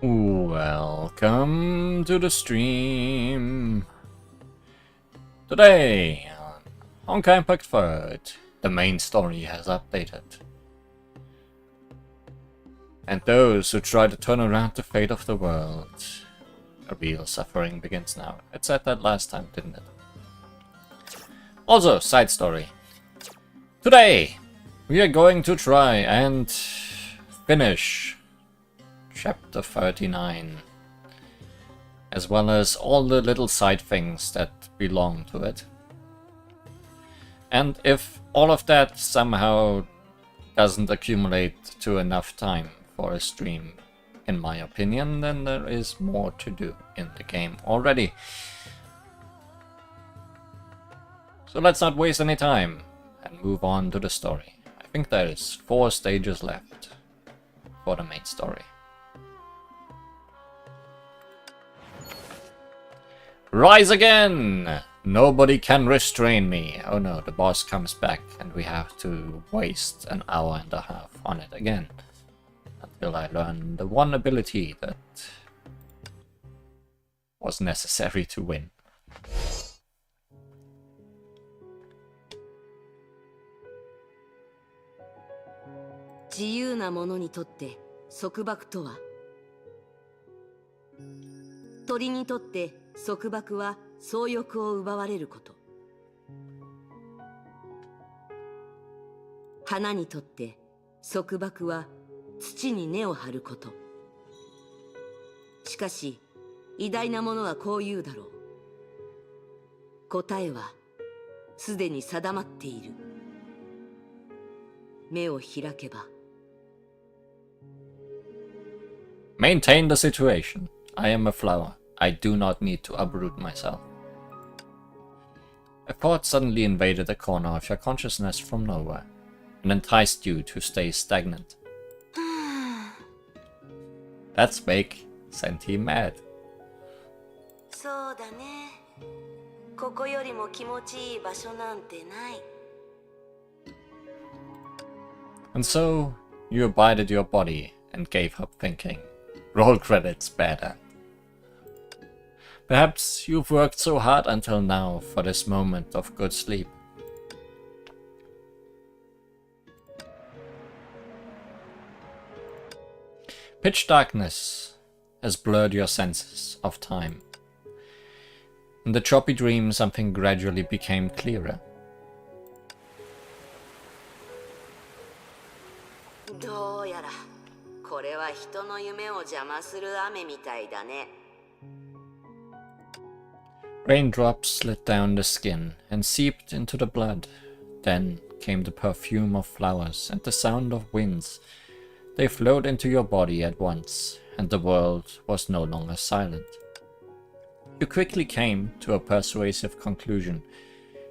Welcome to the stream. Today on Honkai Impact 3rd, the main story has updated. And those who try to turn around the fate of the world, a real suffering begins now. It said that last time, didn't it? Also, side story. Today, we are going to try and finish Chapter 39, as well as all the little side things that belong to it. And if all of that somehow doesn't accumulate to enough time for a stream, in my opinion, then there is more to do in the game already. So let's not waste any time and move on to the story. I think there's 4 stages left for the main story. Rise again! Nobody can restrain me. Oh no, the boss comes back and we have to waste an hour and a half on it again. Until I learn the one ability that was necessary to win. Free 束縛は総欲を奪われること。花にとって束縛は土に根を張ること。しかし偉大なものはこう言うだろう。答えはすでに定まっている。目を開けば。Maintain the situation. I am a flower. I do not need to uproot myself. A thought suddenly invaded the corner of your consciousness from nowhere and enticed you to stay stagnant. That's fake. Sent him mad. そうだね。ここよりも気持ちいい場所なんてない。 And so, you abided your body and gave up thinking. Roll credits, better. Perhaps you've worked so hard until now for this moment of good sleep. Pitch darkness has blurred your senses of time. In the choppy dream, something gradually became clearer. どうやらこれは人の夢を邪魔する雨みたいだね。 Raindrops slid down the skin and seeped into the blood. Then came the perfume of flowers and the sound of winds. They flowed into your body at once, and the world was no longer silent. You quickly came to a persuasive conclusion.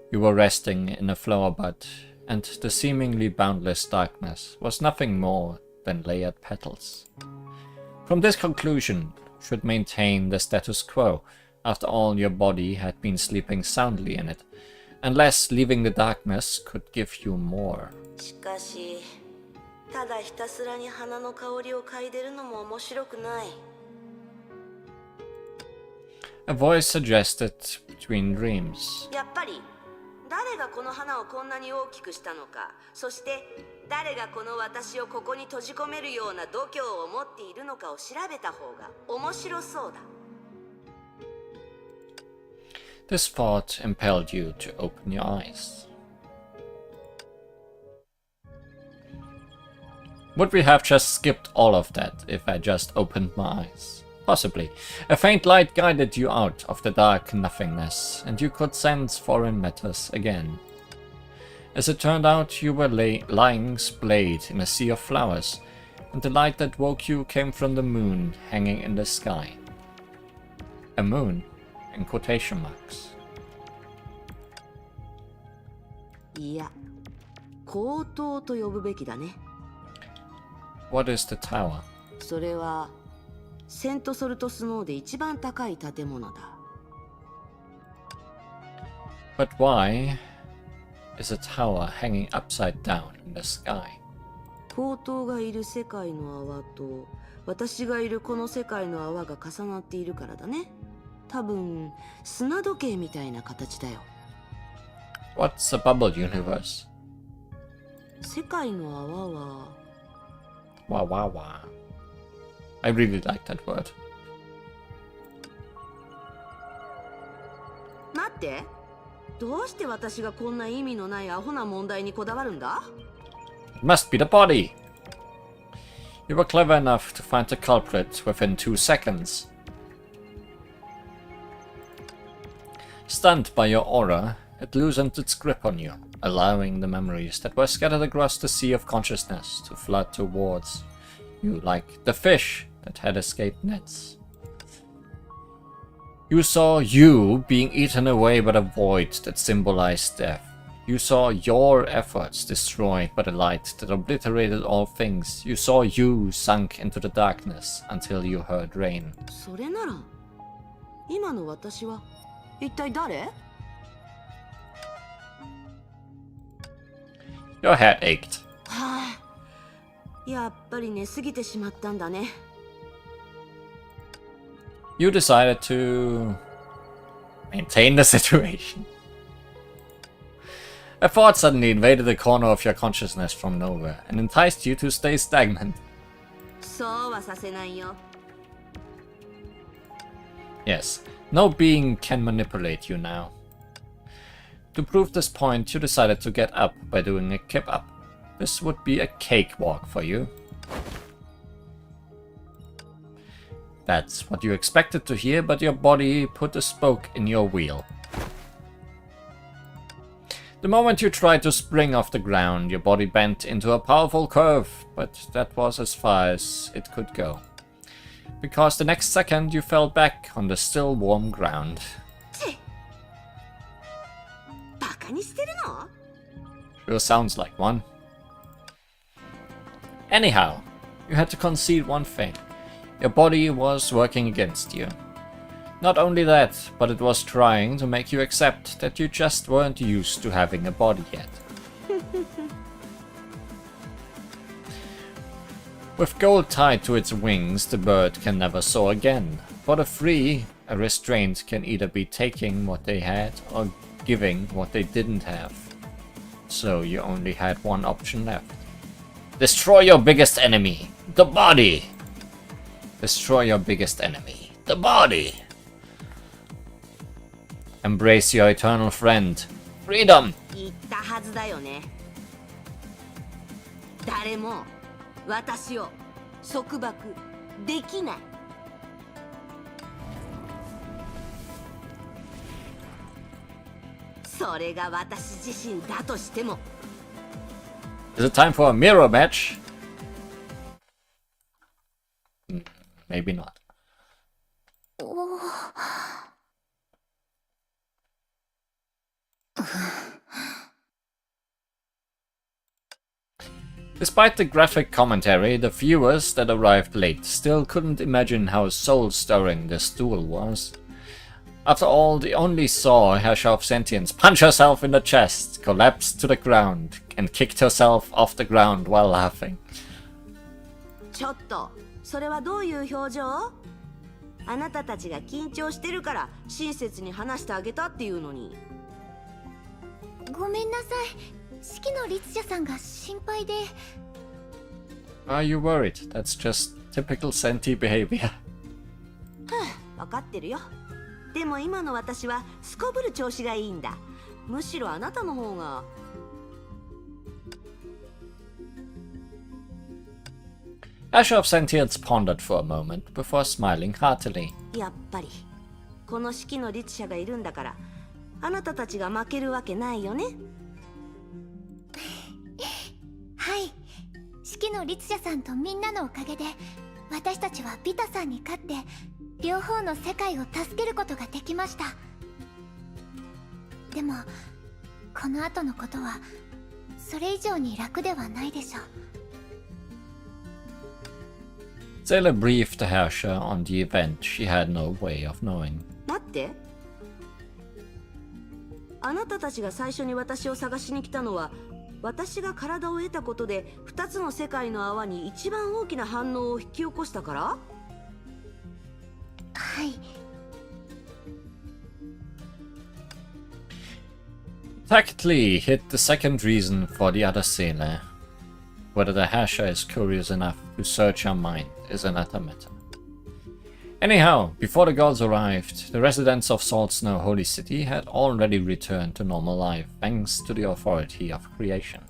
You were resting in a flower bud, and the seemingly boundless darkness was nothing more than layered petals. From this conclusion, you should maintain the status quo. After all, your body had been sleeping soundly in it, unless leaving the darkness could give you more. しかし、ただひたすらに花の香りを嗅いでるのも面白くない。 A voice suggested between dreams. やっぱり、誰がこの花をこんなに大きくしたのか、そして誰がこの私をここに閉じ込めるような度胸を持っているのかを調べた方が面白そうだ。 This thought impelled you to open your eyes. Would we have just skipped all of that if I just opened my eyes? Possibly. A faint light guided you out of the dark nothingness, and you could sense foreign matters again. As it turned out, you were lying splayed in a sea of flowers, and the light that woke you came from the moon hanging in the sky. A moon? In quotation marks. いや、高塔と呼ぶべきだね。 What is the tower? それはセントソルトスノーで一番高い建物だ。But why is a tower hanging upside down in the sky? 口頭がいる世界の泡と私がいるこの世界の泡が重なっているからだね。多分砂時計みたいな形だよ。 What's a bubble universe? 世界の泡は Wah wah wah. I really like that word. 待って、どうして私がこんな意味のないアホな問題にこだわるんだ？ It must be the body. You were clever enough to find the culprit within 2 seconds. Stunned by your aura, it loosened its grip on you, allowing the memories that were scattered across the sea of consciousness to flood towards you like the fish that had escaped nets. You saw you being eaten away by the void that symbolized death. You saw your efforts destroyed by the light that obliterated all things. You saw you sunk into the darkness until you heard rain. それなら今の私は一体誰？ Your head ached. はあ、やっぱり寝すぎてしまったんだね。You decided to maintain the situation. A thought suddenly invaded the corner of your consciousness from nowhere and enticed you to stay stagnant. そうはさせないよ。 Yes, no being can manipulate you now. To prove this point, you decided to get up by doing a kip up. This would be a cakewalk for you. That's what you expected to hear, but your body put a spoke in your wheel. The moment you tried to spring off the ground, your body bent into a powerful curve, but that was as far as it could go. Because the next second you fell back on the still warm ground. バカにしてるの？ Sure sounds like one. Anyhow, you had to concede one thing. Your body was working against you. Not only that, but it was trying to make you accept that you just weren't used to having a body yet. With gold tied to its wings, the bird can never soar again. For the free, a restraint can either be taking what they had or giving what they didn't have. So you only had one option left. Destroy your biggest enemy, the body! Destroy your biggest enemy, the body! Embrace your eternal friend, freedom! 言ったはずだよね。誰も私を束縛できない。それが私自身だとしても。Is it time for a mirror match? Maybe not. Despite the graphic commentary, the viewers that arrived late still couldn't imagine how soul-stirring this duel was. After all, they only saw Herrscher of Sentience punch herself in the chest, collapse to the ground, and kicked herself off the ground while laughing. ちょっと、それはどういう表情？あなたたちが緊張してるから親切に話してあげたっていうのに。ごめんなさい。四季の律者さんが心配で。Are you worried? That's just typical Senti behavior. わかってるよ。でも今の私はすこぶる調子がいいんだ。むしろあなたの方が。Herrscher of Sentience pondered for a moment before smiling heartily. やっぱりこの四季の律者がいるんだからあなたたちが負けるわけないよね。はい。四季の律者さんとみんなのおかげで私たちはビタさんに勝って両方の世界を助けることができました。でもこの後のことはそれ以上に楽ではないでしょう。Sailor briefed the Herrscher on the event she had no way of knowing. 待って。あなたたちが最初に私を探しに来たのは私が体を得たことで2つの世界の泡に一番大きな反応を引き起こしたから？はい。Tactily hit the second reason for the other sailor. Whether the Hasher is curious enough to search her mind is another matter. Anyhow, before the gods arrived, the residents of Salt Snow Holy City had already returned to normal life thanks to the authority of creation.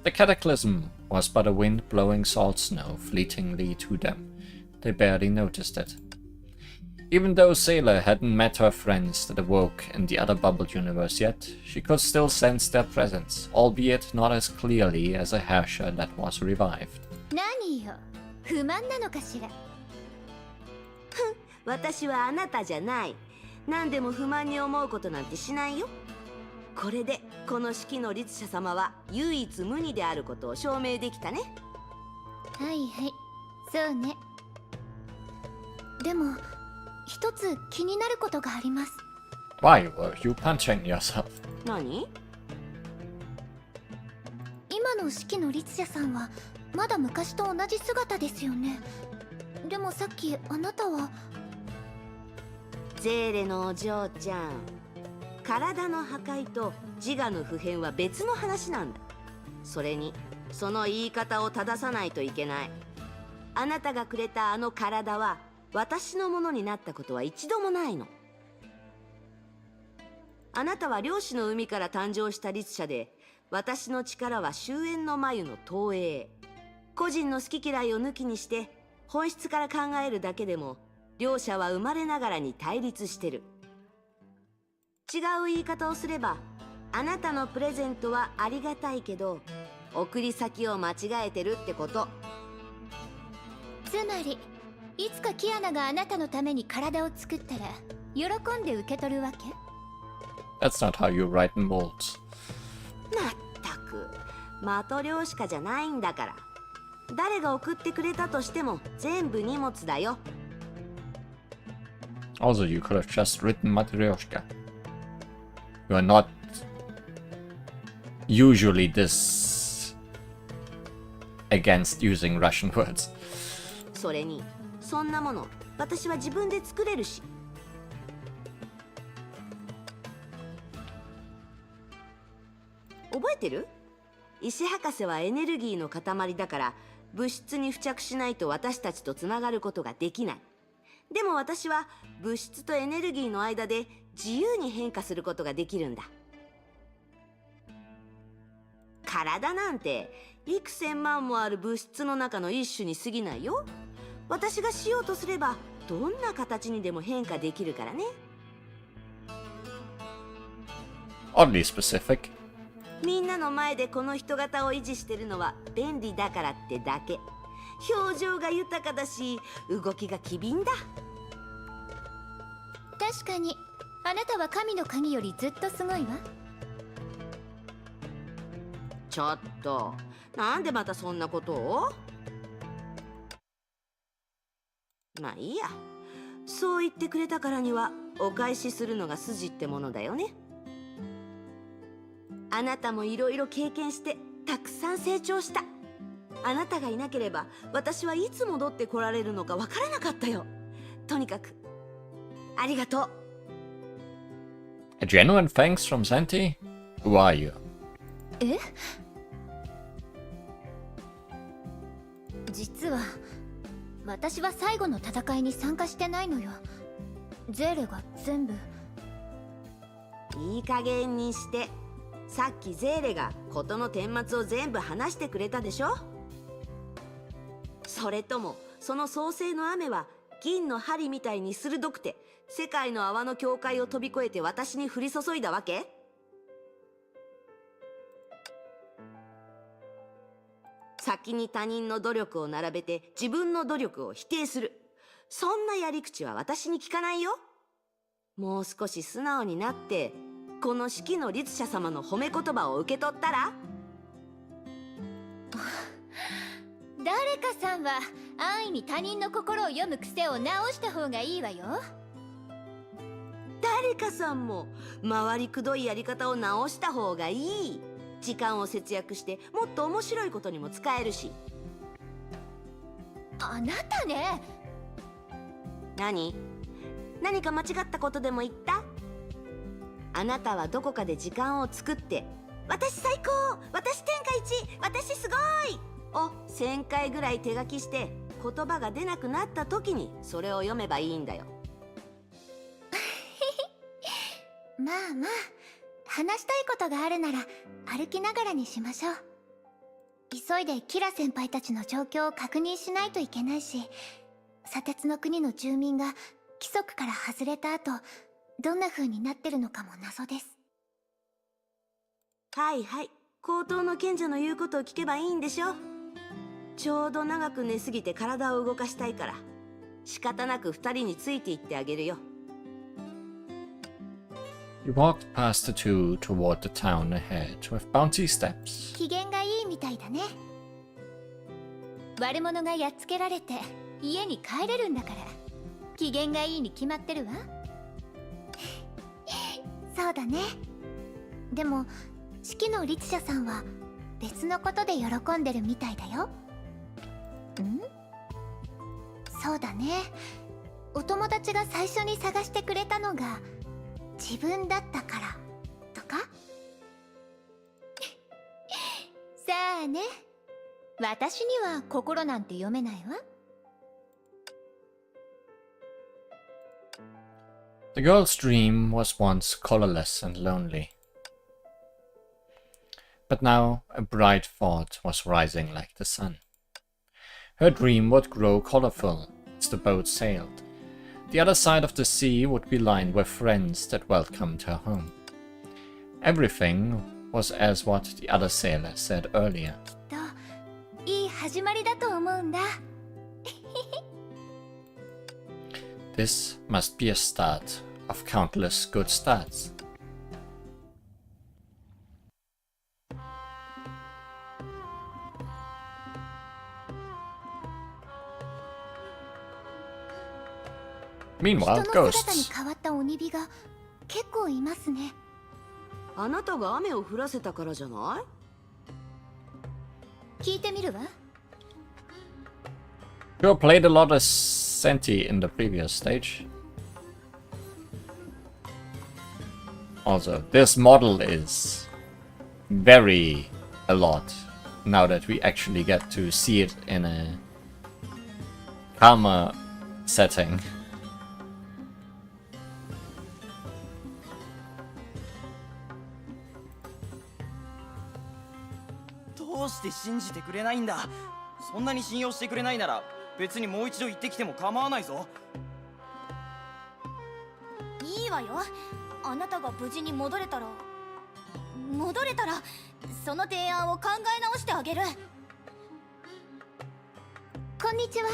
The cataclysm was but a wind blowing salt snow fleetingly to them. They barely noticed it. Even though Sailor hadn't met her friends that awoke in the other bubble universe yet, she could still sense their presence, albeit not as clearly as a Herrscher that was revived. 何よ、不満なのかしら。私はあなたじゃない。何でも不満に思うことなんてしないよ。これでこの式の律者様は唯一無二であることを証明できたね。はいはい、そうね。でも一つ気になることがあります。Why were you punching yourself? 何？今の式の律者さんはまだ昔と同じ姿ですよね。でもさっきあなたは。ゼーレのお嬢ちゃん、体の破壊と自我の普遍は別の話なんだ。それにその言い方を正さないといけない。あなたがくれたあの体は私のものになったことは一度もないの。あなたは漁師の海から誕生した律者で、私の力は終焉の眉の投影。個人の好き嫌いを抜きにして本質から考えるだけでも両者は生まれながらに対立してる。違う言い方をすれば、あなたのプレゼントはありがたいけど送り先を間違えてるってこと。つまりいつかキアナがあなたのために体を作ったら喜んで受け取るわけ？ That's not how you write in molds. まったく、的漁師家じゃないんだから。誰が送ってくれたとしても全部荷物だよ。Also, you could have just written Matryoshka. You are not usually this against using Russian words. それに、そんなもの私は自分で作れるし。覚えてる？石博士はエネルギーの塊だから物質に付着しないと私たちとつながることができない。でも私は物質とエネルギーの間で自由に変化することができるんだ。体なんて幾千万もある物質の中の一種に過ぎないよ。私がしようとすればどんな形にでも変化できるからね。Oddly specific. みんなの前でこの人型を維持してるのは便利だからってだけ。表情が豊かだし動きが機敏だ。確かにあなたは神の鍵よりずっとすごいわ。ちょっと、なんでまたそんなことを？まあいいや。そう言ってくれたからにはお返しするのが筋ってものだよね。あなたもいろいろ経験してたくさん成長した。あなたがいなければ私はいつ戻ってこられるのかわからなかったよ。とにかくありがとう。A genuine thanks from Santi? Who are you? え？実は私は最後の戦いに参加してないのよ。ゼーレが全部。いい加減にして。さっきゼーレが事の顛末を全部話してくれたでしょ。それともその創世の雨は銀の針みたいに鋭くて世界の泡の境界を飛び越えて私に降り注いだわけ？先に他人の努力を並べて自分の努力を否定する。そんなやり口は私に聞かないよ。もう少し素直になってこの式の律者様の褒め言葉を受け取ったら？誰かさんは安易に他人の心を読む癖を直した方がいいわよ。誰かさんも回りくどいやり方を直した方がいい。時間を節約してもっと面白いことにも使えるし。あなたね。何か間違ったことでも言った？あなたはどこかで時間を作って「私最高、私天下一、私すごい!」を1000回ぐらい手書きして言葉が出なくなった時にそれを読めばいいんだよ。まあまあ、話したいことがあるなら歩きながらにしましょう。急いでキラ先輩たちの状況を確認しないといけないし、砂鉄の国の住民が規則から外れた後どんな風になってるのかも謎です。はいはい、高等の賢者の言うことを聞けばいいんでしょ。ちょうど長く寝すぎて体を動かしたいから仕方なく2人についていってあげるよ。You walked past the two toward the town ahead with bouncy steps. 機嫌がいいみたいだね。悪者がやっつけられて家に帰れるんだから機嫌がいいに決まってるわ。そうだね。でも式の律者さんは別のことで喜んでるみたいだよ。そうだね。お友達が最初に探してくれたのが自分だったからとか。さあね、私には心なんて読めないわ。The girl's dream was once colorless and lonely. But now a bright thought was rising like the sun. Her dream would grow colorful as the boat sailed. The other side of the sea would be lined with friends that welcomed her home. Everything was as what the other sailor said earlier. いい始まりだと思うんだ。This must be a start of countless good starts. Meanwhile, 人の姿に ghosts. 変わった鬼火が結構いますね。あなたが雨を降らせたからじゃない？聞いてみるわ。You played a lot as Senti in the previous stage. Also, this model is very a lot now that we actually get to see it in a calmer setting. どうして信じてくれないんだ。そんなに信用してくれないなら別にもう一度行ってきても構わないぞ。いいわよ。あなたが無事に戻れたらその提案を考え直してあげる。こんにちは。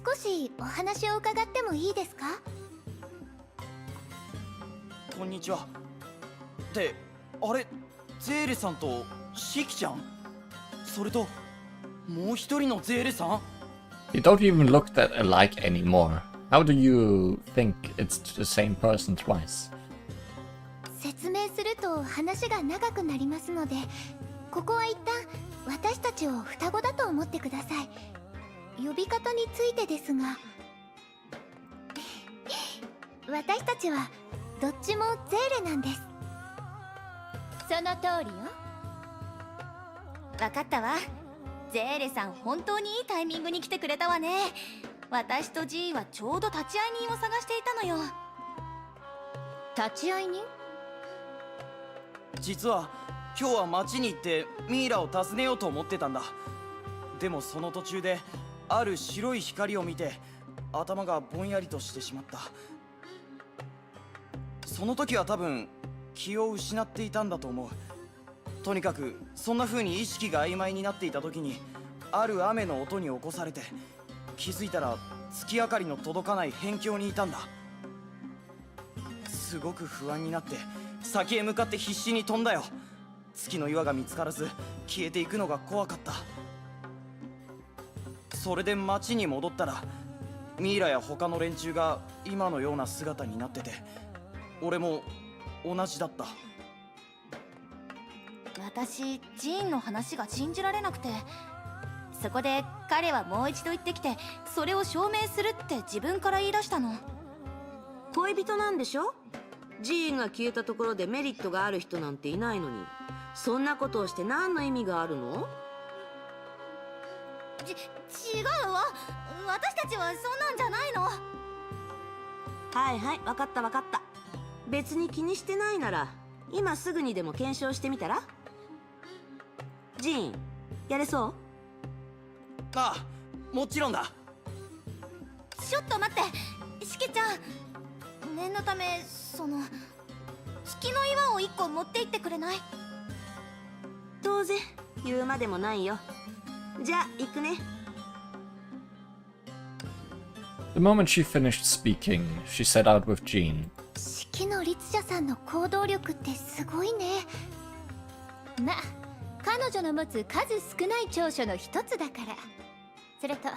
少しお話を伺ってもいいですか？こんにちは。ってあれ、ゼーレさんとシキちゃん、それともう一人のゼーレさん。 You don't even look that alike anymore. How do you think it's the same person twice? 説明すると話が長くなりますので、ここは一旦私たちを双子だと思ってください。呼び方についてですが、私たちはどっちもゼーレなんです。その通りよ。わかったわ。ゼーレさん本当にいいタイミングに来てくれたわね。私とジーはちょうど立ち会い人を探していたのよ。立ち会い人？実は今日は町に行ってミイラを訪ねようと思ってたんだ。でもその途中である白い光を見て頭がぼんやりとしてしまった。その時は多分気を失っていたんだと思う。とにかくそんな風に意識が曖昧になっていた時にある雨の音に起こされて、気づいたら月明かりの届かない辺境にいたんだ。すごく不安になって先へ向かって必死に飛んだよ。月の岩が見つからず消えていくのが怖かった。それで町に戻ったらミイラや他の連中が今のような姿になってて、俺も同じだった。私ジーンの話が信じられなくて、そこで彼はもう一度言ってきてそれを証明するって自分から言い出したの。恋人なんでしょ。ジーンが消えたところでメリットがある人なんていないのに、そんなことをして何の意味があるの？違うわ、私たちはそんなんじゃないの。はいはい、分かった分かった。別に気にしてないなら今すぐにでも検証してみたら。ジーン、やれそう？ああ、もちろんだ。ちょっと待って、しきちゃん、念のためその月の岩を1個持って行ってくれない？当然、言うまでもないよ。じゃあ行くね。The moment she finished speaking, she set out with Jean. 四季の律者さんの行動力ってすごいね。まあ彼女の持つ数少ない長所の一つだから。それと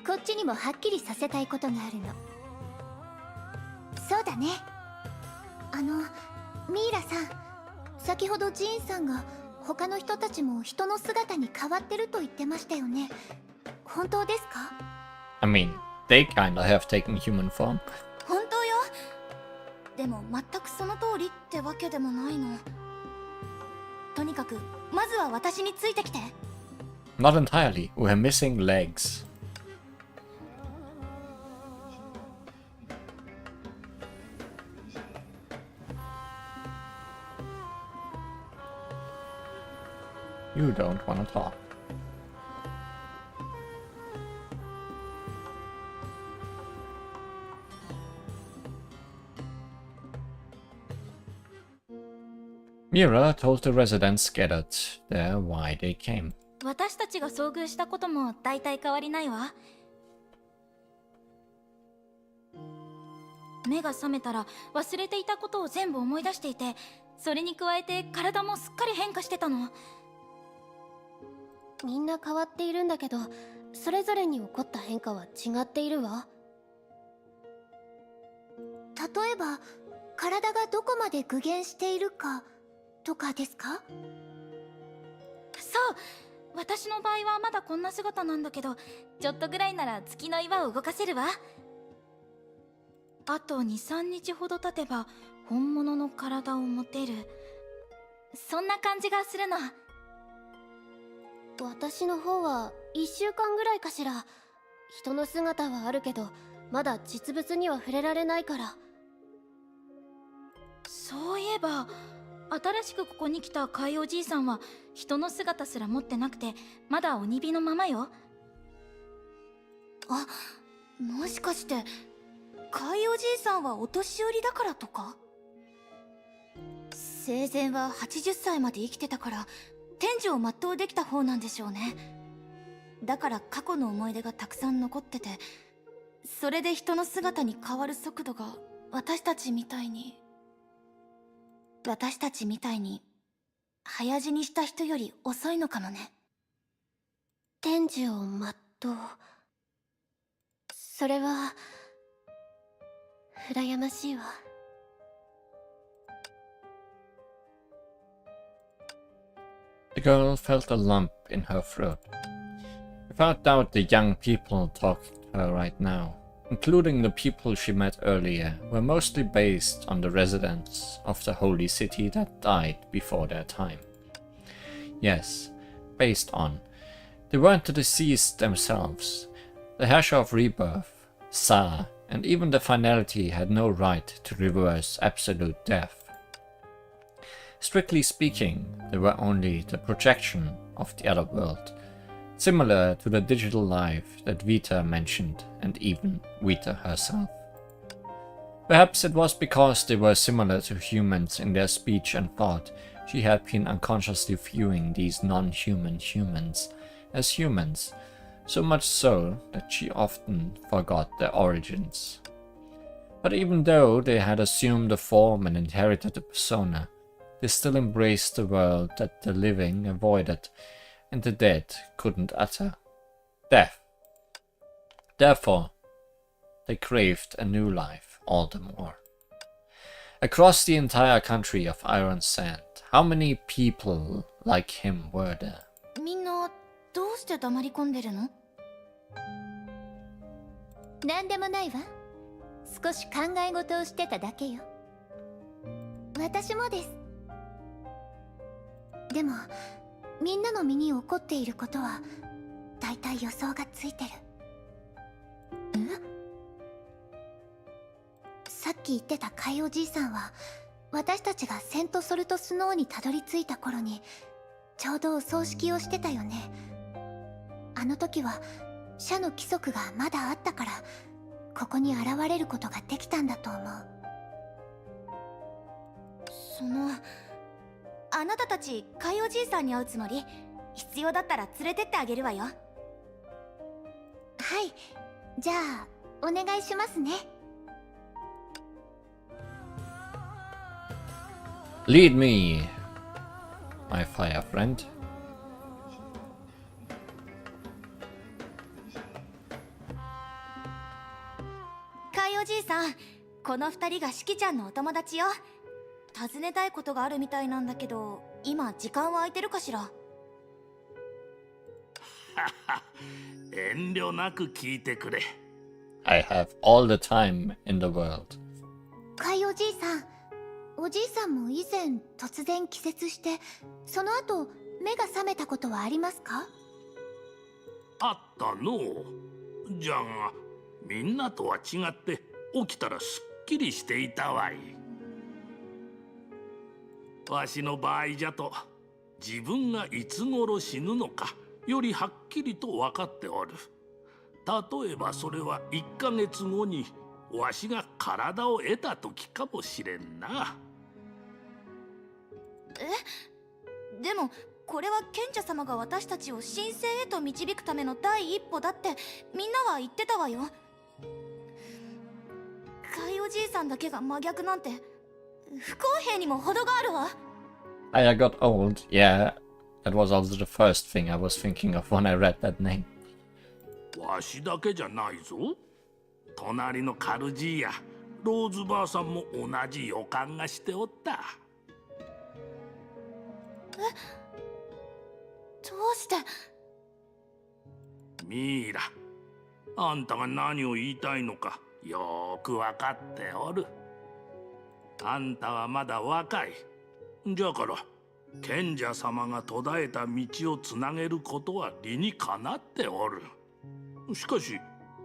こっちにもはっきりさせたいことがあるの。そうだね、ミイラさん、先ほどジーンさんが他の人たちも人の姿に変わってると言ってましたよね。本当ですか？ I mean, they kinda have taken human form. 本当よ。でも全くその通りってわけでもないの。とにかくまずは私についてきて。 Not entirely, we're missing legs. You don't want to talk. Mira told the residents gathered there why they came. 私たちが遭遇したことも大体変わりないわ。目が覚めたら忘れていたことを全部思い出していて、それに加えて体もすっかり変化してたの。みんな変わっているんだけど、それぞれに起こった変化は違っているわ。例えば体がどこまで具現しているかとかですか？そう、私の場合はまだこんな姿なんだけど、ちょっとぐらいなら月の岩を動かせるわ。あと 2,3 日ほど経てば本物の体を持てる、そんな感じがするの。私の方は1週間ぐらいかしら。人の姿はあるけどまだ実物には触れられないから。そういえば新しくここに来た海おじいさんは人の姿すら持ってなくて、まだ鬼火のままよ。あ、もしかして海おじいさんはお年寄りだからとか？生前は80歳まで生きてたから天寿を全うできた方なんでしょうね。だから過去の思い出がたくさん残ってて、それで人の姿に変わる速度が私たちみたいに早死にした人より遅いのかもね。天寿を全う、それは羨ましいわ。The girl felt a lump in her throat. Without doubt the young people talking to her right now, including the people she met earlier, were mostly based on the residents of the holy city that died before their time. Yes, based on. They weren't the deceased themselves. The Herrscher of Rebirth, Tsar, and even the finality had no right to reverse absolute death. Strictly speaking, they were only the projection of the other world, similar to the digital life that Vita mentioned, and even Vita herself. Perhaps it was because they were similar to humans in their speech and thought, she had been unconsciously viewing these non-human humans as humans, so much so that she often forgot their origins. But even though they had assumed a form and inherited a persona, they still embraced the world that the living avoided and the dead couldn't utter: death. Therefore, they craved a new life all the more. Across the entire country of Iron Sand, How many people like him were there? みんなどうして黙り込んでるの？なんでもないわ。少し考え事をしてただけよ。私もです。でもみんなの身に起こっていることはだいたい予想がついてる。さっき言ってた海おじいさんは私たちがセントソルトスノーにたどり着いた頃にちょうどお葬式をしてたよね。あの時は社の規則がまだあったからここに現れることができたんだと思う。あなたたち海おじいさんに会うつもり？必要だったら連れてってあげるわよ。はい、じゃあお願いしますね。Lead me, my fire friend. 海おじいさん、この二人がしきちゃんのお友達よ。尋ねたいことがあるみたいなんだけど、今時間は空いてるかしら？遠慮なく聞いてくれ。I have all the time in the world. 海おじいさん、おじいさんも以前突然気絶してその後目が覚めたことはありますか？あったのう。じゃがみんなとは違って起きたらすっきりしていたわい。わしの場合じゃと自分がいつ頃死ぬのかよりはっきりと分かっておる。例えばそれは1ヶ月後にわしが体を得た時かもしれんな。でもこれは賢者様が私たちを神聖へと導くための第一歩だってみんなは言ってたわよ。海おじいさんだけが真逆なんて不公平にも程があるわ。I got old. Yeah, that was also the first thing I was thinking of when I read that name. わしだけじゃないぞ。隣のカルジーやローズばあさんも同じ予感がしておった。どうして？ミイラ、あんたが何を言いたいのかよーくわかっておる。あんたはまだ若い。じゃから賢者様が途絶えた道をつなげることは理にかなっておる。しかし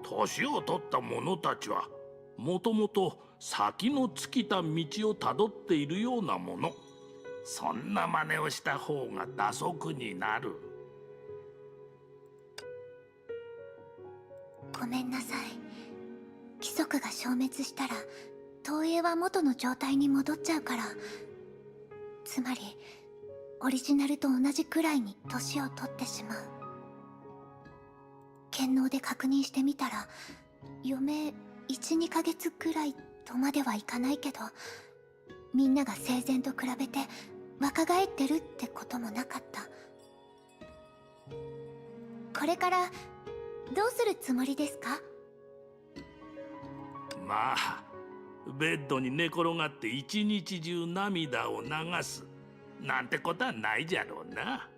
年を取った者たちはもともと先の尽きた道をたどっているようなもの。そんな真似をした方が打足になる。ごめんなさい。規則が消滅したら東映は元の状態に戻っちゃうから。つまりオリジナルと同じくらいに年を取ってしまう。検脳で確認してみたら余命 1,2 ヶ月くらいとまではいかないけど、みんなが生前と比べて若返ってるってこともなかった。これからどうするつもりですか？まあベッドに寝転がって一日中涙を流すなんてことはないじゃろうな。あ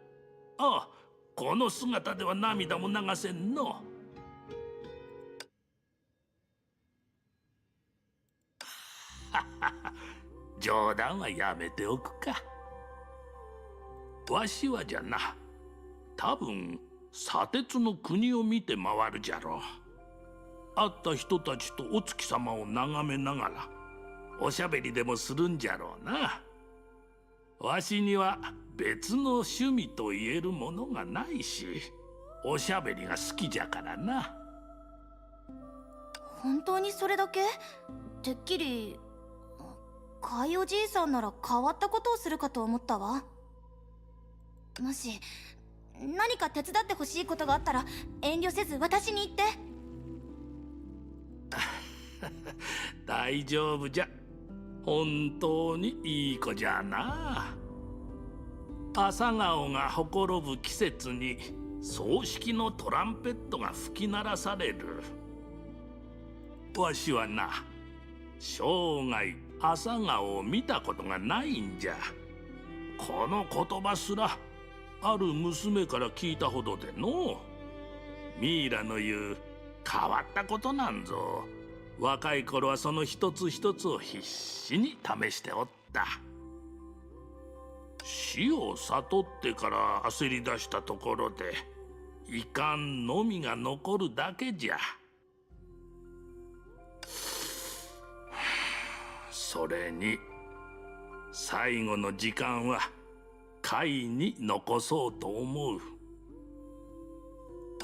あ、この姿では涙も流せんの。冗談はやめておくか。わしはじゃな、多分砂鉄の国を見て回るじゃろう。会った人たちとお月様を眺めながらおしゃべりでもするんじゃろうな。わしには別の趣味と言えるものがないし、おしゃべりが好きじゃからな。本当にそれだけ？てっきり海おじいさんなら変わったことをするかと思ったわ。もし何か手伝ってほしいことがあったら遠慮せず私に言って。大丈夫じゃ。本当にいい子じゃな。朝顔がほころぶ季節に葬式のトランペットが吹き鳴らされる。わしはな、生涯朝顔を見たことがないんじゃ。この言葉すらある娘から聞いたほどでの。ミイラの言う変わったことなんぞ。若い頃はその一つ一つを必死に試しておった。死を悟ってから焦り出したところで遺憾のみが残るだけじゃ。それに最後の時間はカイに残そうと思う。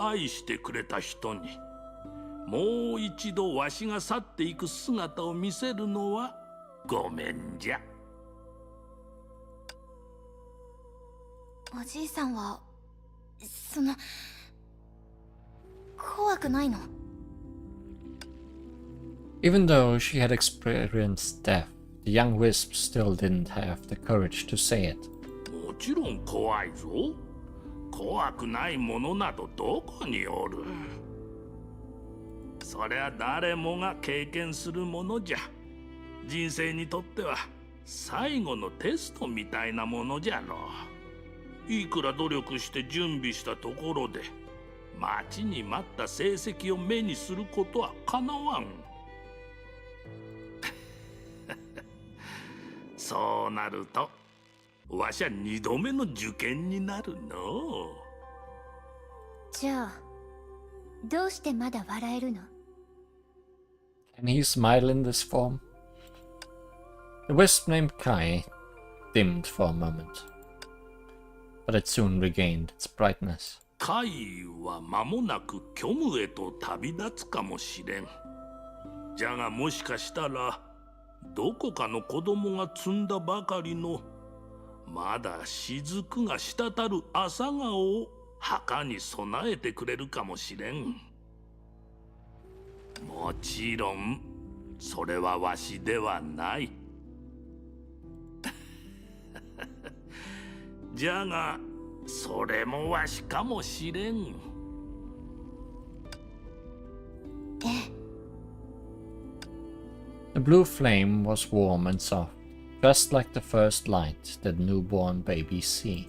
愛してくれた人にもう一度わしが去っていく姿を見せるのはごめんじゃ。おじいさんは怖くないの？ Even though she had experienced death, the young wisp still didn't have the courage to say it. もちろん怖いぞ。怖くないものなどどこにおる。それは誰もが経験するものじゃ。人生にとっては最後のテストみたいなものじゃろう。いくら努力して準備したところで待ちに待った成績を目にすることはかなわん。そうなるとわしゃ二度目の受験になるの。じゃあどうしてまだ笑えるの？ Can he smile in this form? The wisp named Kai dimmed for a moment, but it soon regained its brightness. カイは間もなく虚無へと旅立つかもしれん。じゃがもしかしたらどこかの子供が摘んだばかりのまだ雫が滴る朝顔を墓に備えてくれるかもしれん。もちろんそれはわしではない。じゃがそれもわしかもしれん。The blue flame was warm and soft, just like the first light that newborn babies see.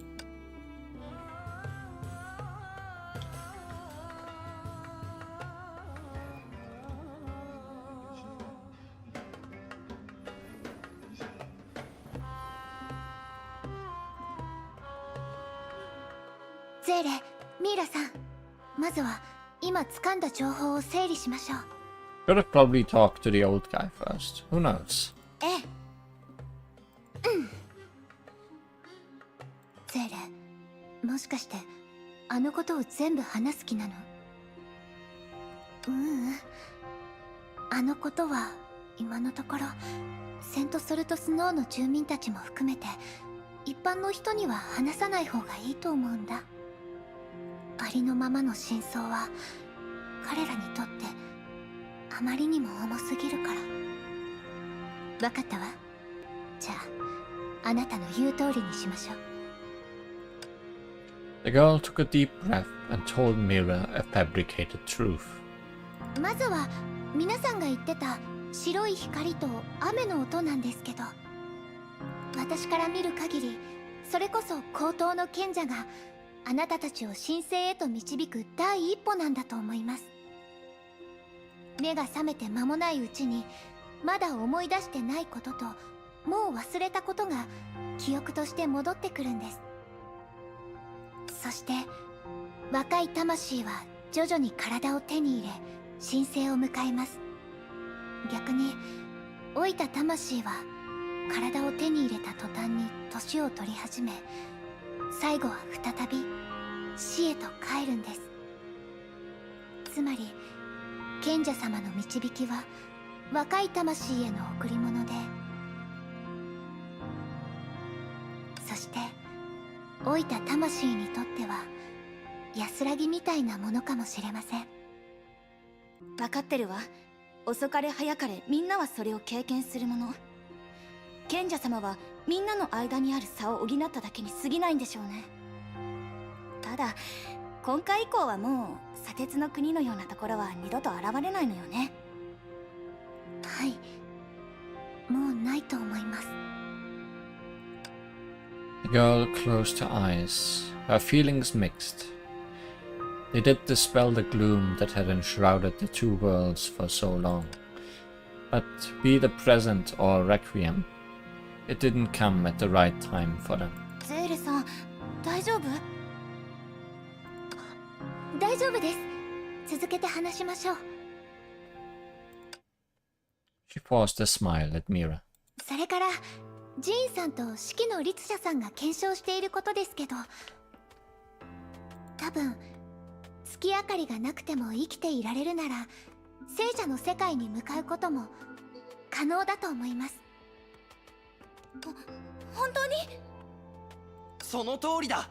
Zere, ミイラさん、まずは今掴んだ情報を整理しましょう。Should have probably talked to the old guy first. Who knows? ゼーレ、もしかしてあのことを全部話す気なの？あのことは今のところセントソルトスノーの住民たちも含めて一般の人には話さない方がいいと思うんだ。ありのままの真相は彼らにとってあまりにも重すぎるから。分かったわ。じゃああなたの言う通りにしましょう。The girl took a deep breath and told Mira a fabricated truth. まずは皆さんが言ってた白い光と雨の音なんですけど、私から見る限りそれこそ高等の賢者があなたたちを神聖へと導く第一歩なんだと思います。目が覚めて間もないうちにまだ思い出してないことともう忘れたことが記憶として戻ってくるんです。そして若い魂は徐々に体を手に入れ神聖を迎えます。逆に老いた魂は体を手に入れた途端に年を取り始め、最後は再び死へと帰るんです。つまり賢者様の導きは若い魂への贈り物で、そして老いた魂にとっては安らぎみたいなものかもしれません。分かってるわ。遅かれ早かれみんなはそれを経験するもの。賢者様はみんなの間にある差を補っただけに過ぎないんでしょうね。ただ今回以降はもう砂鉄の国のようなところは二度と現れないのよね。はい、もうないと思います。girl closed her eyes, her feelings mixed. They did dispel the gloom that had enshrouded the two worlds for so long. But be the present or requiem, it didn't come at the right time for them. ゼーレさん、大丈夫？大丈夫です。続けて話しましょう。She forced a smile at Mira. それからジーンさんと式の律者さんが検証していることですけど、多分月明かりがなくても生きていられるなら聖者の世界に向かうことも可能だと思います。本当に？その通りだ。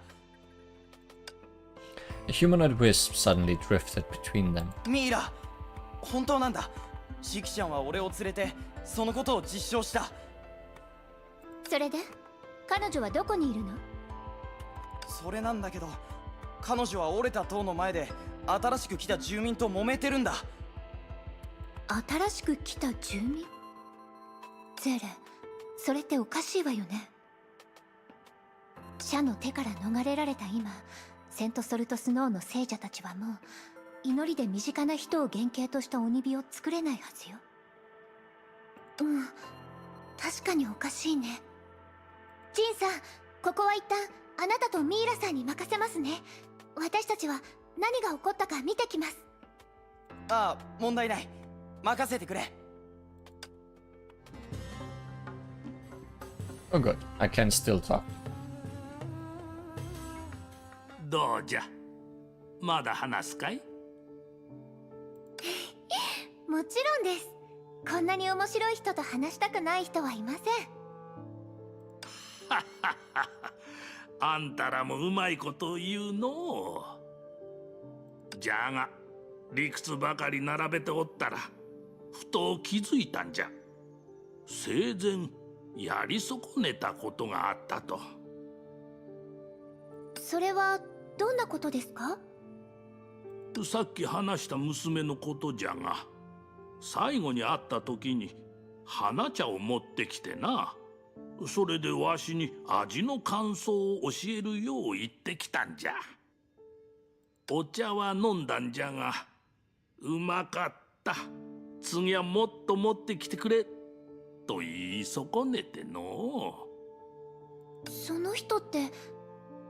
A humanoid wisp suddenly drifted between them. ミイラ、本当なんだ。シキちゃんは俺を連れてそのことを実証した。それで彼女はどこにいるの？それなんだけど、彼女は折れた塔の前で新しく来た住民と揉めてるんだ。新しく来た住民？ゼーレ、それっておかしいわよね。社の手から逃れられた今、セントソルトスノーの聖者たちはもう祈りで身近な人を原型とした鬼火を作れないはずよ。確かにおかしいね。ジンさん、ここは一旦あなたとミイラさんに任せますね。私たちは何が起こったか見てきます。ああ、問題ない。任せてくれ。Oh good, I can still talk. どうじゃ、まだ話すかい？もちろんです。こんなに面白い人と話したくない人はいません。あんたらもうまいこと言うのう。じゃが理屈ばかり並べておったらふと気づいたんじゃ。生前やり損ねたことがあったと。それはどんなことですか？さっき話した娘のことじゃが、最後に会った時に花茶を持ってきてな。それでわしに味の感想を教えるよう言ってきたんじゃ。お茶は飲んだんじゃが、うまかった、次はもっと持ってきてくれと言い損ねての。その人って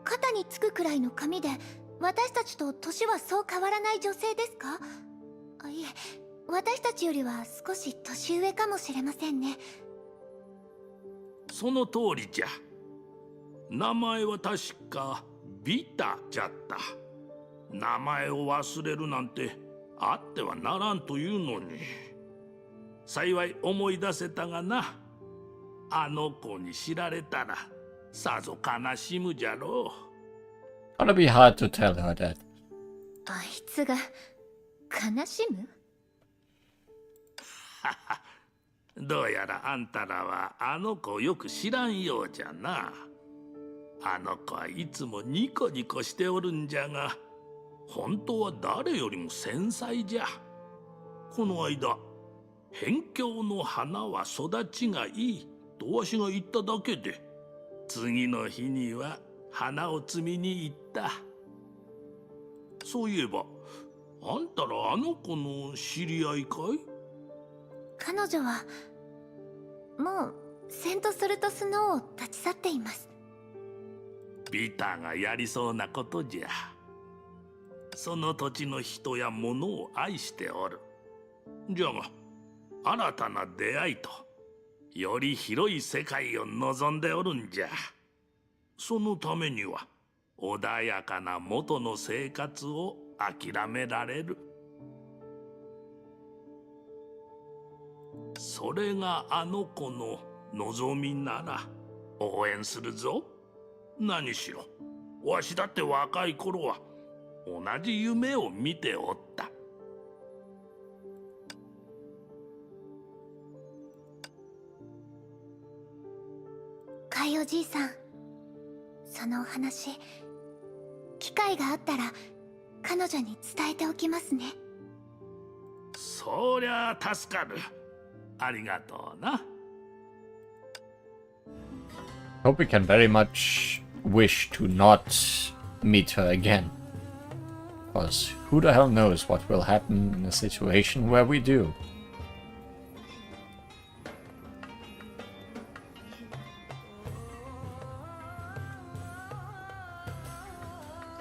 肩につくくらいの髪で、私たちと年はそう変わらない女性ですか？いえ、私たちよりは少し年上かもしれませんね。その通りじゃ。名前は確かビタじゃった。名前を忘れるなんてあってはならんというのに。幸い思い出せたがな。あの子に知られたらさぞ悲しむじゃろう。Gonna be hard to tell her that. あいつが悲しむ？どうやらあんたらはあの子をよく知らんようじゃな。あの子はいつもニコニコしておるんじゃが、本当は誰よりも繊細じゃ。この間、辺境の花は育ちがいいとわしが言っただけで、次の日には花を摘みに行った。そういえば、あんたらあの子の知り合いかい？彼女はもうセントソルトスノーを立ち去っています。ビタがやりそうなことじゃ。その土地の人や物を愛しておる。じゃが新たな出会いとより広い世界を望んでおるんじゃ。そのためには穏やかな元の生活を諦められる。それがあの子の望みなら応援するぞ。何しろわしだって若い頃は同じ夢を見ておった。カイおじいさん、そのお話機会があったら彼女に伝えておきますね。そりゃ助かる。ありがとうな。Hope we can very much wish to not meet her again. Because who the hell knows what will happen in a situation where we do.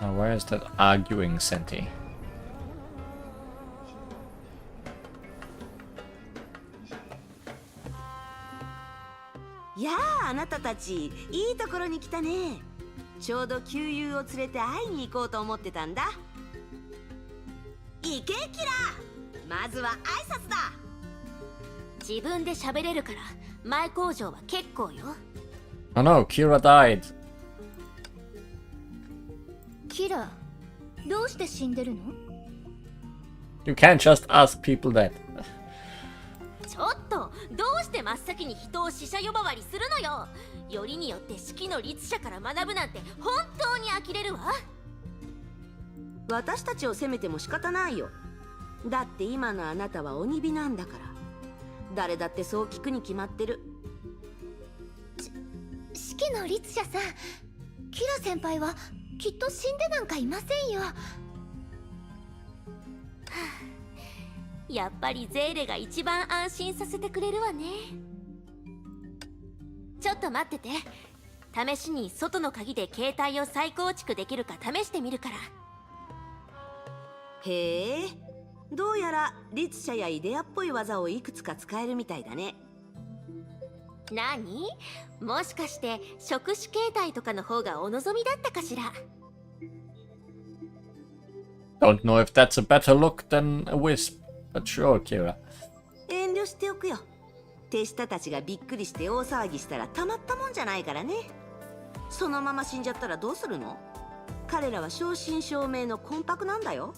Now where is that arguing Senti?やあ、あなたたちいいところに来たね。ちょうど旧友を連れて会いに行こうと思ってたんだ。行けキラ、まずは挨拶だ。自分で喋れるから前工場は結構よ。 Oh no, Kira died. キラ、どうして死んでるの？ You can't just ask people that. ちょっとどうして真っ先に人を死者呼ばわりするのよ。よりによって式の律者から学ぶなんて本当に呆れるわ。私たちを責めても仕方ないよ。だって今のあなたは鬼火なんだから。誰だってそう聞くに決まってる。式の律者さん、キラ先輩はきっと死んでなんかいませんよ。やっぱりゼーレが一番安心させてくれるわね。ちょっと待ってて。試しに外の鍵で携帯を再構築できるか試してみるから。へえ、どうやら律者やイデアっぽい技をいくつか使えるみたいだね。何？もしかして触手形態とかの方がお望みだったかしら。 Don't know if that's a better look than a wisp, but sure, Kira. 遠慮しておくよ。手下たちがびっくりして大騒ぎしたらたまったもんじゃないからね。そのまま死んじゃったらどうするの？彼らは正真正銘の魂魄なんだよ。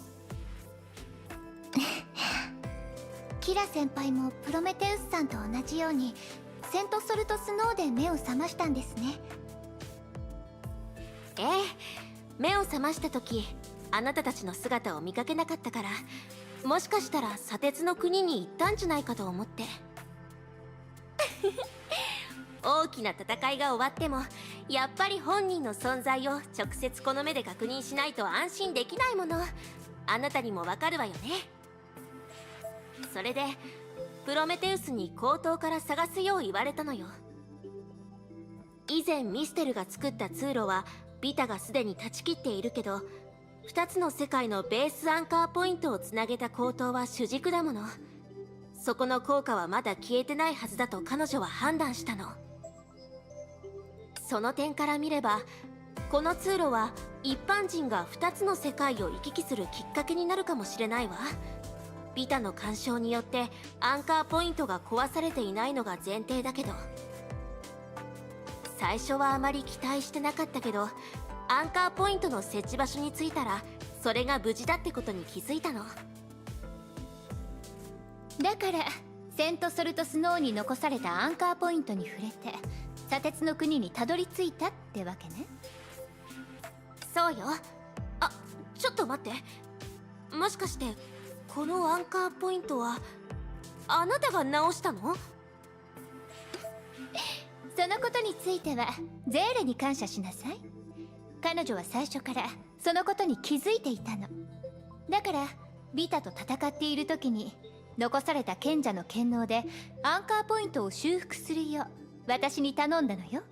キラ先輩もプロメテウスさんと同じようにセントソルトスノーで目を覚ましたんですね。ええ、目を覚ました時あなたたちの姿を見かけなかったから、もしかしたら砂鉄の国に行ったんじゃないかと思って。大きな戦いが終わってもやっぱり本人の存在を直接この目で確認しないと安心できないもの、あなたにもわかるわよね。それでプロメテウスに口頭から探すよう言われたのよ。以前ミステルが作った通路はビタがすでに断ち切っているけど、2つの世界のベースアンカーポイントをつなげた口頭は主軸だもの。そこの効果はまだ消えてないはずだと彼女は判断したの。その点から見ればこの通路は一般人が2つの世界を行き来するきっかけになるかもしれないわ。ビタの干渉によってアンカーポイントが壊されていないのが前提だけど、最初はあまり期待してなかったけど、アンカーポイントの設置場所に着いたらそれが無事だってことに気づいたの。だからセントソルトスノーに残されたアンカーポイントに触れて砂鉄の国にたどり着いたってわけね。そうよ。あ、ちょっと待って。もしかしてこのアンカーポイントはあなたが直したの？そのことについてはゼーレに感謝しなさい。彼女は最初からそのことに気づいていたの。だからビタと戦っている時に残された賢者の権能でアンカーポイントを修復するよう私に頼んだのよ。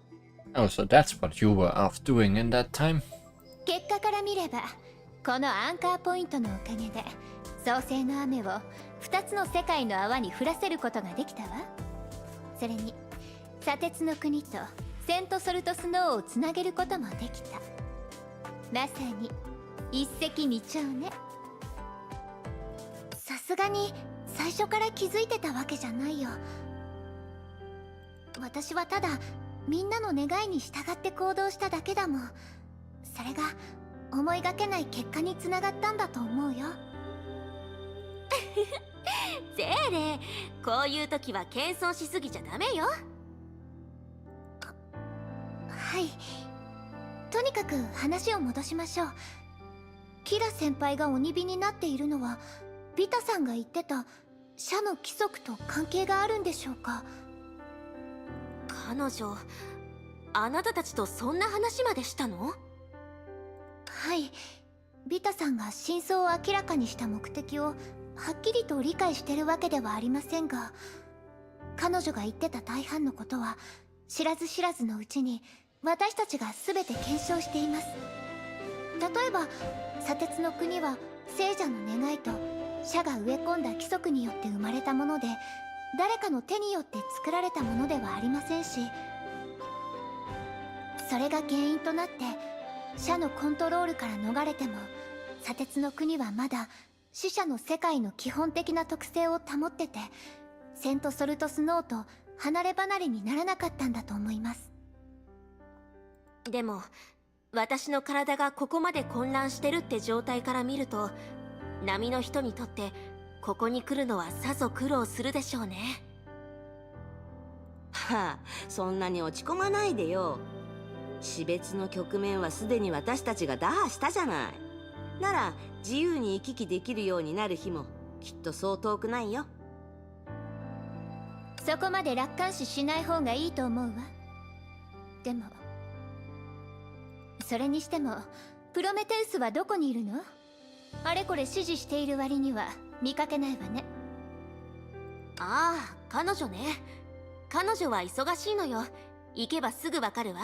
Oh, so that's what you were off doing in that time? 結果から見ればこのアンカーポイントのおかげで創世の雨を2つの世界の泡に降らせることができたわ。それに砂鉄の国とセントソルトスノーをつなげることもできた。まさに一石二鳥ね。さすがに最初から気づいてたわけじゃないよ。私はただみんなの願いに従って行動しただけだもん。それが思いがけない結果につながったんだと思うよ。ゼーレ、こういう時は謙遜しすぎちゃダメよ。はい、とにかく話を戻しましょう。キラ先輩が鬼火になっているのはビタさんが言ってた社の規則と関係があるんでしょうか？彼女あなたたちとそんな話までしたの？はい。ビタさんが真相を明らかにした目的をはっきりと理解してるわけではありませんが、彼女が言ってた大半のことは知らず知らずのうちに私たちが全て検証しています。例えば砂鉄の国は聖者の願いと社が植え込んだ規則によって生まれたもので、誰かの手によって作られたものではありませんし、それが原因となって社のコントロールから逃れても、砂鉄の国はまだ死者の世界の基本的な特性を保ってて、セントソルトスノーと離れ離れにならなかったんだと思います。でも私の体がここまで混乱してるって状態から見ると、波の人にとってここに来るのはさぞ苦労するでしょうね。はあ、そんなに落ち込まないでよ。死別の局面はすでに私たちが打破したじゃない。なら自由に行き来できるようになる日もきっとそう遠くないよ。そこまで楽観視しない方がいいと思うわ。でもそれにしてもプロメテウスはどこにいるの？あれこれ指示している割には見かけないわね。ああ、彼女ね。彼女は忙しいのよ。行けばすぐわかるわ。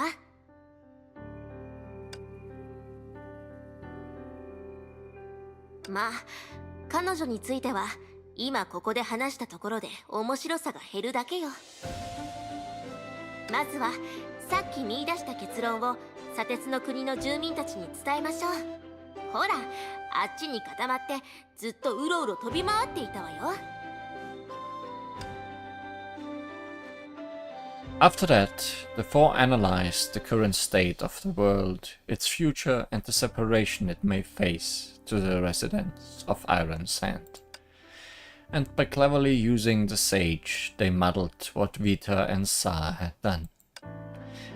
まあ彼女については今ここで話したところで面白さが減るだけよ。まずはさっき見出した結論を砂鉄の国の住民たちに伝えましょう。ほら、あっちに固まってずっとうろうろ飛び回っていたわよ。After that, the four analyzed the current state of the world, its future, and the separation it may face to the residents of Iron Sand. And by cleverly using the sage, they muddled what Vita and Sa had done.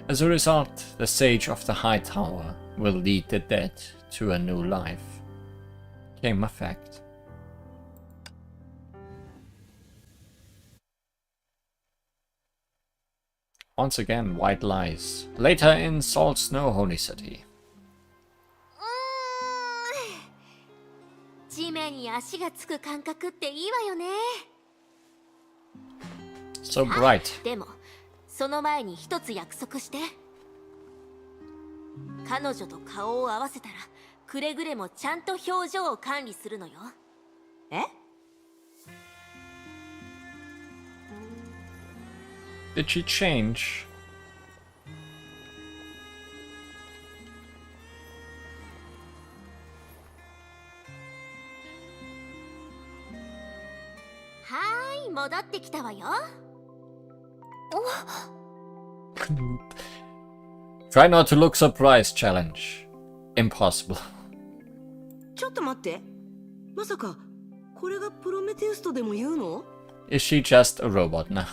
As a result, the sage of the High Tower will lead the dead to a new life. Came a fact. Once again, white lies. Later in Salt Snow Holy City. 地面に足がつく感覚っていいわよね。 So bright. でもその前に一つ約束して。彼女と顔を合わせたらくれぐれもちゃんと表情を管理するのよ。え？ Did she change? はーい、戻ってきたわよ。Try not to look surprised challenge. Impossible. ちょっと待って。まさかこれがプロメテウスとでも言うの？ Is she just a robot now?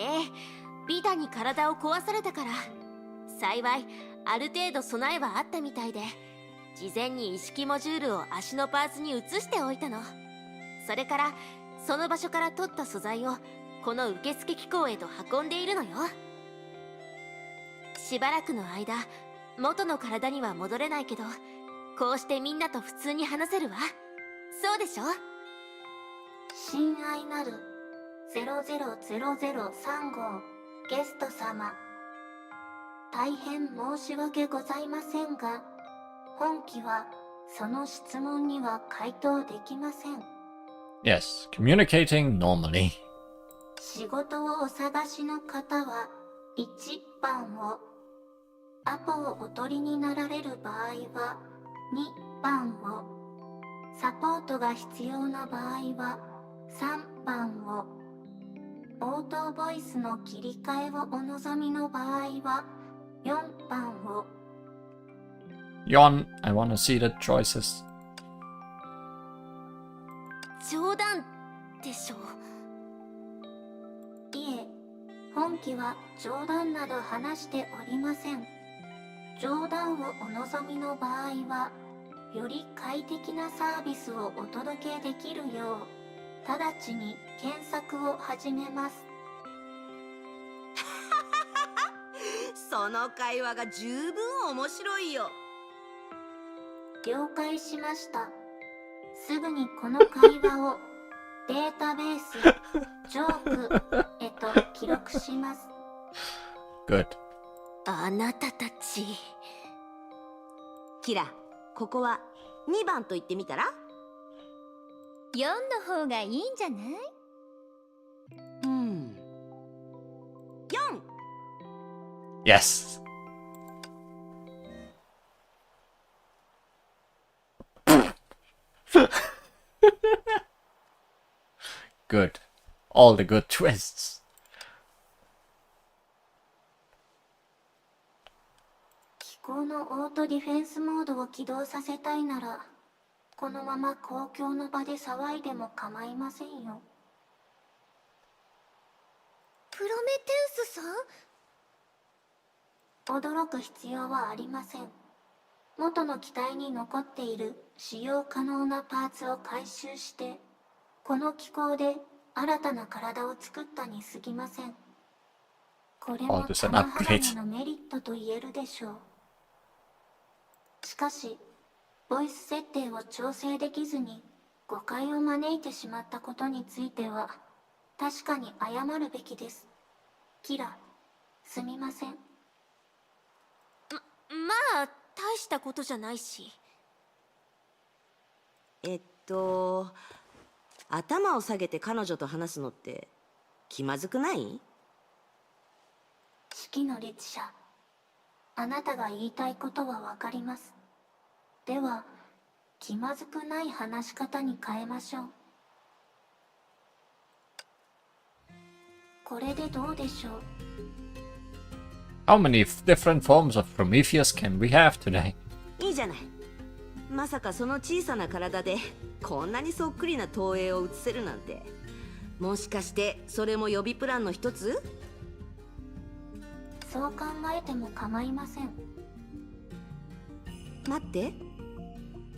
ええ、ビタに体を壊されたから。幸いある程度備えはあったみたいで、事前に意識モジュールを足のパーツに移しておいたの。それからその場所から取った素材をこの受付機構へと運んでいるのよ。しばらくの間元の体には戻れないけど、こうしてみんなと普通に話せるわ。そうでしょ？親愛なる000035ゲスト様、大変申し訳ございませんが、本機はその質問には回答できません。 Yes, communicating normally. 仕事をお探しの方は1番を、アポをお取りになられる場合は2番を、サポートが必要な場合は3番を、応答ボイスの切り替えをお望みの場合は4番を。 Yon, I wanna see the choices. 冗談でしょ？いえ、本機は冗談など話しておりません。冗談をお望みの場合は、より快適なサービスをお届けできるよう、直ちに検索を始めます。その会話が十分面白いよ。了解しました。すぐにこの会話をデータベースジョークへと記録します。Good. あなたたち。キラ、ここは2番と言ってみたら。4の方がいいんじゃない？ 4。 Yes. Good. All the good twists. 機構のオートディフェンスモードを起動させたいなら、このまま公共の場で騒いでも構いませんよ。プロメテウスさん？驚く必要はありません。元の機体に残っている使用可能なパーツを回収して、この機構で新たな体を作ったに過ぎません。これも玉鋼のメリットと言えるでしょう。しかし、ボイス設定を調整できずに誤解を招いてしまったことについては、確かに謝るべきです。キラ、すみません。まあ大したことじゃないし。頭を下げて彼女と話すのって気まずくない？式の律者、あなたが言いたいことはわかります。では、気まずくない話し方に変えましょう。これでどうでしょう？ How many different forms of Prometheus can we have today? いいじゃない。まさかその小さな体でこんなにそっくりな投影を映せるなんて。もしかしてそれも予備プランの一つ？そう考えても構いません。待って、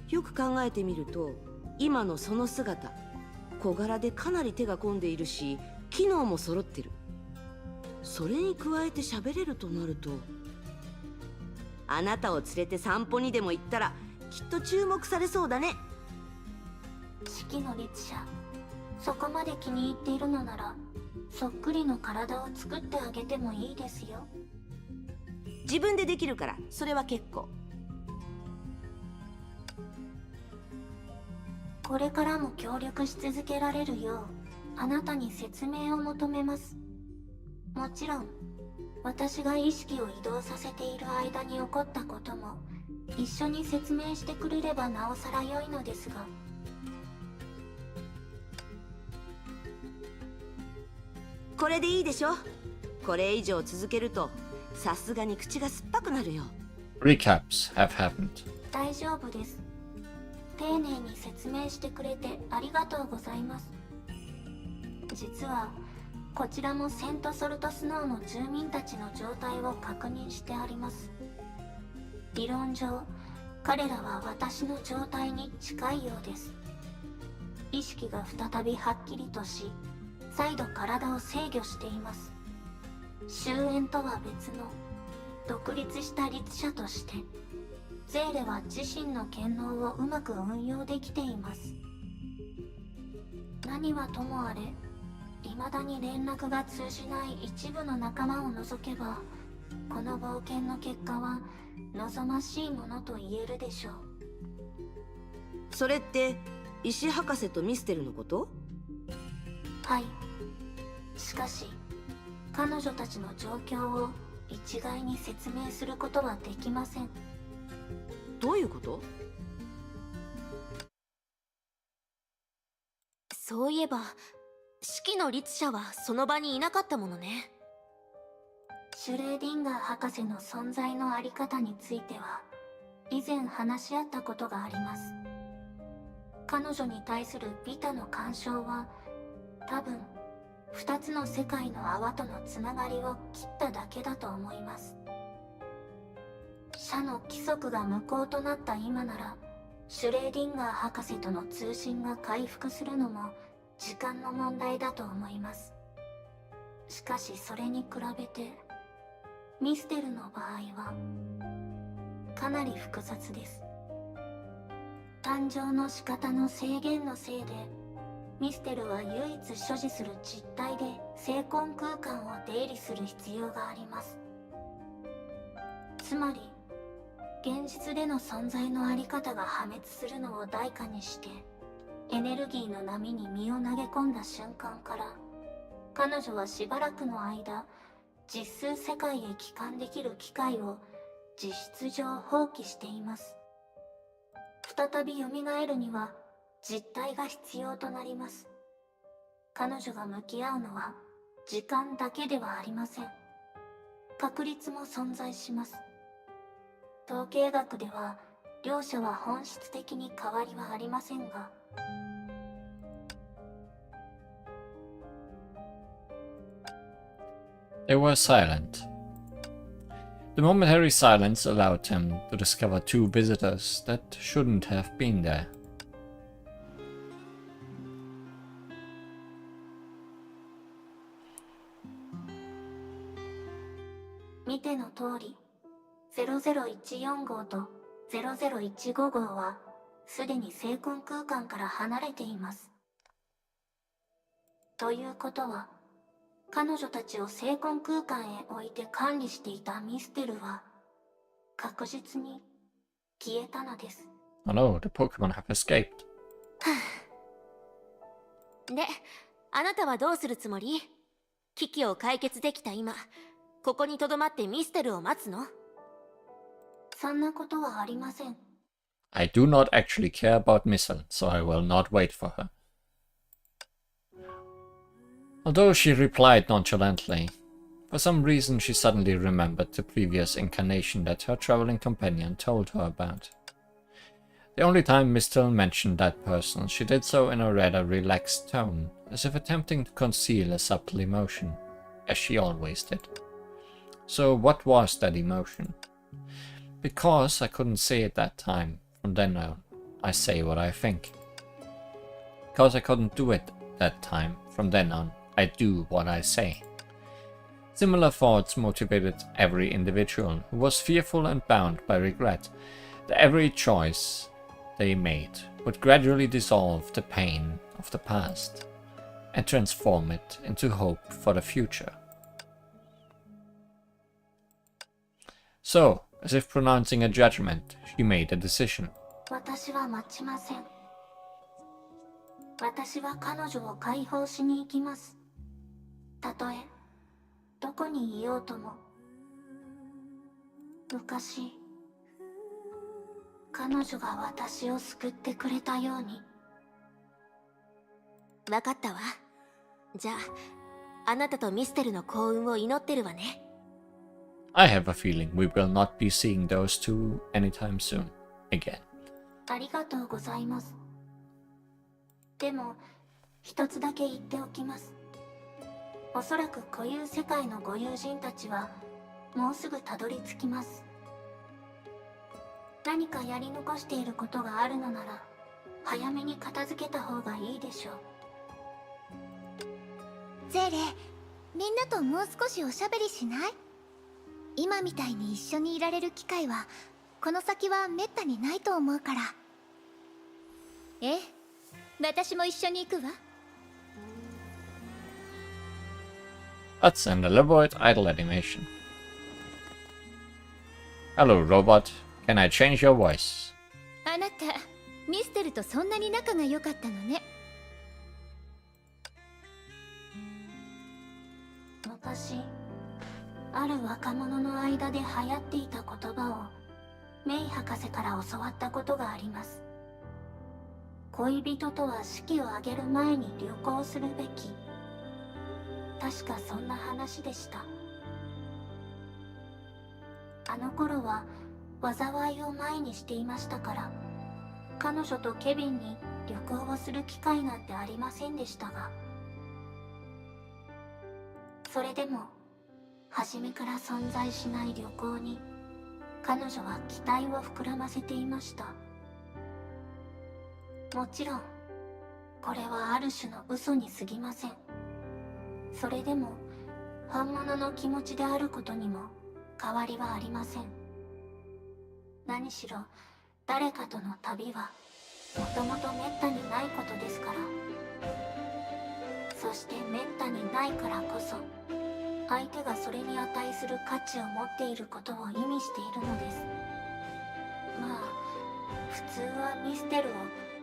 よく考えてみると今のその姿、小柄でかなり手が込んでいるし、機能も揃ってる。それに加えて喋れるとなると、あなたを連れて散歩にでも行ったらきっと注目されそうだね。式の律者、そこまで気に入っているのなら、そっくりの体を作ってあげてもいいですよ。自分でできるからそれは結構。これからも協力し続けられるよう、あなたに説明を求めます。もちろん、私が意識を移動させている間に起こったことも一緒に説明してくれればなおさら良いのですが。これでいいでしょ。これ以上続けるとさすがに口が酸っぱくなるよ。 Recaps have happened. 大丈夫です。丁寧に説明してくれてありがとうございます。実はこちらもセントソルトスノーの住民たちの状態を確認してあります。理論上、彼らは私の状態に近いようです。意識が再びはっきりとし、再度体を制御しています。終焉とは別の独立した律者として、ゼーレは自身の権能をうまく運用できています。何はともあれ、未だに連絡が通じない一部の仲間を除けば、この冒険の結果は望ましいものと言えるでしょう。それって石博士とミステルのこと？はい。しかし、彼女たちの状況を一概に説明することはできません。どういうこと？そういえば式の律者はその場にいなかったものね。シュレーディンガー博士の存在のあり方については以前話し合ったことがあります。彼女に対するビタの干渉は多分2つの世界の泡とのつながりを切っただけだと思います。社の規則が無効となった今なら、シュレーディンガー博士との通信が回復するのも時間の問題だと思います。しかしそれに比べて、ミステルの場合はかなり複雑です。誕生の仕方の制限のせいで、ミステルは唯一所持する実体で精魂空間を出入りする必要があります。つまり現実での存在のあり方が破滅するのを代価にしてエネルギーの波に身を投げ込んだ瞬間から、彼女はしばらくの間実数世界へ帰還できる機会を実質上放棄しています。再び蘇るには実体が必要となります。彼女が向き合うのは時間だけではありません。確率も存在します。統計学では両者は本質的に変わりはありませんが、They were silent. The momentary silence allowed him to discover two visitors that shouldn't have been there. 見ての通り、0014号と0015号はすでに精魂空間から離れています。ということは、彼女たちを精魂空間へ置いて管理していたミステルは確実に消えたのです。Oh no, the Pokemon have escaped. で、あなたはどうするつもり？危機を解決できた今、ここに留まってミステルを待つの？そんなことはありません。I do not actually care about Missile, so I will not wait for her. Although she replied nonchalantly, for some reason she suddenly remembered the previous incarnation that her traveling companion told her about. The only time Mistel mentioned that person, she did so in a rather relaxed tone, as if attempting to conceal a subtle emotion, as she always did. So what was that emotion? Because I couldn't say it that time, from then on, I say what I think. Because I couldn't do it that time, from then on, I do what I say. Similar thoughts motivated every individual who was fearful and bound by regret that every choice they made would gradually dissolve the pain of the past and transform it into hope for the future. So, as if pronouncing a judgment, she made a decision. 私は待ちません。私は彼女を解放しに行きます。たとえどこにいようとも。昔彼女が私を救ってくれたように。わかったわ。じゃあ、あなたとミステルの幸運を祈ってるわね。I have a feeling we will not be seeing those two anytime soon again. ありがとうございます。でも一つだけ言っておきます。おそらく固有世界のご友人たちはもうすぐたどり着きます。何かやり残していることがあるのなら早めに片付けた方がいいでしょう。ゼレ、みんなともう少しおしゃべりしない？今みたいに一緒にいられる機会はこの先はめったにないと思うから。ええ、私も一緒に行くわ。That's an elaborate idle animation. Hello, robot. Can I change your voice? あなた、ミステルとそんなに仲が良かったのね。昔、ある若者の間で流行っていた言葉をメイ博士から教わったことがあります。恋人とは式を挙げる前に旅行するべき。確かそんな話でした。あの頃は災いを前にしていましたから、彼女とケビンに旅行をする機会なんてありませんでしたが、それでも初めから存在しない旅行に彼女は期待を膨らませていました。もちろんこれはある種の嘘に過ぎません。それでも本物の気持ちであることにも変わりはありません。何しろ誰かとの旅はもともとめったにないことですから。そしてめったにないからこそ相手がそれに値する価値を持っていることを意味しているのです。まあ普通はミステルを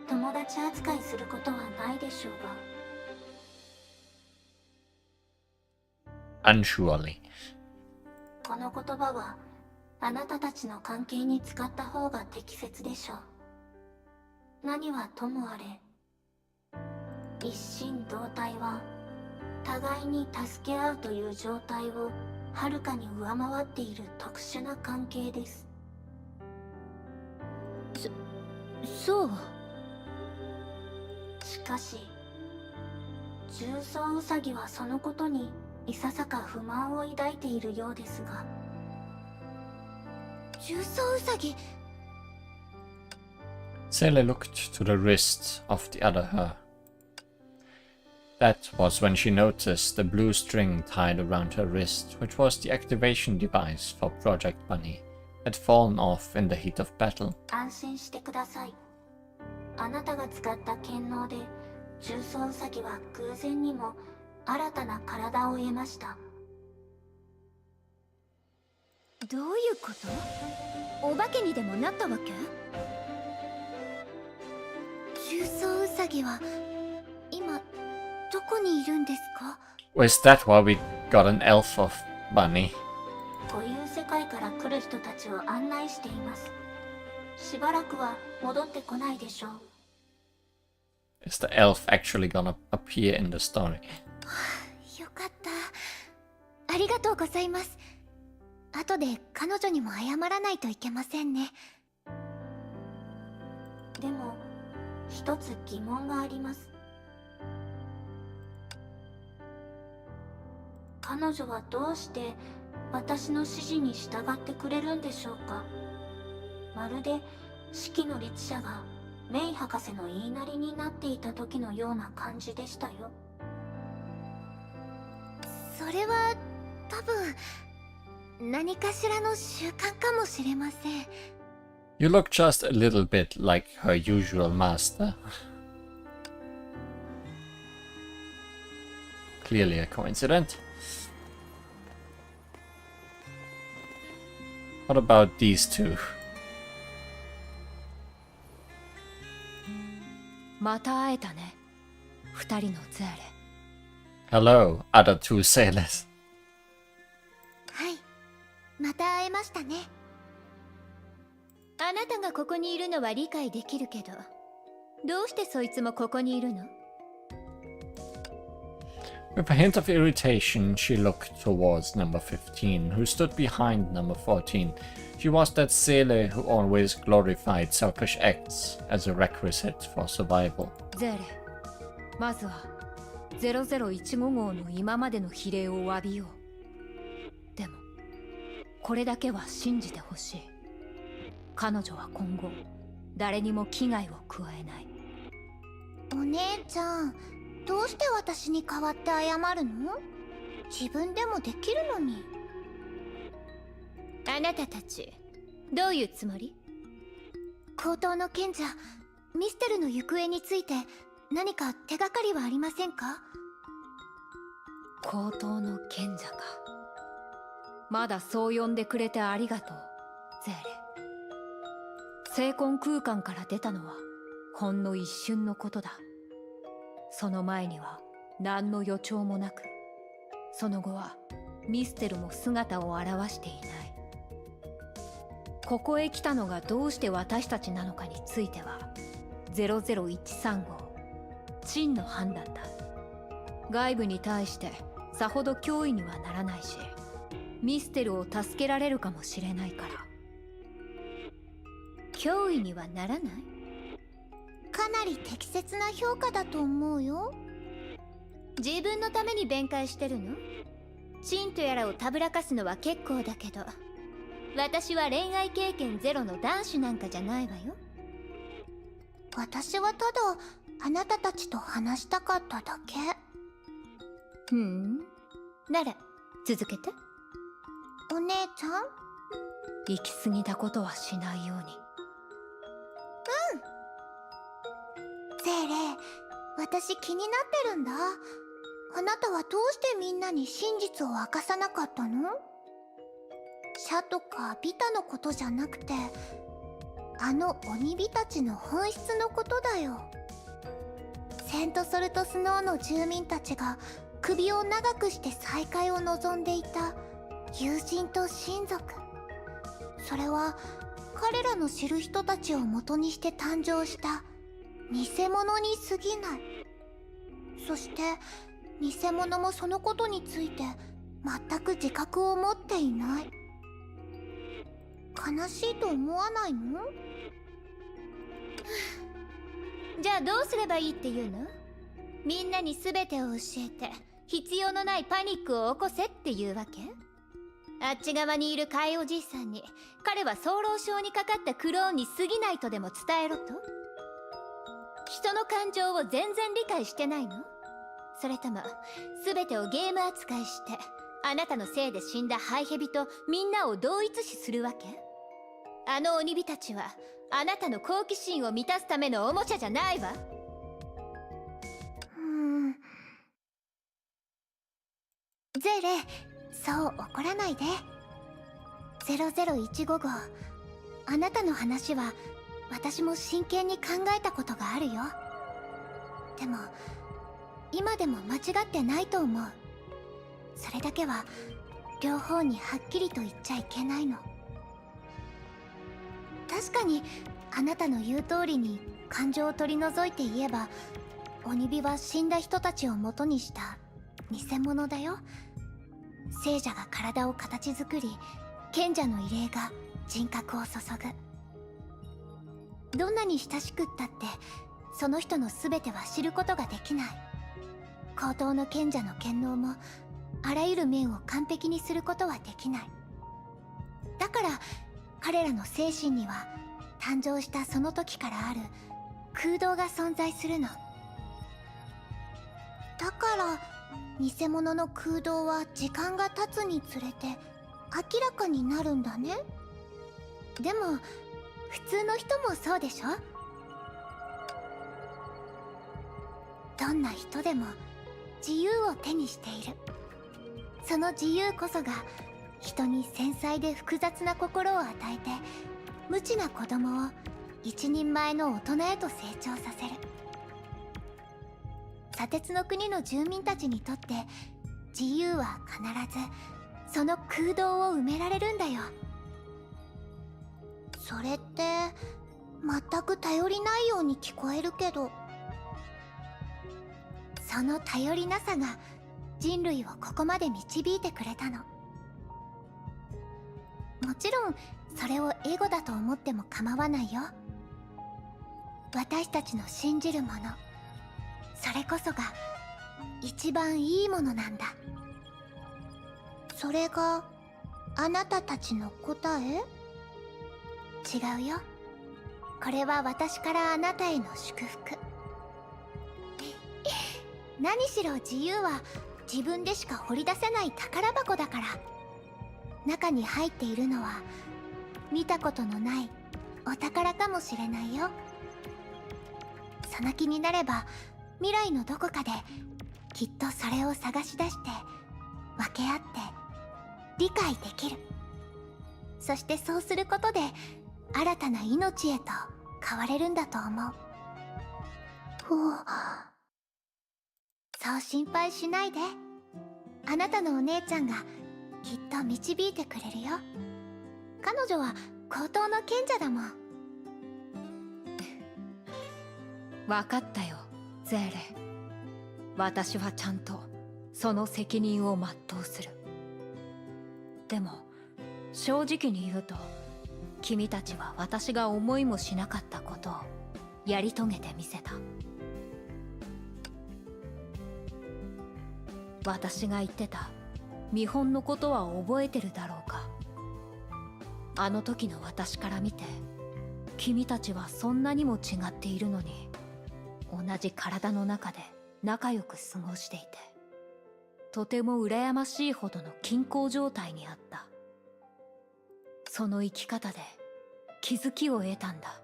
友達扱いすることはないでしょうが。Unsurely. この言葉はあなたたちの関係に使った方が適切でしょう。何はともあれ、一心同体は互いに助け合うという状態をはるかに上回っている特殊な関係です。そう。しかし重曹ウサギはそのことにいささか不満を抱いているようですが。重曹ウサギ。Sailor looked to the wrist of the other her. That was when she noticed the blue string tied around her wrist, which was the activation device for Project Bunny, had fallen off in the heat of battle. 安心してください。あなたが使った剣能で重曹ウサギは偶然にも新たな体を得ました。どういうこと？お化けにでもなったわけ？重曹ウサギは今どこにいるんですか？ Was that why we got an elf of Bunny? こういう世界から来る人たちを案内しています。しばらくは戻ってこないでしょう。Is the elf actually gonna appear in the story? よかった。ありがとうございます。後で彼女にも謝らないといけませんね。でも一つ疑問があります。彼女はどうして私の指示に従ってくれるんでしょうか。まるで四季の律者がメイ博士の言いなりになっていた時のような感じでしたよ。それは多分何かしらの習慣かもしれません。You look just a little bit like her usual master. Clearly a coincidence. What about these two? また会えたね。二人のゼーレ。Hello, other two sailors. はい、また会えましたね。あなたがここにいるのは理解できるけど、どうしてそいつもここにいるの？ With a hint of irritation, she looked towards number 15, who stood behind number 14. She was that sailor who always glorified selfish acts as a requisite for survival. ゼーレ、まずは0015号の今までの比例を詫びよう。でも、これだけは信じてほしい。彼女は今後、誰にも危害を加えない。お姉ちゃん、どうして私に代わって謝るの？自分でもできるのに。あなたたち、どういうつもり？高等の賢者、ミステルの行方について何か手がかりはありませんか？高等の賢者か。まだそう呼んでくれてありがとう、ゼーレ。聖魂空間から出たのはほんの一瞬のことだ。その前には何の予兆もなく、その後はミステルも姿を現していない。ここへ来たのがどうして私たちなのかについては0013号陳の判断だ。外部に対してさほど脅威にはならないし、ミステルを助けられるかもしれないから。脅威にはならない？かなり適切な評価だと思うよ。自分のために弁解してるの？チンとやらをたぶらかすのは結構だけど、私は恋愛経験ゼロの男子なんかじゃないわよ。私はただあなたたちと話したかっただけ。なら続けて。お姉ちゃん？行き過ぎたことはしないように。ゼーレ、私気になってるんだ。あなたはどうしてみんなに真実を明かさなかったの？シャとかビタのことじゃなくて、あの鬼火たちの本質のことだよ。セントソルトスノーの住民たちが首を長くして再会を望んでいた友人と親族。それは彼らの知る人たちを元にして誕生した偽物に過ぎない。そして偽物もそのことについて全く自覚を持っていない。悲しいと思わないの？じゃあどうすればいいっていうの？みんなに全てを教えて必要のないパニックを起こせっていうわけ？あっち側にいるカイおじいさんに彼は早漏症にかかったクローンに過ぎないとでも伝えろと？人の感情を全然理解してないの？それとも全てをゲーム扱いしてあなたのせいで死んだハイヘビとみんなを同一視するわけ？あの鬼火たちはあなたの好奇心を満たすためのおもちゃじゃないわ。ゼーレ、そう怒らないで。0015号、あなたの話は私も真剣に考えたことがあるよ。でも今でも間違ってないと思う。それだけは両方にはっきりと言っちゃいけないの。確かにあなたの言う通りに感情を取り除いて言えば、鬼火は死んだ人たちを元にした偽物だよ。聖者が体を形作り、賢者の異霊が人格を注ぐ。どんなに親しくったってその人の全ては知ることができない。高等の賢者の権能もあらゆる面を完璧にすることはできない。だから彼らの精神には誕生したその時からある空洞が存在するの。だから偽物の空洞は時間が経つにつれて明らかになるんだね。でも普通の人もそうでしょ？どんな人でも自由を手にしている。その自由こそが人に繊細で複雑な心を与えて、無知な子供を一人前の大人へと成長させる。砂鉄の国の住民たちにとって自由は必ずその空洞を埋められるんだよ。それって全く頼りないように聞こえるけど、その頼りなさが人類をここまで導いてくれたの。もちろんそれをエゴだと思っても構わないよ。私たちの信じるもの、それこそが一番いいものなんだ。それがあなたたちの答え？違うよ。これは私からあなたへの祝福。何しろ自由は自分でしか掘り出せない宝箱だから。中に入っているのは見たことのないお宝かもしれないよ。その気になれば未来のどこかできっとそれを探し出して分け合って理解できる。そしてそうすることで新たな命へと変われるんだと思う。そう心配しないで。あなたのお姉ちゃんがきっと導いてくれるよ。彼女は高等の賢者だもん。分かったよ、ゼーレ。私はちゃんとその責任を全うする。でも正直に言うと、君たちは私が思いもしなかったことをやり遂げてみせた。私が言ってた見本のことは覚えてるだろうか。あの時の私から見て、君たちはそんなにも違っているのに同じ体の中で仲良く過ごしていて、とても羨ましいほどの均衡状態にあった。その生き方で気づきを得たんだ。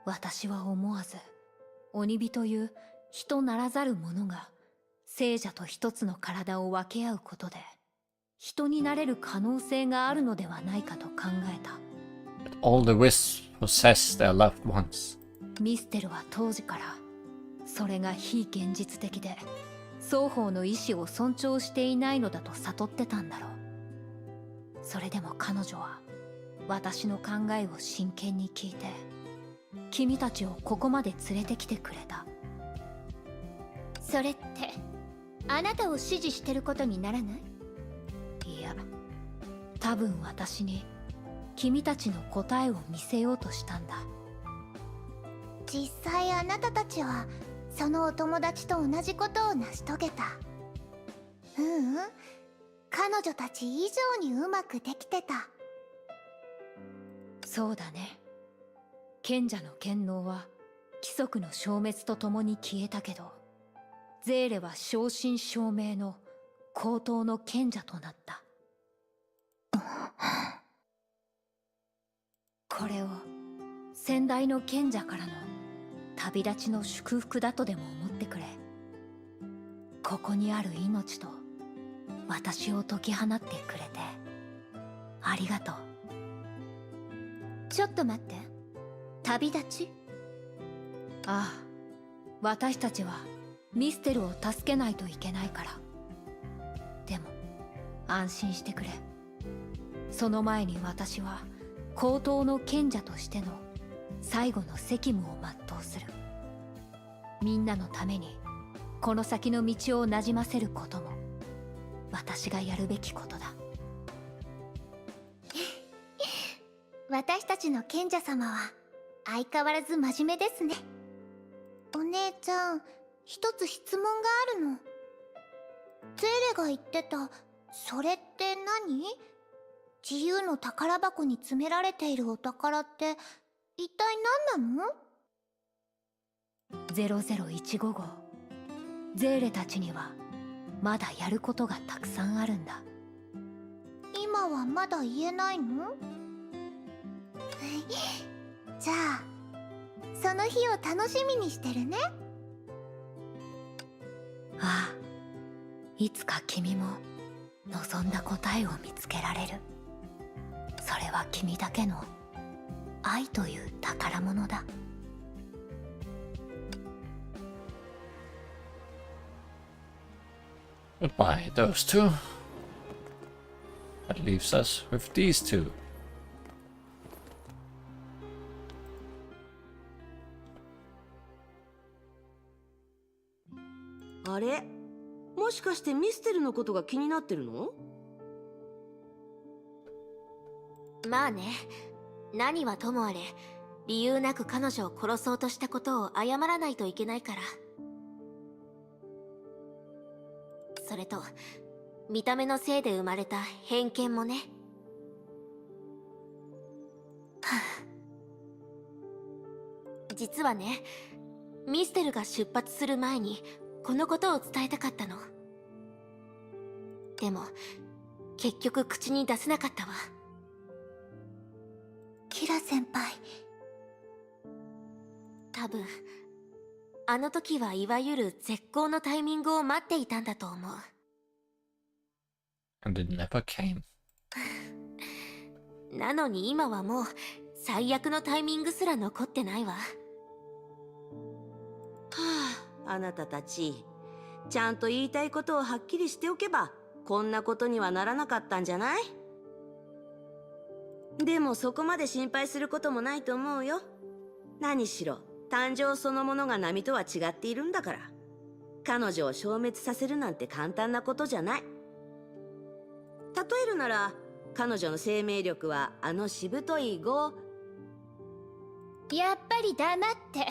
私は思わず鬼火という人ならざる者が聖者と一つの体を分け合うことで人になれる可能性があるのではないかと考えた。 All the wisps possess their loved ones. ミステルは当時からそれが非現実的で双方の意志を尊重していないのだと悟ってたんだろう。それでも彼女は私の考えを真剣に聞いて君たちをここまで連れてきてくれた。それってあなたを支持してることにならない？いや、多分私に君たちの答えを見せようとしたんだ。実際あなたたちはそのお友達と同じことを成し遂げた。ううん、彼女たち以上にうまくできてた。そうだね。賢者の権能は規則の消滅とともに消えたけど、ゼーレは正真正銘の高等の賢者となった。これを先代の賢者からの旅立ちの祝福だとでも思ってくれ。ここにある命と私を解き放ってくれてありがとう。ちょっと待って、旅立ち？ああ、私たちはミステルを助けないといけないから。でも安心してくれ。その前に私は高等の賢者としての最後の責務を全うする。みんなのためにこの先の道をなじませることも私がやるべきことだ。私たちの賢者様は相変わらず真面目ですね。お姉ちゃん、一つ質問があるの。ゼーレが言ってたそれって何？自由の宝箱に詰められているお宝って一体何なの？0015号、ゼーレたちにはまだやることがたくさんあるんだ。今はまだ言えないの？じゃあその日を楽しみにしてるね。ああ、いつか君も望んだ答えを見つけられる。それは君だけの愛という宝物だ。Goodbye, those two. That leaves us with these two. あれ、もしかしてミステルのことが気になってるの？まあね、何はともあれ理由なく彼女を殺そうとしたことを謝らないといけないから。それと見た目のせいで生まれた偏見もね。実はね、ミステルが出発する前にこのことを伝えたかったの。でも結局口に出せなかったわ。キラ先輩、多分あの時はいわゆる絶好のタイミングを待っていたんだと思う。And it never came. なのに今はもう最悪のタイミングすら残ってないわ。はあ、あなたたちちゃんと言いたいことをはっきりしておけばこんなことにはならなかったんじゃない？でもそこまで心配することもないと思うよ。何しろ誕生そのものが波とは違っているんだから、彼女を消滅させるなんて簡単なことじゃない。例えるなら彼女の生命力はあのしぶとい5。やっぱり黙って。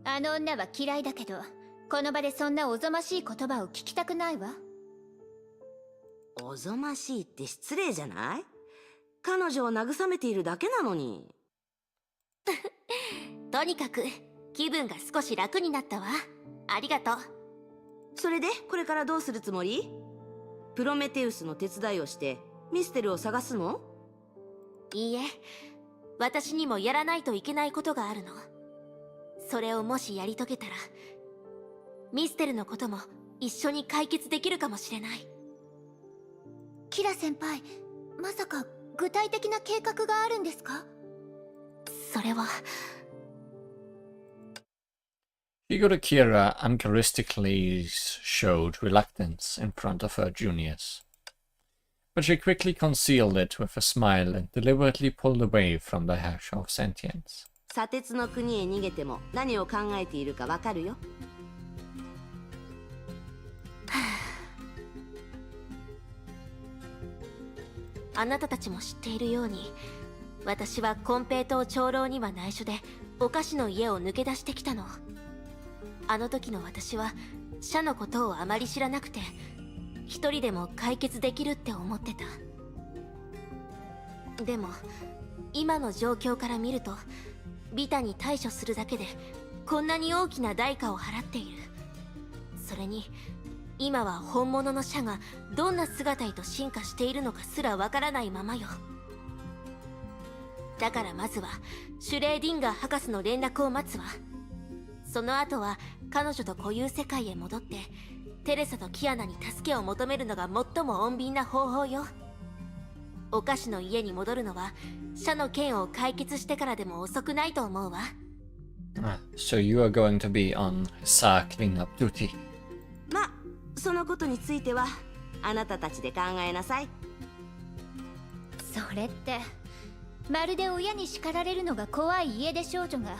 あの女は嫌いだけどこの場でそんなおぞましい言葉を聞きたくないわ。おぞましいって失礼じゃない？彼女を慰めているだけなのに。とにかく気分が少し楽になったわ。ありがとう。それでこれからどうするつもり？プロメテウスの手伝いをしてミステルを探すの？いいえ、私にもやらないといけないことがあるの。それをもしやり遂げたら、ミステルのことも一緒に解決できるかもしれない。キラ先輩、まさか具体的な計画があるんですか？それは。Figure Kira uncharacteristically showed reluctance in front of her juniors. But she quickly concealed it with a smile and deliberately pulled away from the hash of sentience. 砂鉄の国へ逃げても何を考えているかわかるよ。あなたたちも知っているように、私は金平糖長老には内緒でお菓子の家を抜け出してきたの。あの時の私は社のことをあまり知らなくて、一人でも解決できるって思ってた。でも今の状況から見ると、ビタに対処するだけでこんなに大きな代価を払っている。それに今は本物の社がどんな姿へと進化しているのかすらわからないままよ。だからまずはシュレーディンガー博士の連絡を待つわ。その後は彼女と固有世界へ戻ってテレサとキアナに助けを求めるのが最も穏便な方法よ。お菓子の家に戻るのは社の件を解決してからでも遅くないと思うわ。So you are going to be on SAR cleanup duty. まあそのことについてはあなたたちで考えなさい。それってまるで親に叱られるのが怖い家出少女が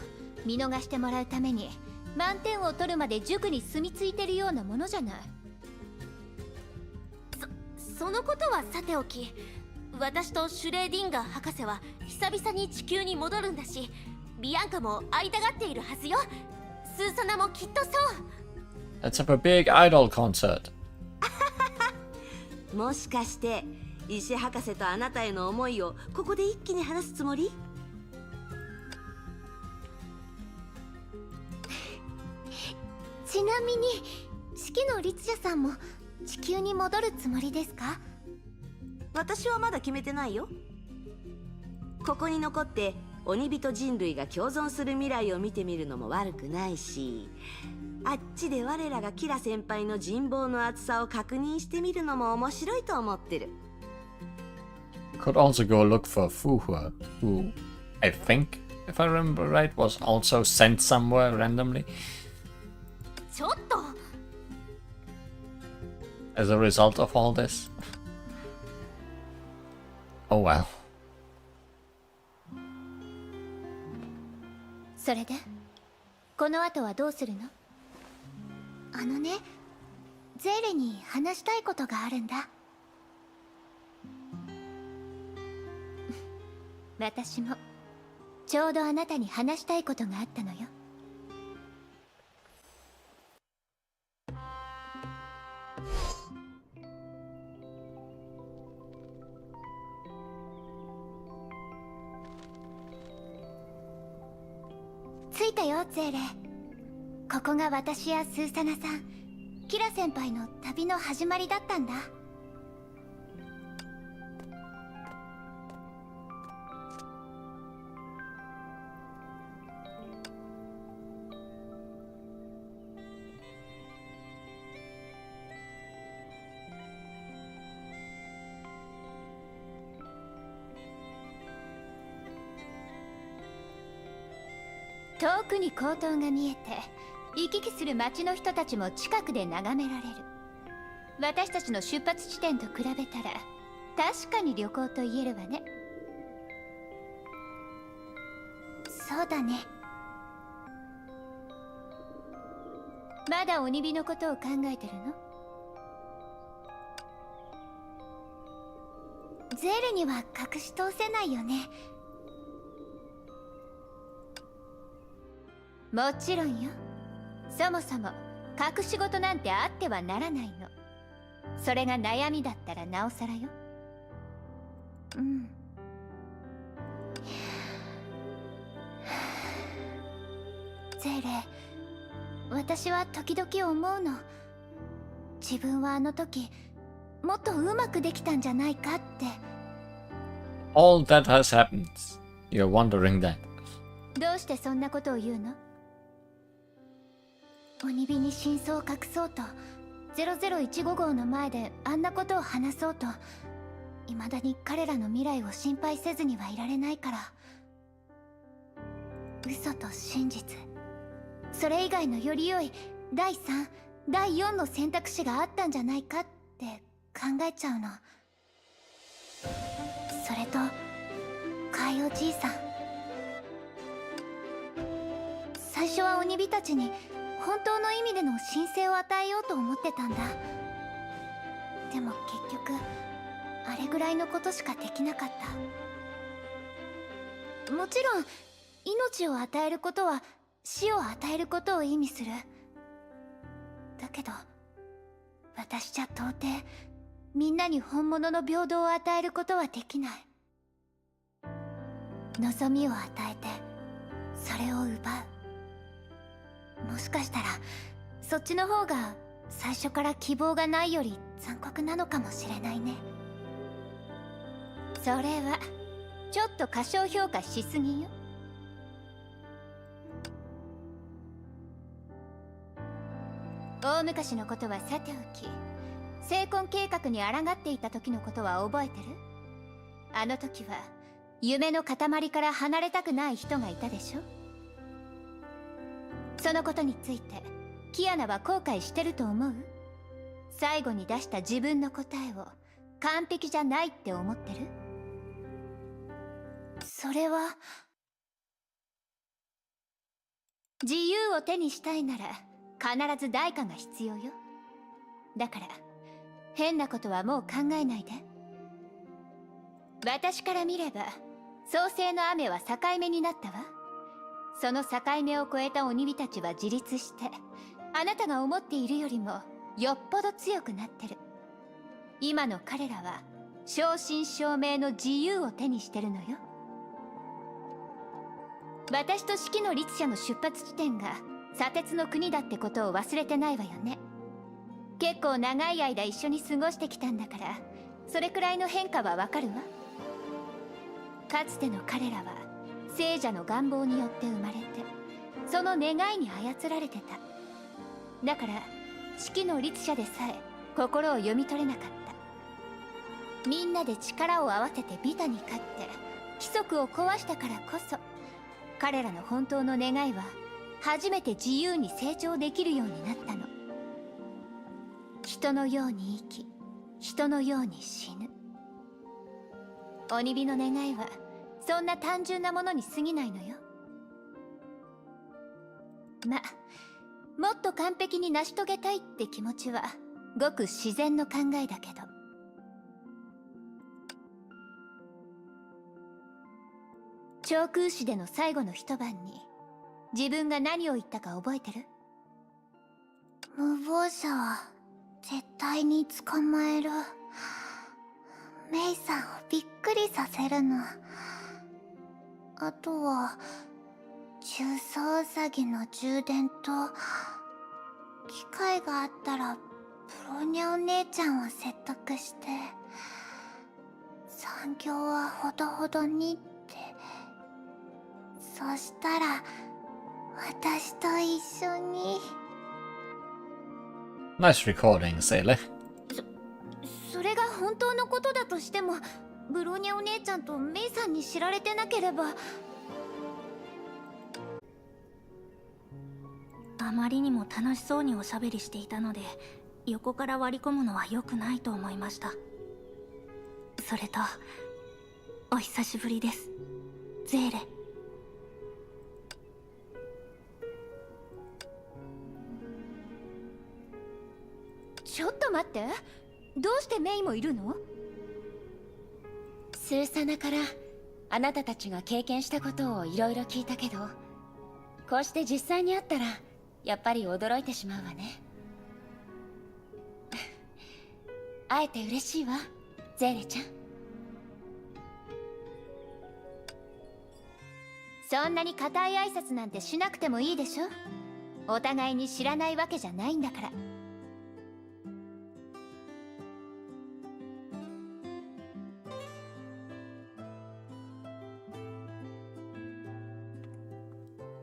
見逃してもらうために満点を取るまで塾に住み着いてるようなものじゃない。そのことはさておき、私とシュレーディンガー博士は久々に地球に戻るんだし、ビアンカも会いたがっているはずよ。スーサナもきっとそう。 Let's have a big idol concert. もしかして石博士とあなたへの思いをここで一気に話すつもり？ちなみに式の律者さんも地球に戻るつもりですか？私はまだ決めてないよ。ここに残って鬼人人類が共存する未来を見てみるのも悪くないし、あっちで我らがキラ先輩の人望の厚さを確認してみるのも面白いと思ってる。 Could also go look for Fuhua, who I think, if I remember right, was also sent somewhere randomly ちょっと as a result of all this. Oh well. それでこの後はどうするの？あのね、ゼーレに話したいことがあるんだ。私もちょうどあなたに話したいことがあったのよ。着いたよ、ゼーレ。ここが私やスーサナさん、キラ先輩の旅の始まりだったんだ。遠くに高塔が見えて行き来する町の人たちも近くで眺められる。私たちの出発地点と比べたら確かに旅行と言えるわね。そうだね。まだ鬼火のことを考えてるの？ゼーレには隠し通せないよね。もちろんよ。そもそも隠し事なんてあってはならないの。それが悩みだったらなおさらよ。うん。ゼーレ、私は時々思うの。自分はあの時もっとうまくできたんじゃないかって。all that has happened. You're wondering that. どうしてそんなことを言うの？鬼火に真相を隠そうと0015号の前であんなことを話そうと、未だに彼らの未来を心配せずにはいられないから。嘘と真実、それ以外のより良い第3第4の選択肢があったんじゃないかって考えちゃうの。それと海おじいさん、最初は鬼火たちに本当の意味での神聖を与えようと思ってたんだ。でも結局あれぐらいのことしかできなかった。もちろん命を与えることは死を与えることを意味する。だけど私じゃ到底みんなに本物の平等を与えることはできない。望みを与えてそれを奪う。もしかしたらそっちの方が最初から希望がないより残酷なのかもしれないね。それはちょっと過小評価しすぎよ。大昔のことはさておき、成婚計画に抗っていた時のことは覚えてる？あの時は夢の塊から離れたくない人がいたでしょ。そのことについてキアナは後悔してると思う？最後に出した自分の答えを完璧じゃないって思ってる？それは自由を手にしたいなら必ず代価が必要よ。だから変なことはもう考えないで。私から見れば創世の雨は境目になったわ。その境目を越えた鬼火たちは自立して、あなたが思っているよりもよっぽど強くなってる。今の彼らは正真正銘の自由を手にしてるのよ。私と四季の律者の出発地点が砂鉄の国だってことを忘れてないわよね。結構長い間一緒に過ごしてきたんだから、それくらいの変化はわかるわ。かつての彼らは聖者の願望によって生まれて、その願いに操られてた。だから四季の律者でさえ心を読み取れなかった。みんなで力を合わせてビタに勝って規則を壊したからこそ、彼らの本当の願いは初めて自由に成長できるようになったの。人のように生き、人のように死ぬ。鬼火の願いはそんな単純なものに過ぎないのよ。もっと完璧に成し遂げたいって気持ちはごく自然の考えだけど。長空市での最後の一晩に自分が何を言ったか覚えてる？無謀者は絶対に捕まえる。メイさんをびっくりさせるの。あとは重曹ウサギの充電と、機会があったらプロニャお姉ちゃんを説得して産業はほどほどにって。そしたら私と一緒に。 Nice recording, Sailor. それが本当のことだとしても、ブローニャお姉ちゃんとメイさんに知られてなければ。あまりにも楽しそうにおしゃべりしていたので、横から割り込むのは良くないと思いました。それとお久しぶりです、ゼーレ。ちょっと待って、どうしてメイもいるの？スーサナからあなたたちが経験したことをいろいろ聞いたけど、こうして実際に会ったらやっぱり驚いてしまうわね。会えて嬉しいわ、ゼーレちゃん。そんなに固い挨拶なんてしなくてもいいでしょ。お互いに知らないわけじゃないんだから。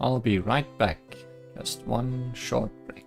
I'll be right back. Just one short break.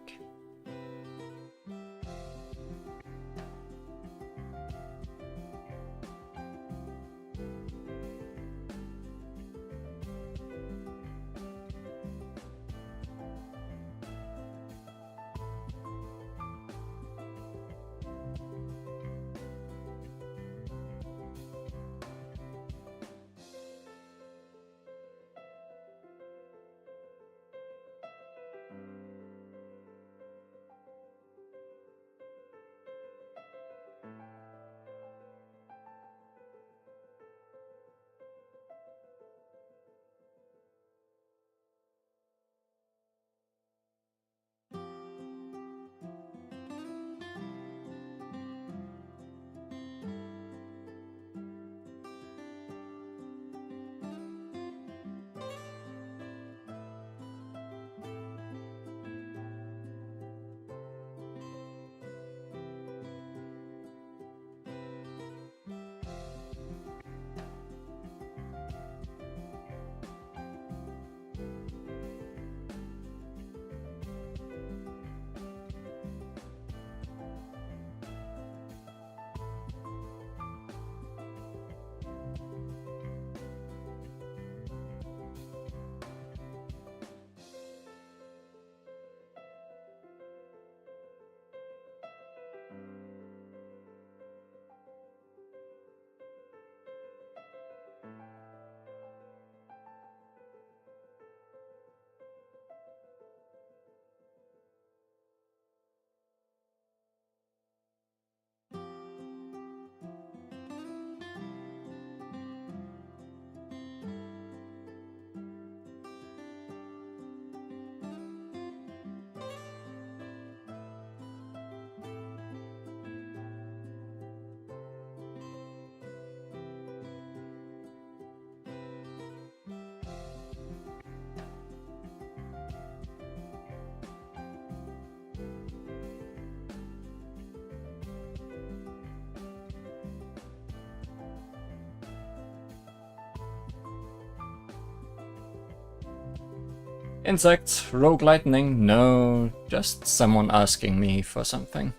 Insects, rogue lightning, no, just someone asking me for something.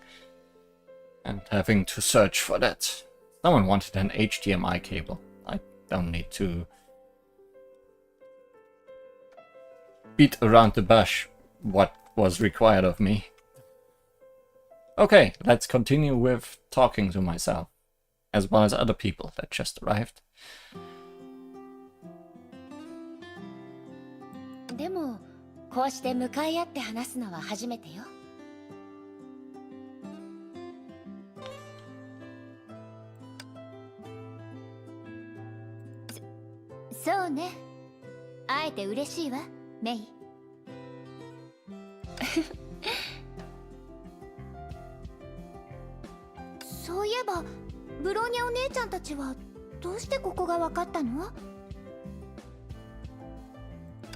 And having to search for that. Someone wanted an HDMI cable. I don't need to beat around the bush what was required of me. Okay, let's continue with talking to myself, as well as other people that just arrived. でもこうして向かい合って話すのは初めてよ。そうね。会えて嬉しいわ、メイ。そういえば、ブローニャお姉ちゃんたちはどうしてここが分かったの？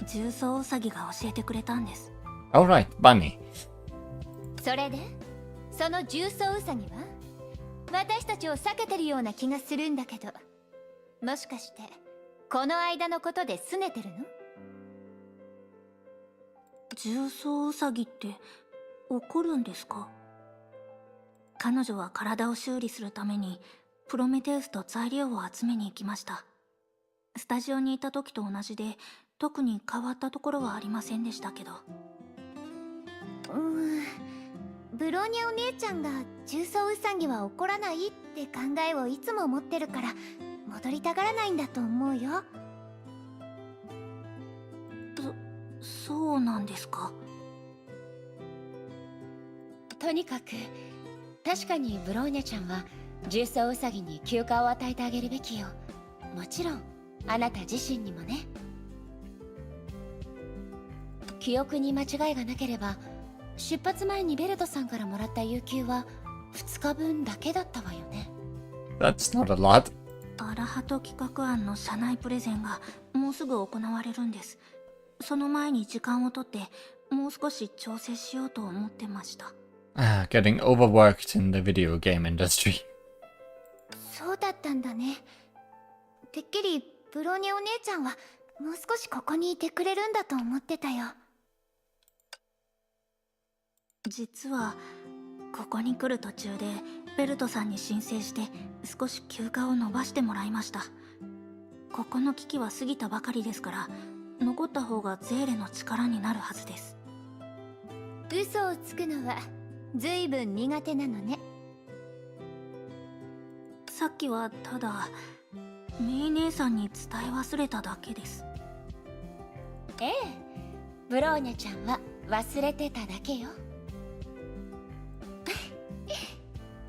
重曹ウサギが教えてくれたんです。Alright, Bunny. それで、その重曹ウサギは私たちを避けてるような気がするんだけど、もしかしてこの間のことで拗ねてるの？重曹ウサギって怒るんですか？彼女は体を修理するためにプロメテウスと材料を集めに行きました。スタジオにいた時と同じで特に変わったところはありませんでしたけど。ブローニャお姉ちゃんが重曹ウサギは怒らないって考えをいつも持ってるから戻りたがらないんだと思うよ。そうなんですか。とにかく確かにブローニャちゃんは重曹ウサギに休暇を与えてあげるべきよ。もちろんあなた自身にもね。記憶に間違いがなければ出発前にベルトさんからもらった有給は2日分だけだったわよね。 That's not a lot. アラハト企画案の社内プレゼンがもうすぐ行われるんです。その前に時間をとってもう少し調整しようと思ってました。Getting overworked in the video game industry. そうだったんだね。てっきりブローニャお姉ちゃんはもう少しここにいてくれるんだと思ってたよ。実はここに来る途中でベルトさんに申請して少し休暇を延ばしてもらいました。ここの危機は過ぎたばかりですから、残った方がゼーレの力になるはずです。嘘をつくのはずいぶん苦手なのね。さっきはただメイ姉さんに伝え忘れただけです。ええ、ブローニャちゃんは忘れてただけよ。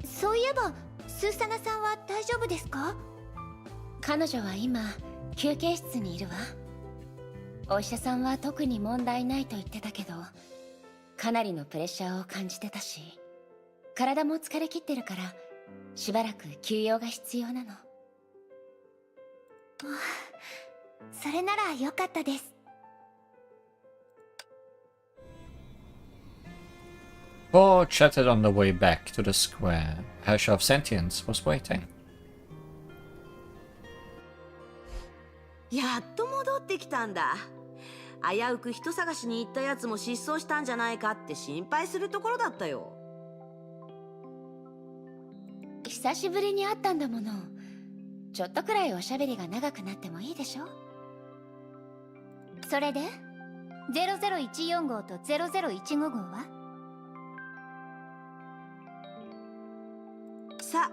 そういえばスーサナさんは大丈夫ですか？彼女は今休憩室にいるわ。お医者さんは特に問題ないと言ってたけど、かなりのプレッシャーを感じてたし、体も疲れ切ってるからしばらく休養が必要なの。それならよかったです。Four chatted on the way back to the square. Herrscher of Sentience was waiting. やっと戻ってきたんだ。危うく人探しに行ったやつも失踪したんじゃないかって心配するところだったよ。久しぶりに会ったんだもの。ちょっとくらいおしゃべりが長くなってもいいでしょ。それで0014号と0015号は？さ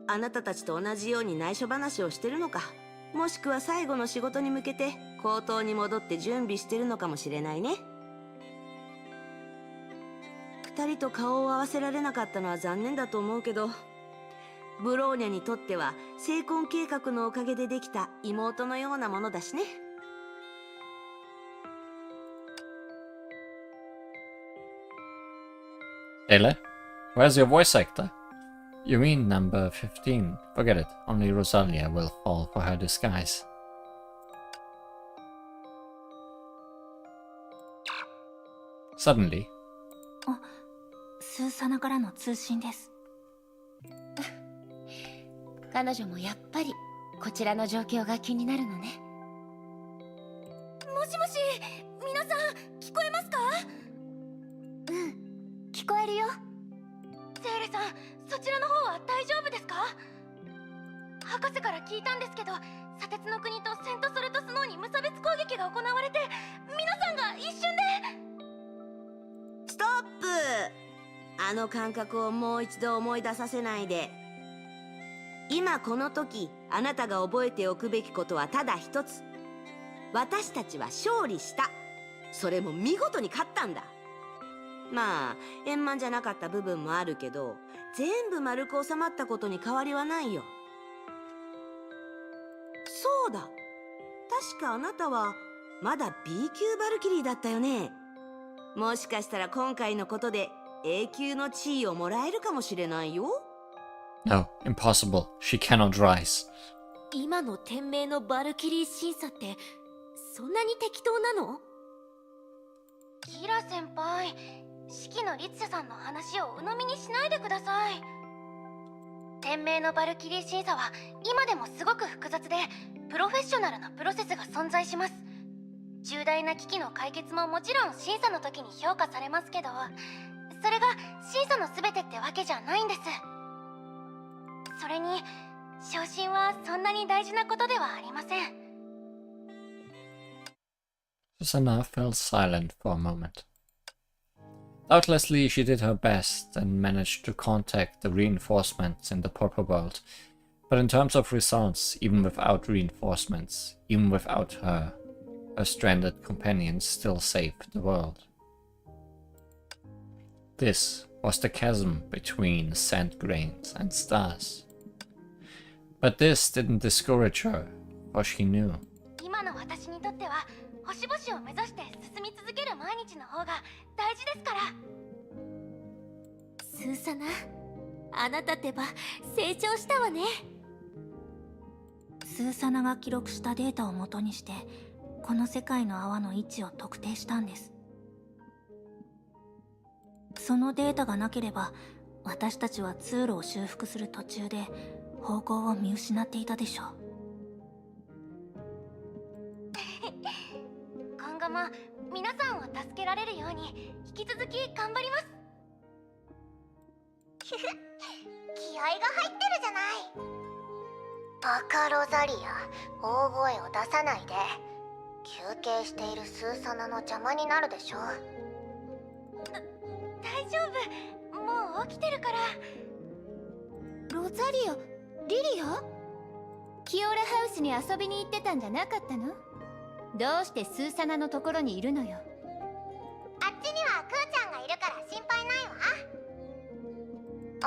あ、あなたたちと同じように内緒話をしてるのか、もしくは最後の仕事に向けて口頭に戻って準備してるのかもしれないね。二人と顔を合わせられなかったのは残念だと思うけど、ブローニャにとっては成婚計画のおかげでできた妹のようなものだしね。Taylor? Where's your voice actor? You mean number 15. Forget it. Only Rosalia will fall for her disguise. Suddenly, スーサナからの通信です。彼女もやっぱりこちらの状況が気になるのね。もしもし、皆さん聞こえますか？聞こえるよ。セーレさん、そちらの方は大丈夫ですか？博士から聞いたんですけど、砂鉄の国とセントソルトスノーに無差別攻撃が行われて、皆さんが一瞬で。ストップ。あの感覚をもう一度思い出させないで。今この時あなたが覚えておくべきことはただ一つ。私たちは勝利した。それも見事に勝ったんだ。まあ円満じゃなかった部分もあるけど、全部丸く収まったことに変わりはないよ。そうだ、確かあなたはまだ B 級バルキリーだったよね。もしかしたら今回のことで A 級の地位をもらえるかもしれないよ。no, impossible. She cannot rise. 今の天命のバルキリー審査ってそんなに適当なの？キラ先輩、式の律者さんの話を鵜呑みにしないでください。天命のバルキリー審査は今でもすごく複雑でプロフェッショナルなプロセスが存在します。重大な危機の解決ももちろん審査の時に評価されますけど、それが審査の全てってわけじゃないんです。それに昇進はそんなに大事なことではありません。Susanna fell silent for a moment. Doubtlessly she did her best and managed to contact the reinforcements in the Purple World, but in terms of results, even without reinforcements, even without her, her stranded companions still saved the world. This was the chasm between sand grains and stars. But this didn't discourage her, for she knew. 今の私にとっては星々を目指して進み続ける毎日の方が大事ですから。スーサナ、あなたってば成長したわね。スーサナが記録したデータを元にしてこの世界の泡の位置を特定したんです。そのデータがなければ私たちは通路を修復する途中で方向を見失っていたでしょう。も皆さんを助けられるように引き続き頑張ります。気合が入ってるじゃない。バカロザリア、大声を出さないで。休憩しているスーサナの邪魔になるでしょ。大丈夫、もう起きてるから。ロザリア、リリア？キオラハウスに遊びに行ってたんじゃなかったの？どうしてスーサナのところにいるのよ。あっちにはクーちゃんがいるから心配ないわ。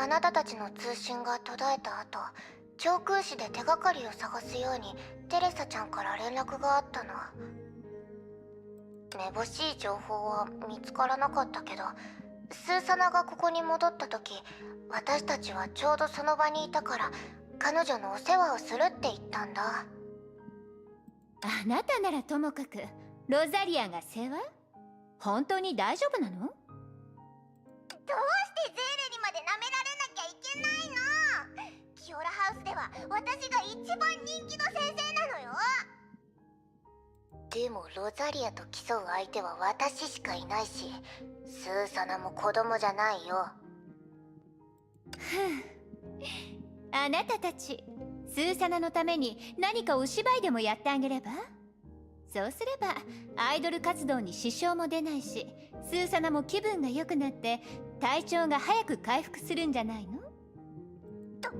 あなたたちの通信が途絶えた後、長空市で手がかりを探すようにテレサちゃんから連絡があったの。めぼしい情報は見つからなかったけど、スーサナがここに戻った時、私たちはちょうどその場にいたから彼女のお世話をするって言ったんだ。あなたならともかく、ロザリアが世話？本当に大丈夫なの？どうしてゼーレにまで舐められなきゃいけないの？キオラハウスでは私が一番人気の先生なのよ。でもロザリアと競う相手は私しかいないし、スーサナも子供じゃないよ。あなたたち、スーサナのために何かお芝居でもやってあげれば？そうすればアイドル活動に支障も出ないし、スーサナも気分が良くなって体調が早く回復するんじゃないの？どう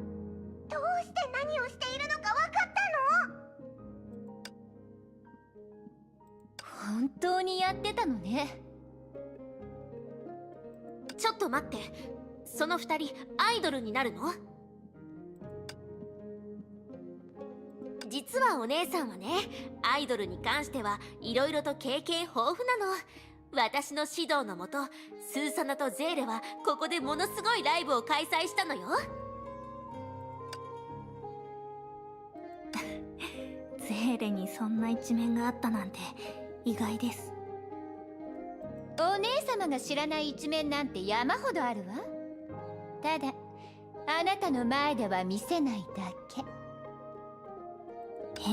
して何をしているのか分かったの？本当にやってたのね。ちょっと待って、その二人アイドルになるの？実はお姉さんはね、アイドルに関してはいろいろと経験豊富なの。私の指導のもと、スーサナとゼーレはここでものすごいライブを開催したのよ。ゼーレにそんな一面があったなんて意外です。お姉様が知らない一面なんて山ほどあるわ。ただあなたの前では見せないだけ。へえ。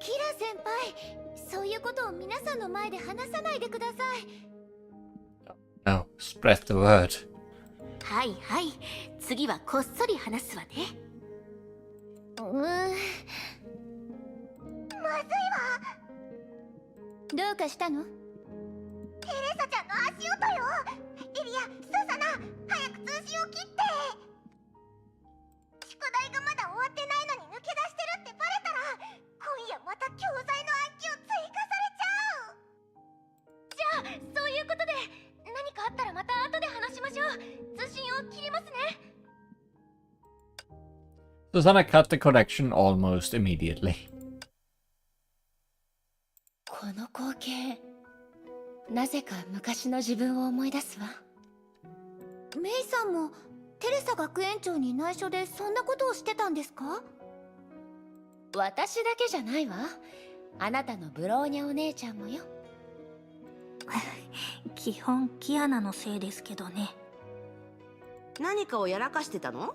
キラ先輩、そういうことを皆さんの前で話さないでください。No, spread the word. はいはい、次はこっそり話すわね。まずいわ。どうかしたの？テレサちゃんの足音よ。リリア、スーサナ、早く通信を切って。宿題がまだ終わってないのに抜け出してるってバレたら、今夜また教材の暗記を追加されちゃう。じゃあそういうことで、何かあったらまた後で話しましょう。通信を切りますね。Susanna cut the connection almost immediately. この光景、なぜか昔の自分を思い出すわ。メイさんもテレサ学園長に内緒でそんなことをしてたんですか？私だけじゃないわ。あなたのブローニャお姉ちゃんもよ。基本キアナのせいですけどね。何かをやらかしてたの？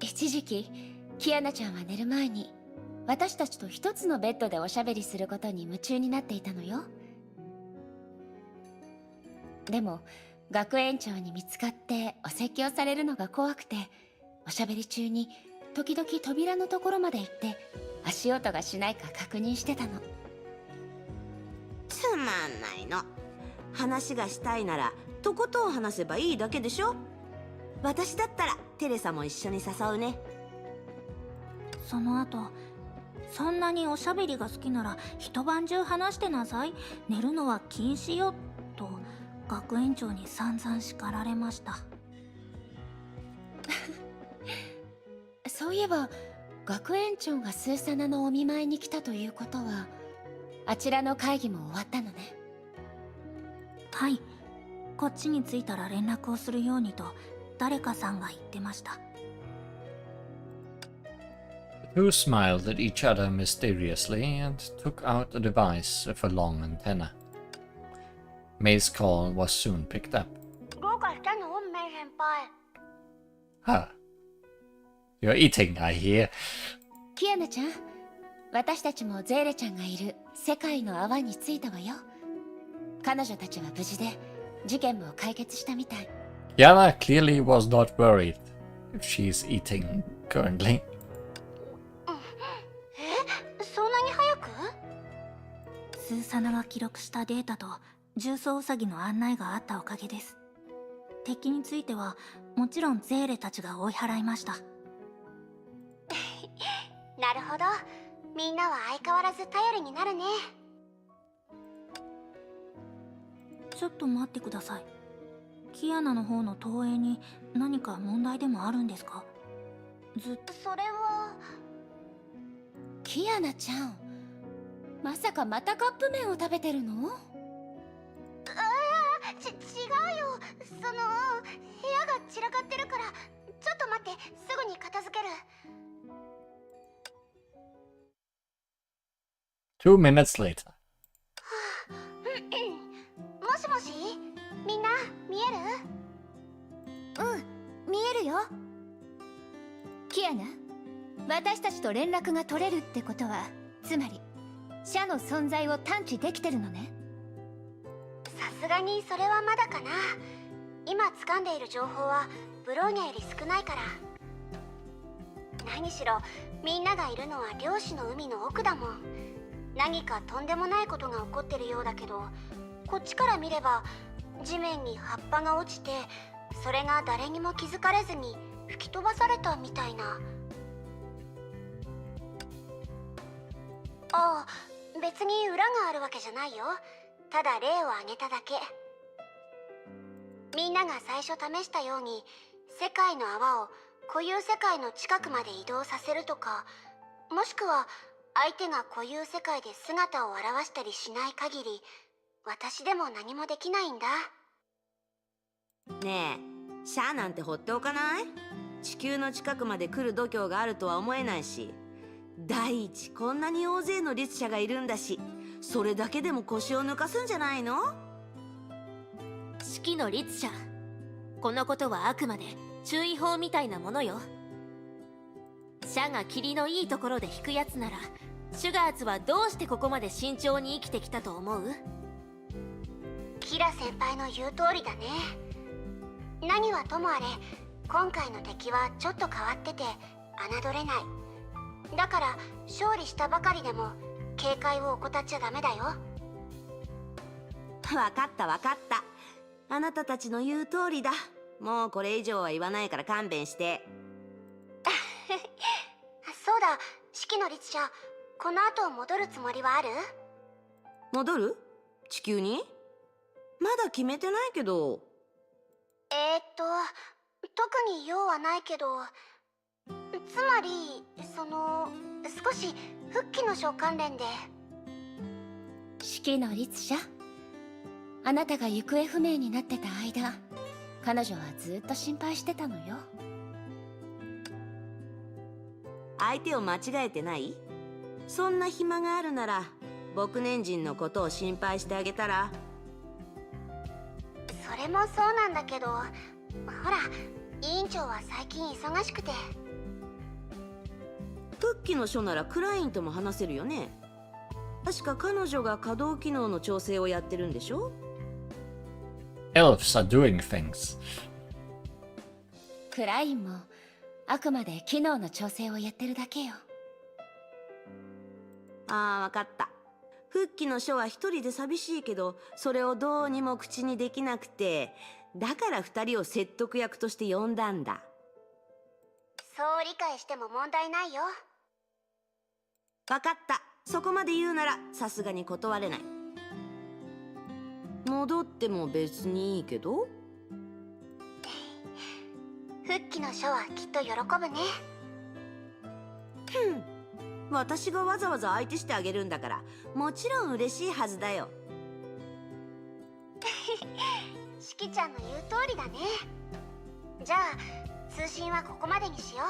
一時期キアナちゃんは寝る前に私たちと一つのベッドでおしゃべりすることに夢中になっていたのよ。でも学園長に見つかってお説教されるのが怖くて、おしゃべり中に時々扉のところまで行って足音がしないか確認してたの。つまんないの。話がしたいならとことん話せばいいだけでしょ。私だったらテレサも一緒に誘うね。その後、そんなにおしゃべりが好きなら一晩中話してなさい、寝るのは禁止よと学園長に散々叱られました。そういえば学園長がスーサナのお見舞いに来たということは、あちらの会議も終わったのね。はい、こっちに着いたら連絡をするようにと誰かさんが言ってました。The two smiled at each other mysteriously and took out a device with a long antenna. May's call was soon picked up. どうかしたの、メイ先輩。Huh. You're eating, I hear. キアナちゃん、私たちもゼーレちゃんがいる世界の泡に着いたわよ。彼女たちは無事で事件も解決したみたい。 Yana clearly was not worried if she's eating currently. そんなに早く？スーサナが記録したデータと重曹ウサギの案内があったおかげです。敵についてはもちろんゼーレたちが追い払いました。なるほど。みんなは相変わらず頼りになるね。ちょっと待ってください。キアナの方の投影に何か問題でもあるんですか？それは。キアナちゃん、まさかまたカップ麺を食べてるの？違うよ。部屋が散らかってるから、ちょっと待って、すぐに片付ける。 2 minutes later. もしもし、みんな見える？見えるよ。キアナ、私たちと連絡が取れるってことは、つまりシャの存在を探知できてるのね。さすがにそれはまだかな。今掴んでいる情報はブローニャより少ないから。何しろみんながいるのは漁師の海の奥だもん。何かとんでもないことが起こってるようだけど、こっちから見れば地面に葉っぱが落ちて、それが誰にも気づかれずに吹き飛ばされたみたいな。ああ、別に裏があるわけじゃないよ。ただ例を挙げただけ。みんなが最初試したように世界の泡を固有世界の近くまで移動させるとか、もしくは相手が固有世界で姿を現したりしない限り、私でも何もできないんだ。ねえ、シャアなんて放っておかない？地球の近くまで来る度胸があるとは思えないし、第一こんなに大勢の律者がいるんだし、それだけでも腰を抜かすんじゃないの？式の律者、このことはあくまで注意報みたいなものよ。シャが霧のいいところで引くやつなら、シュガーズはどうしてここまで慎重に生きてきたと思う？キラ先輩の言う通りだね。何はともあれ、今回の敵はちょっと変わってて侮れない。だから勝利したばかりでも警戒を怠っちゃダメだよ。わかったわかった。あなたたちの言う通りだ。もうこれ以上は言わないから勘弁して。そうだ、式の律者、この後戻るつもりはある？戻る？地球に？まだ決めてないけど。特に用はないけど、つまり少し復帰の書関連で。式の律者、あなたが行方不明になってた間、彼女はずっと心配してたのよ。相手を間違えてない？そんな暇があるなら僕年人のことを心配してあげたら？それもそうなんだけど、ほら、委員長は最近忙しくて。復帰の書ならクラインとも話せるよね。確か彼女が稼働機能の調整をやってるんでしょ？ Elves are doing things. クラインもあくまで機能の調整をやってるだけよ。ああ、わかった。復帰の書は一人で寂しいけど、それをどうにも口にできなくて、だから二人を説得役として呼んだんだ。そう理解しても問題ないよ。わかった。そこまで言うならさすがに断れない。戻っても別にいいけど。復帰の書はきっと喜ぶね。私がわざわざ相手してあげるんだから、もちろん嬉しいはずだよ。しきちゃんの言う通りだね。じゃあ通信はここまでにしよ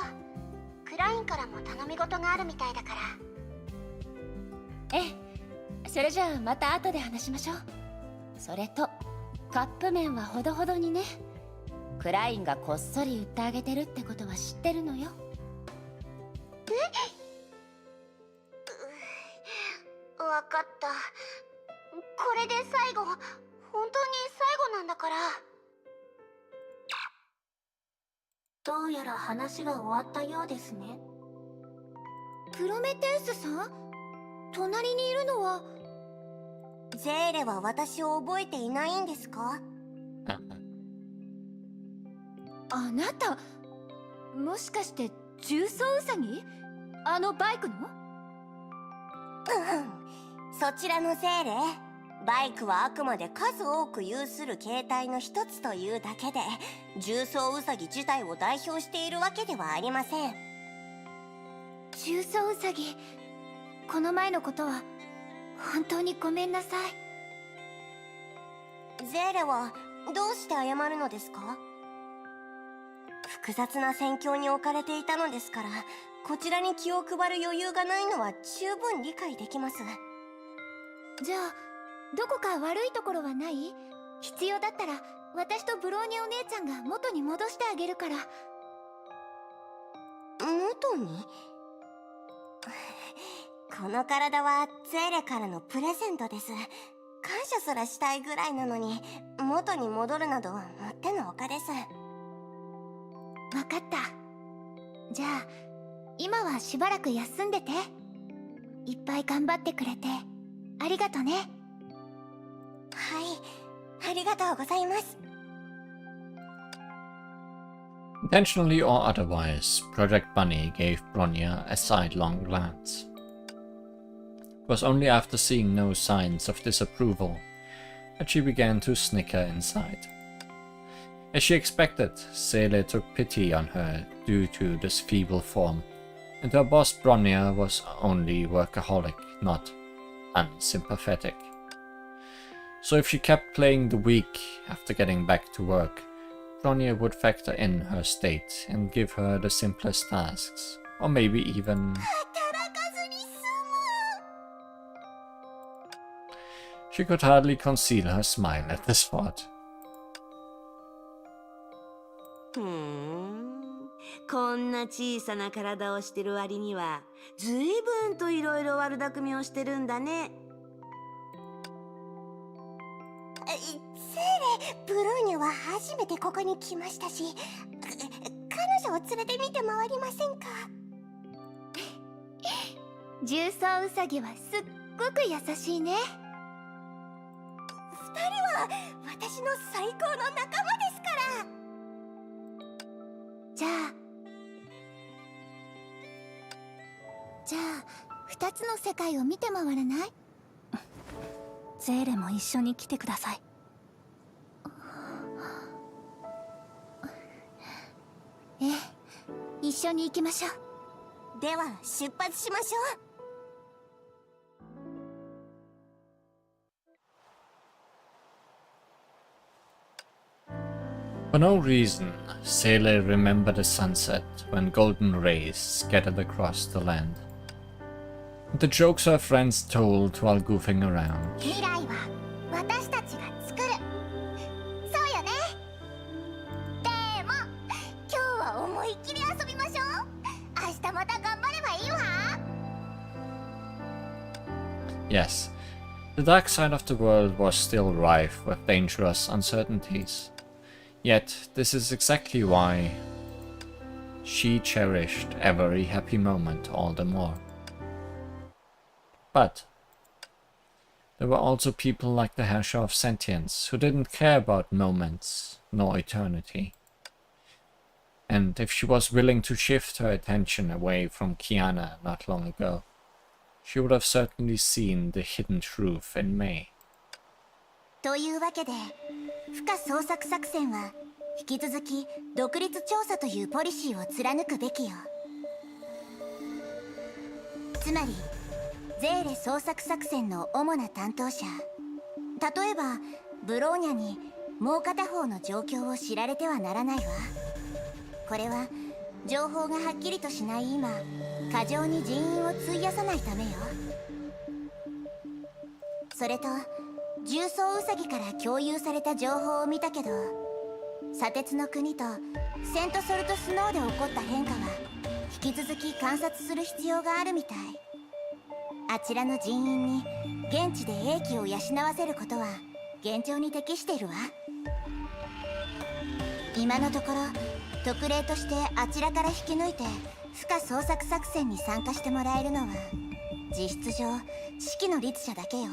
う。クラインからも頼み事があるみたいだから。ええ、それじゃあまた後で話しましょう。それとカップ麺はほどほどにね。クラインがこっそり売ってあげてるってことは知ってるのよ。わかった。これで最後、本当に最後なんだから。どうやら話が終わったようですね。プロメテウスさん？隣にいるのは。ゼーレは私を覚えていないんですか？あなた、もしかして重曹ウサギ？あのバイクの？そちらのゼーレ、バイクはあくまで数多く有する形態の一つというだけで、重曹ウサギ自体を代表しているわけではありません。重曹ウサギ、この前のことは本当にごめんなさい。ゼーレはどうして謝るのですか？複雑な戦況に置かれていたのですから、こちらに気を配る余裕がないのは十分理解できます。じゃあどこか悪いところはない？必要だったら私とブローニャお姉ちゃんが元に戻してあげるから。元に？この体はゼーレからのプレゼントです。感謝すらしたいぐらいなのに、元に戻るなどもってのほかです。わかった。じゃあ今はしばらく休んでて。いっぱい頑張ってくれてありがとね。はい、ありがとうございます。Intentionally or otherwise, Project Bunny gave Bronya a sidelong glance. It was only after seeing no signs of disapproval that she began to snicker inside. As she expected, Seele took pity on her due to this feeble form, and her boss Bronya was only workaholic, not unsympathetic. So if she kept playing the weak after getting back to work, Bronya would factor in her state and give her the simplest tasks, or maybe even... She could hardly conceal her smile at this thought. こんな小さな体をしてる割には随分といろいろ悪巧みをしてるんだね。セーレ、ブローニャは初めてここに来ましたし、彼女を連れてみて回りませんか？重曹ウサギはすっごく優しいね。二人は私の最高の仲間ですから。じゃあ二つの世界を見て回らない？ゼーレも一緒に来てください。ええ、一緒に行きましょう。では出発しましょう。For no reason, Seele remembered the sunset when golden rays scattered across the land. The jokes her friends told while goofing around. 未来は私たちが作る。そうよね。でも今日は思いっきり遊びましょう。明日また頑張ればいいわ。Yes, the dark side of the world was still rife with dangerous uncertainties. Yet, this is exactly why she cherished every happy moment all the more. But there were also people like the Herrscher of Sentience who didn't care about moments nor eternity. And if she was willing to shift her attention away from Kiana not long ago, she would have certainly seen the hidden truth in May. というわけで、負荷捜索作戦は引き続き独立調査というポリシーを貫くべきよ。つまりゼーレ捜索作戦の主な担当者、例えばブローニャにもう片方の状況を知られてはならないわ。これは情報がはっきりとしない今、過剰に人員を費やさないためよ。それと重曹ウサギから共有された情報を見たけど、砂鉄の国とセントソルトスノーで起こった変化は引き続き観察する必要があるみたい。あちらの人員に現地で英気を養わせることは現状に適しているわ。今のところ特例としてあちらから引き抜いて負荷捜索作戦に参加してもらえるのは実質上指揮の律者だけよ。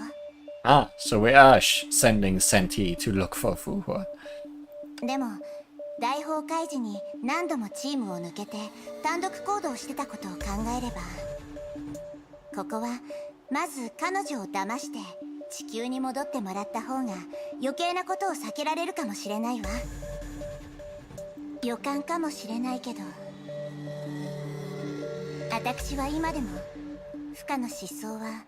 Ah, so we are sending Senti to look for Fuhua. でも大崩壊時に何度もチームを抜けて単独行動してたことを考えれば、ここはまず彼女を騙して地球に戻ってもらった方が余計なことを避けられるかもしれないわ。予感かもしれないけど、私は今でも負荷の失踪は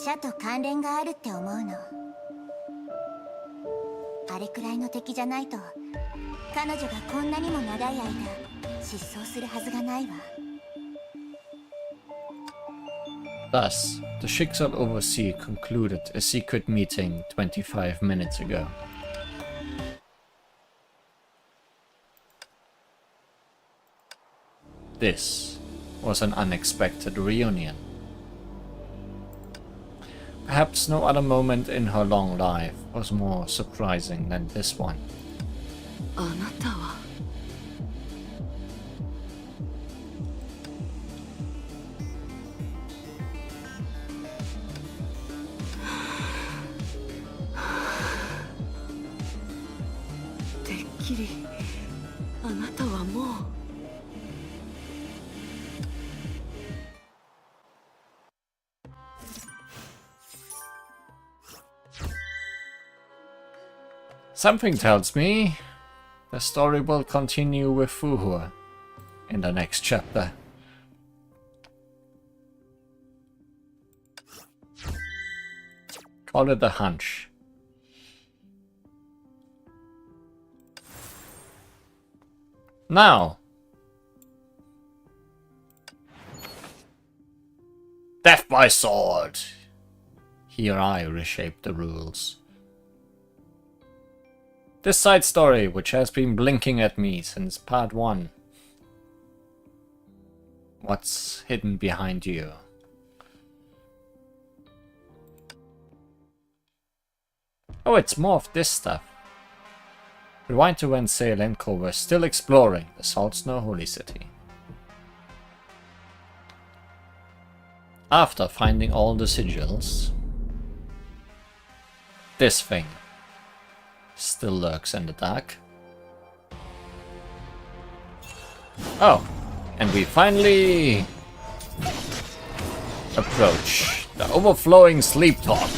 社と関連があるって思うの。あれくらいの敵じゃないと彼女がこんなにも長い間失踪するはずがないわ。 Thus, the Schicksal Overseer concluded a secret meeting 25 minutes ago. This was an unexpected reunion. Perhaps no other moment in her long life was more surprising than this one. あなたはてっきりあなたはもう。Something tells me the story will continue with Fuhua in the next chapter. Call it a hunch. Now, death by sword. Here I reshape the rules. This side story, which has been blinking at me since part 1. What's hidden behind you? Oh, it's more of this stuff. Rewind to when Sail and Co were still exploring the Salt Snow Holy City. After finding all the sigils, this thing still lurks in the dark. Oh, and we finally approach the overflowing sleep talk.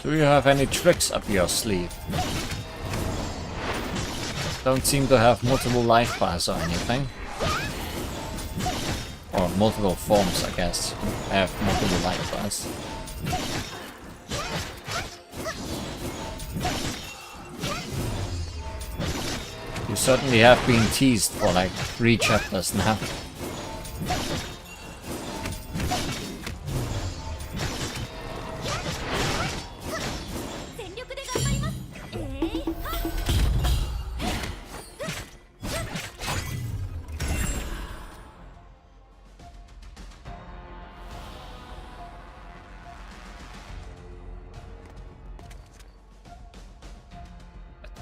Do you have any tricks up your sleeve? Don't seem to have multiple life bars or anything. Or multiple forms, I guess. I have multiple life bars. You certainly have been teased for like 3 chapters now.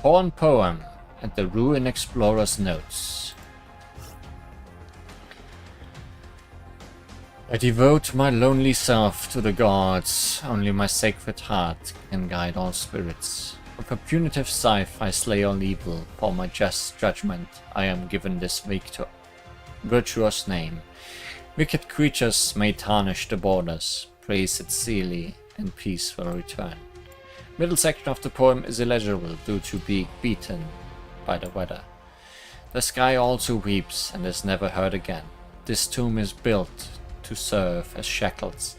Torn Poem and the Ruin Explorer's Notes. I devote my lonely self to the gods. Only my sacred heart can guide all spirits. With a punitive scythe I slay all evil. For my just judgment I am given this virtuous name. Wicked creatures may tarnish the borders. Praise it seely, and peace will return. Middle section of the poem is illegible due to being beaten by the weather. The sky also weeps and is never heard again. This tomb is built to serve as shackles,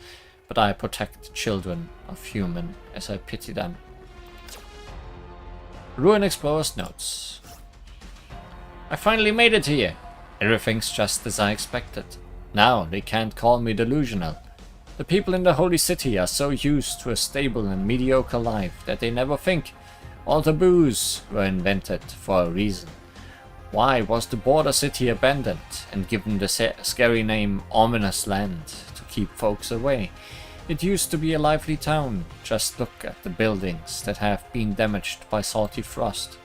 but I protect the children of human as I pity them. Ruin Explorer's Notes. I finally made it here. Everything's just as I expected. Now they can't call me delusional. The people in the holy city are so used to a stable and mediocre life that they never think. All taboos were invented for a reason. Why was the border city abandoned and given the scary name Ominous Land to keep folks away? It used to be a lively town. Just look at the buildings that have been damaged by salty frost.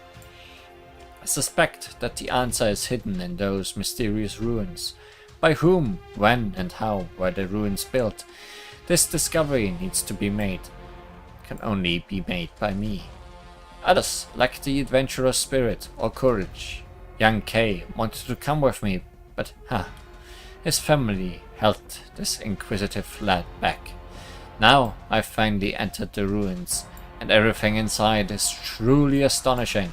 I suspect that the answer is hidden in those mysterious ruins. By whom, when, and how were the ruins built? This discovery needs to be made. It can only be made by me. Others lack the adventurous spirit or courage. Young Kay wanted to come with me, but his family held this inquisitive lad back. Now I finally entered the ruins, and everything inside is truly astonishing.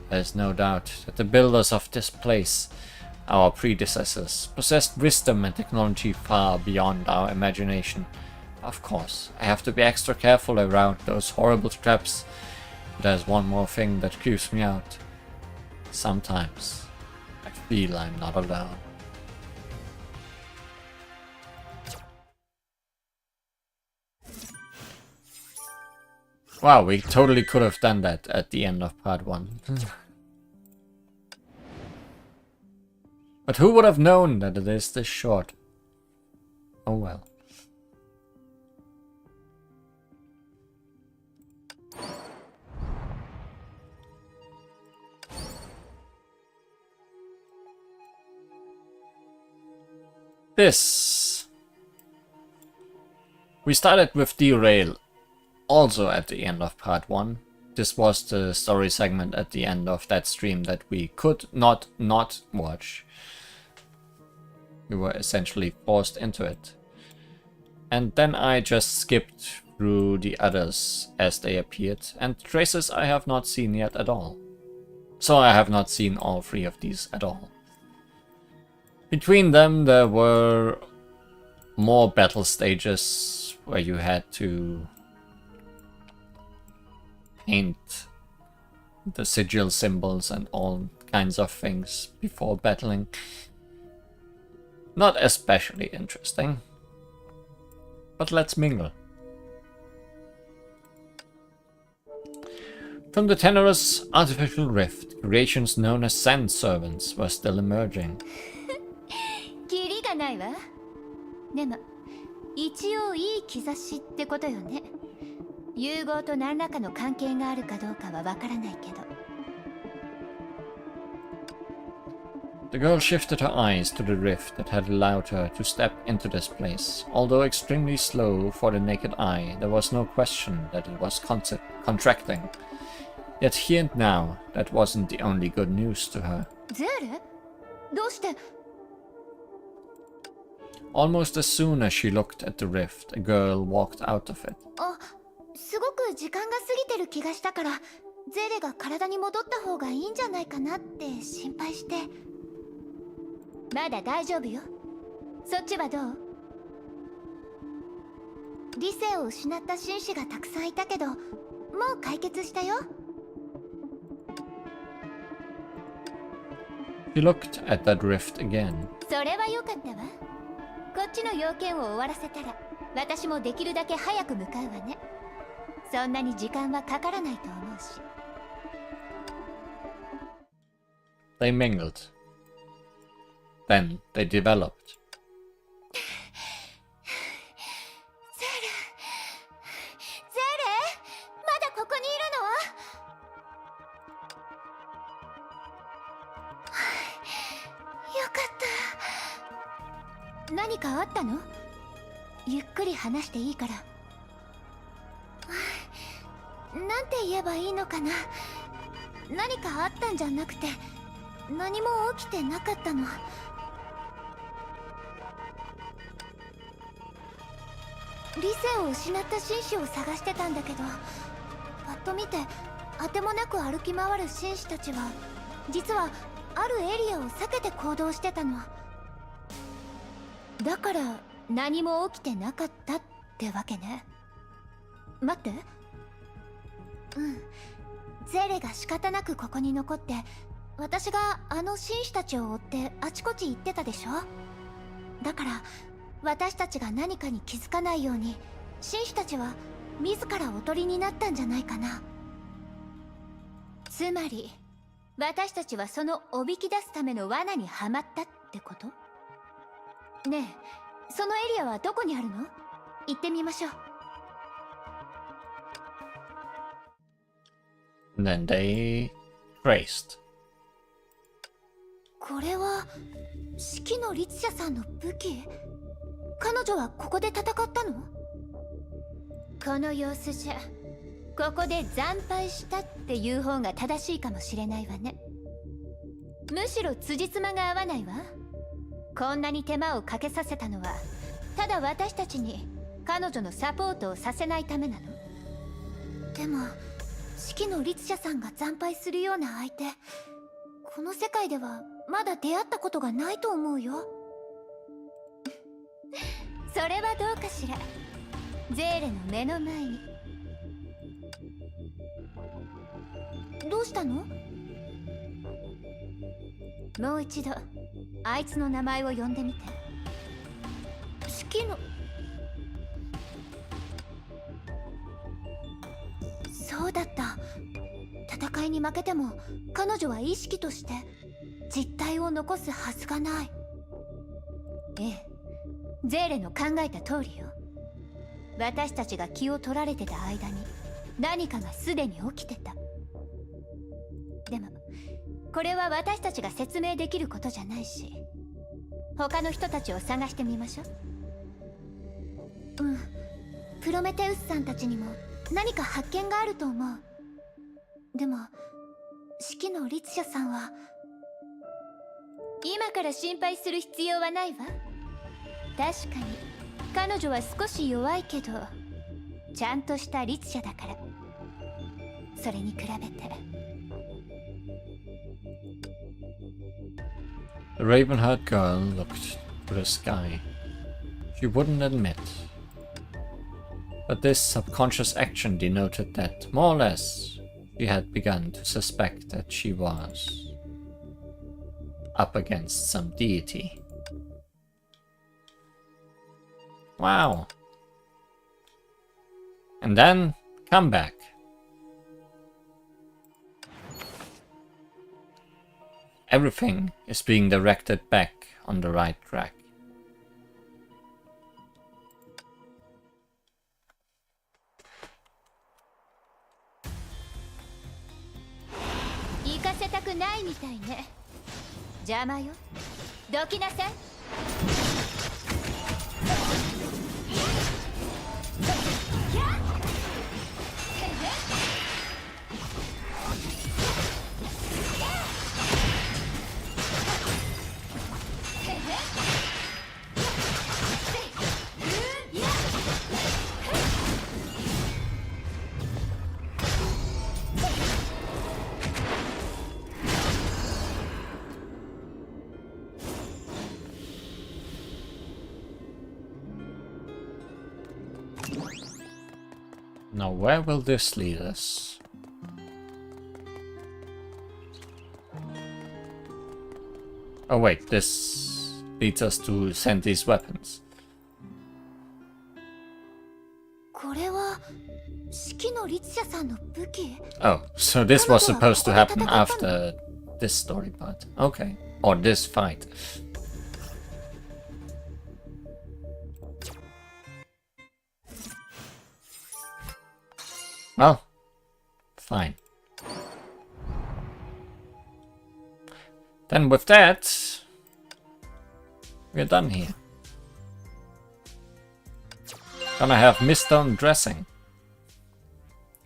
There is no doubt that the builders of this place, our predecessors, possessed wisdom and technology far beyond our imagination. Of course, I have to be extra careful around those horrible traps. But there's one more thing that creeps me out. Sometimes I feel I'm not alone. Wow, we totally could have done that at the end of part 1. But who would have known that it is this short? Oh well. This. We started with Derail, also at the end of part 1. This was the story segment at the end of that stream that we could not watch. We were essentially forced into it. And then I just skipped through the others as they appeared, and traces I have not seen yet at all. So I have not seen all 3 of these at all. Between them there were more battle stages where you had to paint the sigil symbols and all kinds of things before battling. Not especially interesting, but let's mingle. From the tenuous artificial rift, creations known as sand servants were still emerging. キリがないわ。でも一応いい兆しってことよね。融合と何らかの関係があるかどうかはわからないけど。The girl shifted her eyes to the rift that had allowed her to step into this place. Although extremely slow for the naked eye, there was no question that it was contracting. Yet here and now, that wasn't the only good news to her. ゼレ？どうして？ Almost as soon as she looked at the rift, a girl walked out of it. あ、すごく時間が過ぎてる気がしたから、ゼレが体に戻った方がいいんじゃないかなって心配して。まだ大丈夫よ。そっちはどう？理性を失った紳士がたくさんいたけど、もう解決したよ。She looked at that rift again. それは良かったわ。こっちの要件を終わらせたら、私もできるだけ早く向かうわね。そんなに時間はかからないと思うし。They mingled. Then they developed. ゼレまだここにいるの？よかった。何かあったの？ゆっくり話していいから。なんて言えばいいのかな。何かあったんじゃなくて、何も起きてなかったの。理性を失った紳士を探してたんだけど、パッと見て当てもなく歩き回る紳士たちは実はあるエリアを避けて行動してたの。だから何も起きてなかったってわけね。待って、ゼレが仕方なくここに残って、私があの紳士たちを追ってあちこち行ってたでしょ。だから私たちが何かに気づかないように紳士たちは自らおとりになったんじゃないかな。つまり私たちはそのおびき出すための罠にはまったってこと？ねえ、そのエリアはどこにあるの？行ってみましょう。 And then they raced. これは四季の律者さんの武器？彼女はここで戦ったの？この様子じゃここで惨敗したっていう方が正しいかもしれないわね。むしろ辻褄が合わないわ。こんなに手間をかけさせたのはただ私たちに彼女のサポートをさせないためなの。でも四季の律者さんが惨敗するような相手、この世界ではまだ出会ったことがないと思うよ。それはどうかしら。ゼーレの目の前に。どうしたの？もう一度あいつの名前を呼んでみて。四季の…そうだった。戦いに負けても彼女は意識として実体を残すはずがない。ええ、ゼーレの考えた通りよ。私たちが気を取られてた間に何かがすでに起きてた。でもこれは私たちが説明できることじゃないし、他の人たちを探してみましょう。うん、プロメテウスさんたちにも何か発見があると思う。でも四季の律者さんは…今から心配する必要はないわ。確かに彼女は少し弱いけどちゃんとした律者だから。それに比べて。 The raven-haired girl looked to the sky. She wouldn't admit. But this subconscious action denoted that, more or less, she had begun to suspect that she was up against some deity. Wow. And then, come back. Everything is being directed back on the right track. Ikaせたくないみたいね。邪魔よ。どきなさい。Now where will this lead us? Oh wait, this leads us to send these weapons. これは四季の律者さんの武器？ Oh, so this was supposed to happen after this story part. Okay. Or this fight. Well, fine. Then with that, we're done here. Gonna have Mistone dressing.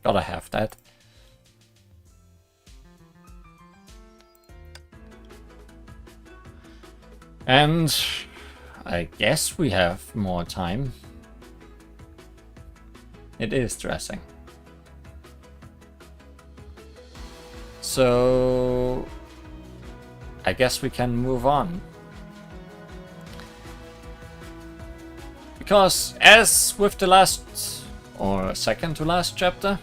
Gotta have that. And I guess we have more time. It is dressing. So I guess we can move on. Because as with the last or second to last chapter,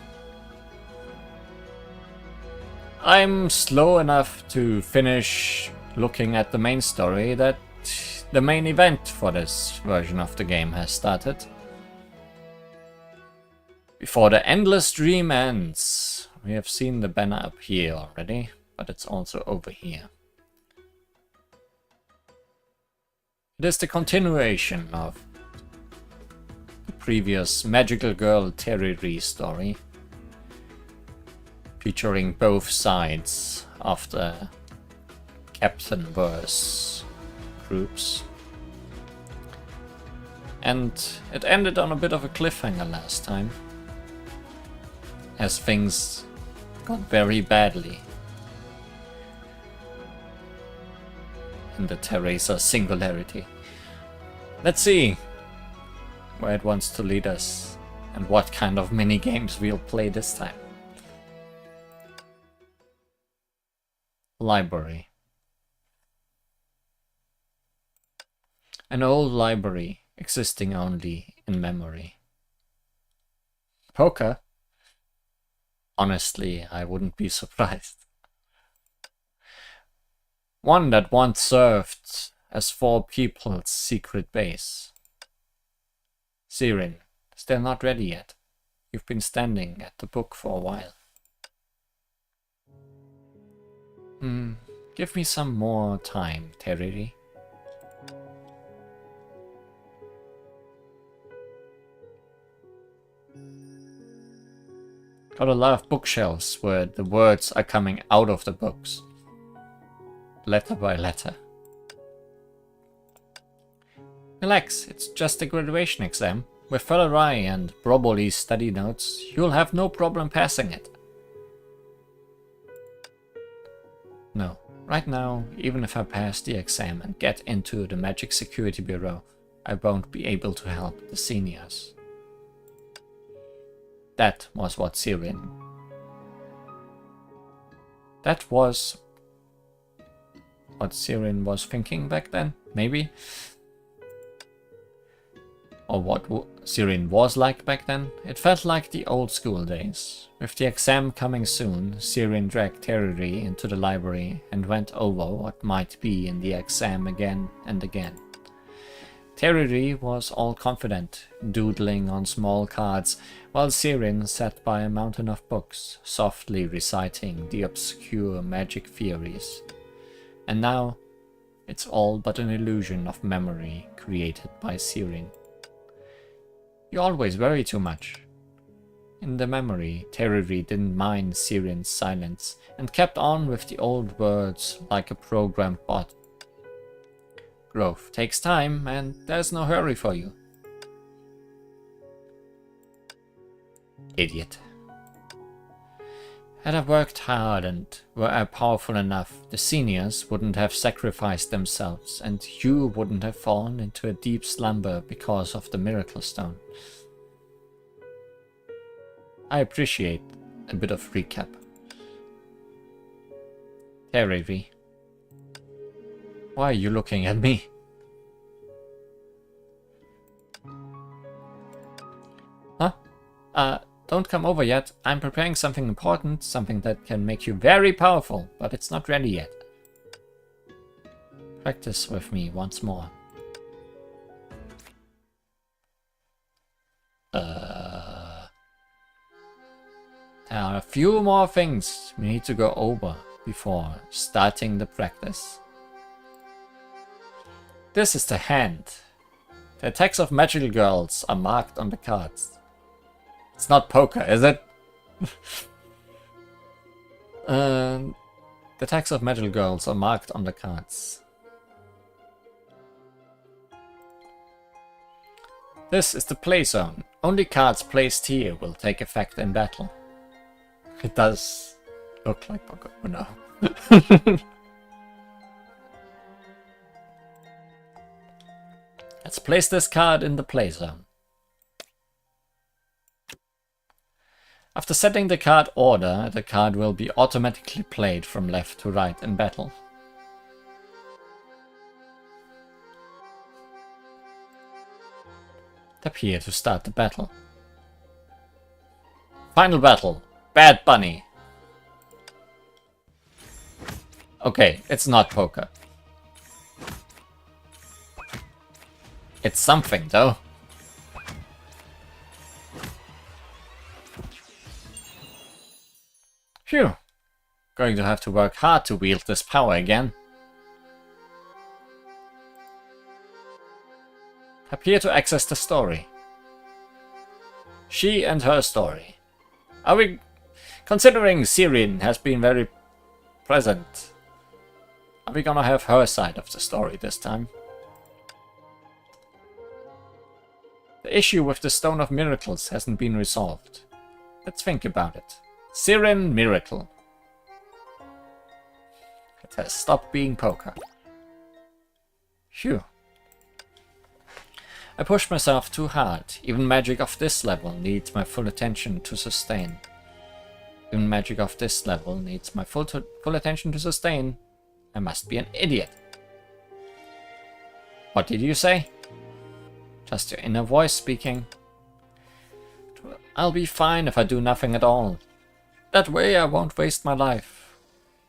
I'm slow enough to finish looking at the main story that the main event for this version of the game has started. Before the endless dream ends. We have seen the banner up here already, but it's also over here. It is the continuation of the previous Magical Girl Terry story, featuring both sides of the Captain verse groups. And it ended on a bit of a cliffhanger last time, as things got very badly in the Teresa singularity. Let's see where it wants to lead us and what kind of mini games we'll play this time. Library. An old library existing only in memory. Poker? Honestly, I wouldn't be surprised. One that once served as 4 people's secret base. Sirin, still not ready yet. You've been standing at the book for a while. Give me some more time, Teriri. Got a lot of bookshelves where the words are coming out of the books. Letter by letter. Relax, it's just a graduation exam. With Valerai and Broboli's study notes, you'll have no problem passing it. No, right now, even if I pass the exam and get into the Magic Security Bureau, I won't be able to help the seniors. That was what Sirin... That was what Sirin was thinking back then, maybe? Or what Sirin was like back then. It felt like the old school days. With the exam coming soon, Sirin dragged Teriri into the library and went over what might be in the exam again and again. Teriri was all confident, doodling on small cards, while Sirin sat by a mountain of books, softly reciting the obscure magic theories. And now, it's all but an illusion of memory created by Sirin. You always worry too much. In the memory, Teriri didn't mind Sirin's silence and kept on with the old words like a programmed bot. Growth takes time and there's no hurry for you. Idiot. Had I worked hard and were I powerful enough, the seniors wouldn't have sacrificed themselves and you wouldn't have fallen into a deep slumber because of the Miracle Stone. I appreciate a bit of recap. Teriri, why are you looking at me? Huh? Don't come over yet. I'm preparing something important, something that can make you very powerful, but it's not ready yet. Practice with me once more. There are a few more things we need to go over before starting the practice. This is the hand. The attacks of magical girls are marked on the cards. It's not poker, is it? The attacks of magical girls are marked on the cards. This is the play zone. Only cards placed here will take effect in battle. It does look like poker. Oh no. Let's place this card in the play zone. After setting the card order, the card will be automatically played from left to right in battle. Tap here to start the battle. Final battle. Bad Bunny. Okay, it's not poker. It's something, though. Phew. Going to have to work hard to wield this power again. Tap here to access the story. She and her story. Are we... Considering Sirin has been very present, are we gonna have her side of the story this time? The issue with the Stone of Miracles hasn't been resolved. Let's think about it. Sirin Miracle. It has stopped being poker. Phew. I pushed myself too hard. Even magic of this level needs my full attention to sustain. Even magic of this level needs my full attention to sustain. I must be an idiot. What did you say? Just your inner voice speaking. I'll be fine if I do nothing at all. That way I won't waste my life,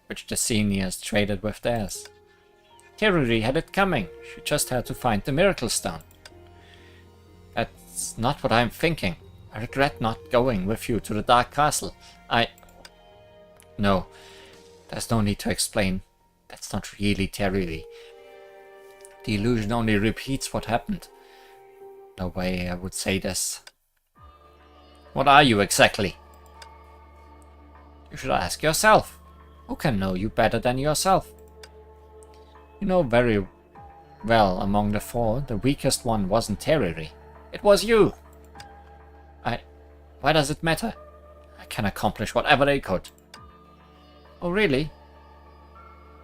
which the seniors traded with theirs. Teruri had it coming. She just had to find the Miracle Stone. That's not what I'm thinking. I regret not going with you to the Dark Castle. No, there's no need to explain. That's not really Teruri. The illusion only repeats what happened. No way I would say this. What are you exactly? You should ask yourself. Who can know you better than yourself? You know very well among the four, the weakest one wasn't Teruri. It was you! Why does it matter? I can accomplish whatever they could. Oh really?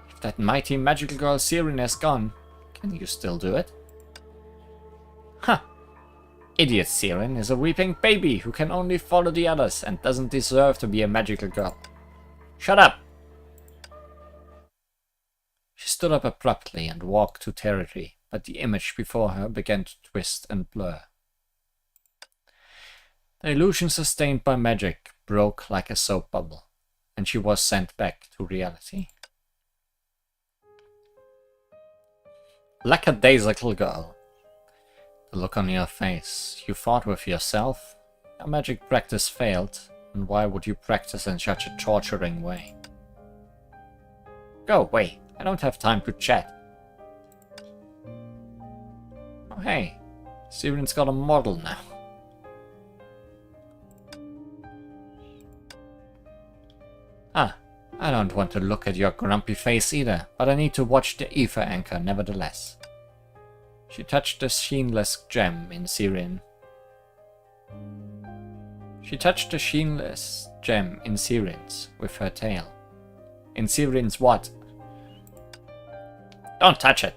If that mighty magical girl Sirin is gone, can you still do it? Huh! Idiot Sirin is a weeping baby who can only follow the others and doesn't deserve to be a magical girl. Shut up! She stood up abruptly and walked to Teruri, but the image before her began to twist and blur. The illusion sustained by magic broke like a soap bubble, and she was sent back to reality. Lackadaisical girl. The look on your face. You fought with yourself. Your magic practice failed, and why would you practice in such a torturing way? Go away. I don't have time to chat. Oh hey, Siren's got a model now. I don't want to look at your grumpy face either, but I need to watch the ether anchor nevertheless. She touched the sheenless gem in Sirin. She touched the sheenless gem in Sirin's with her tail. In Sirin's what? Don't touch it!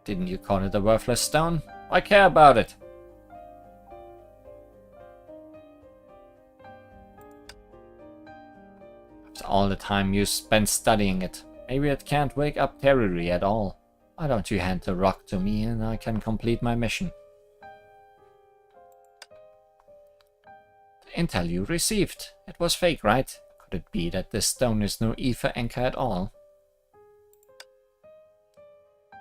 Didn't you call it a worthless stone? Why care about it? After all the time you spent studying it, maybe it can't wake up Teruri at all. Why don't you hand the rock to me and I can complete my mission? The intel you received. It was fake, right? Could it be that this stone is no ether anchor at all?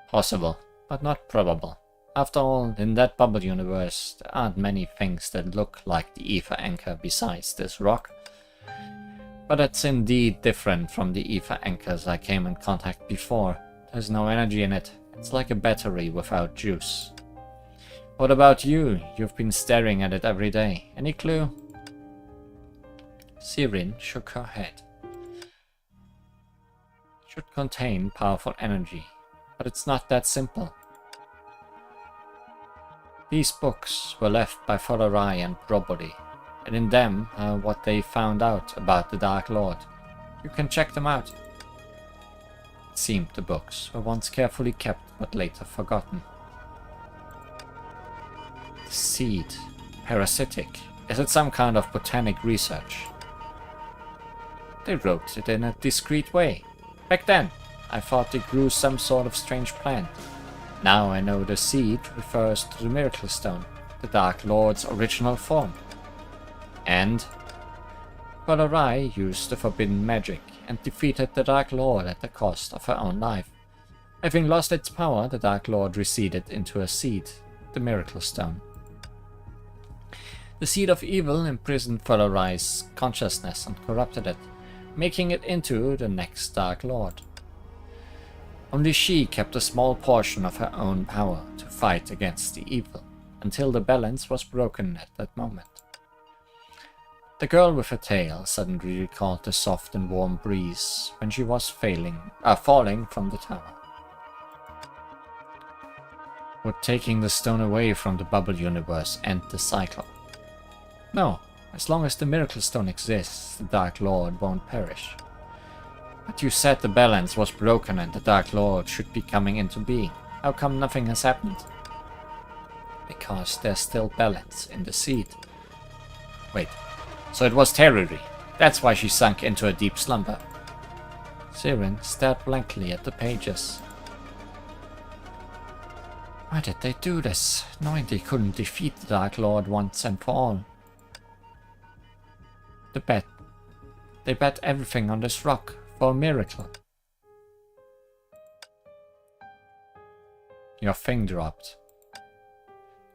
Possible, but not probable. After all, in that bubble universe, there aren't many things that look like the ether anchor besides this rock. But it's indeed different from the ether anchors I came in contact before. There's no energy in it. It's like a battery without juice. What about you? You've been staring at it every day. Any clue? Sirin shook her head. It should contain powerful energy, but it's not that simple. These books were left by Folarai and Brobody, and in them are what they found out about the Dark Lord. You can check them out. It seemed the books were once carefully kept but later forgotten. The seed. Parasitic. Is it some kind of botanic research? They wrote it in a discreet way. Back then, I thought they grew some sort of strange plant. Now I know the seed refers to the Miracle Stone, the Dark Lord's original form. And Valerai used the forbidden magic and defeated the Dark Lord at the cost of her own life. Having lost its power, the Dark Lord receded into a seed, the Miracle Stone. The seed of evil imprisoned Valerai's consciousness and corrupted it, making it into the next Dark Lord. Only she kept a small portion of her own power to fight against the evil, until the balance was broken at that moment. The girl with her tail suddenly recalled the soft and warm breeze when she was falling from the tower. Would taking the stone away from the bubble universe end the cycle? No, as long as the Miracle Stone exists, the Dark Lord won't perish. But you said the balance was broken and the Dark Lord should be coming into being. How come nothing has happened? Because there's still balance in the seed. Wait, so it was Teruri. That's why she sunk into a deep slumber. Sirin stared blankly at the pages. Why did they do this, knowing they couldn't defeat the Dark Lord once and for all? They bet everything on this rock for a miracle. Your thing dropped.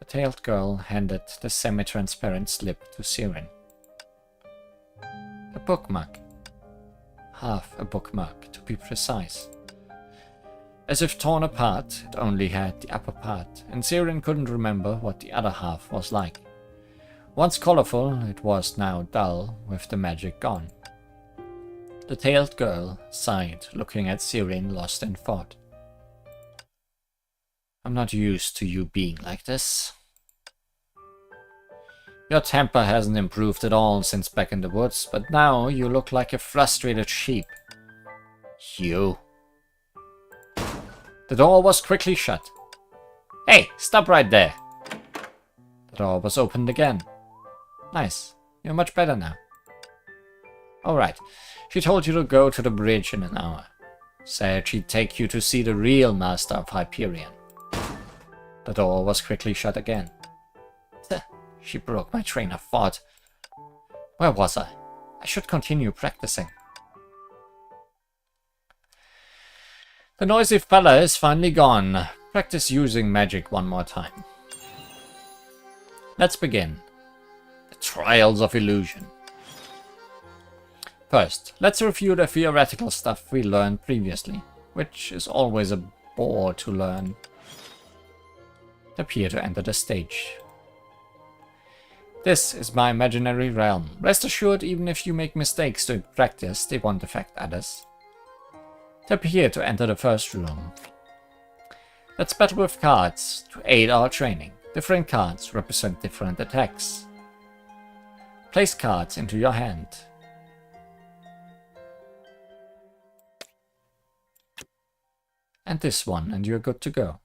The tailed girl handed the semi-transparent slip to Sirin. A bookmark. Half a bookmark, to be precise. As if torn apart, it only had the upper part, and Sirin couldn't remember what the other half was like. Once colorful, it was now dull, with the magic gone. The tailed girl sighed, looking at Sirin, lost in thought. I'm not used to you being like this. Your temper hasn't improved at all since back in the woods, but now you look like a frustrated sheep. You. The door was quickly shut. Hey, stop right there! The door was opened again. Nice, you're much better now. Alright, she told you to go to the bridge in an hour. Said she'd take you to see the real master of Hyperion. The door was quickly shut again. She broke my train of thought. Where was I? I should continue practicing. The noisy fella is finally gone. Practice using magic one more time. Let's begin. The Trials of Illusion. First, let's review the theoretical stuff we learned previously, which is always a bore to learn. Appear to enter the stage. This is my imaginary realm. Rest assured, even if you make mistakes during practice, they won't affect others. Tap here to enter the first room. Let's battle with cards to aid our training. Different cards represent different attacks. Place cards into your hand. And this one, and you're good to go.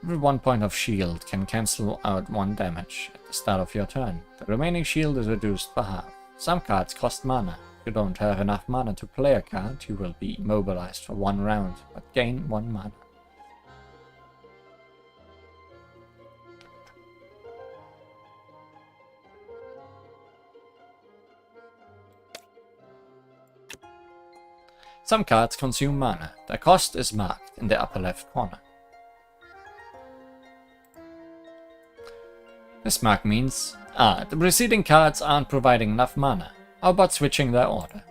Every 1 point of shield can cancel out 1 damage at the start of your turn. The remaining shield is reduced by half. Some cards cost mana. If you don't have enough mana to play a card, you will be immobilized for 1 round, but gain 1 mana. Some cards consume mana. Their cost is marked in the upper left corner. This mark means, the preceding cards aren't providing enough mana. How about switching their order?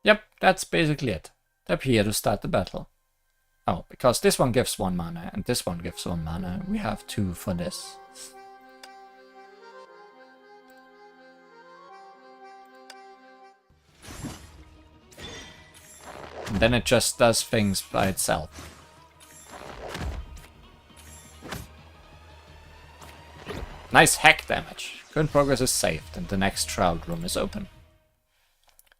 Yep, that's basically it. Tap here to start the battle. Oh, because this one gives 1 mana and this one gives 1 mana, we have 2 for this. And then it just does things by itself. Nice hack damage. Current progress is saved and the next trial room is open.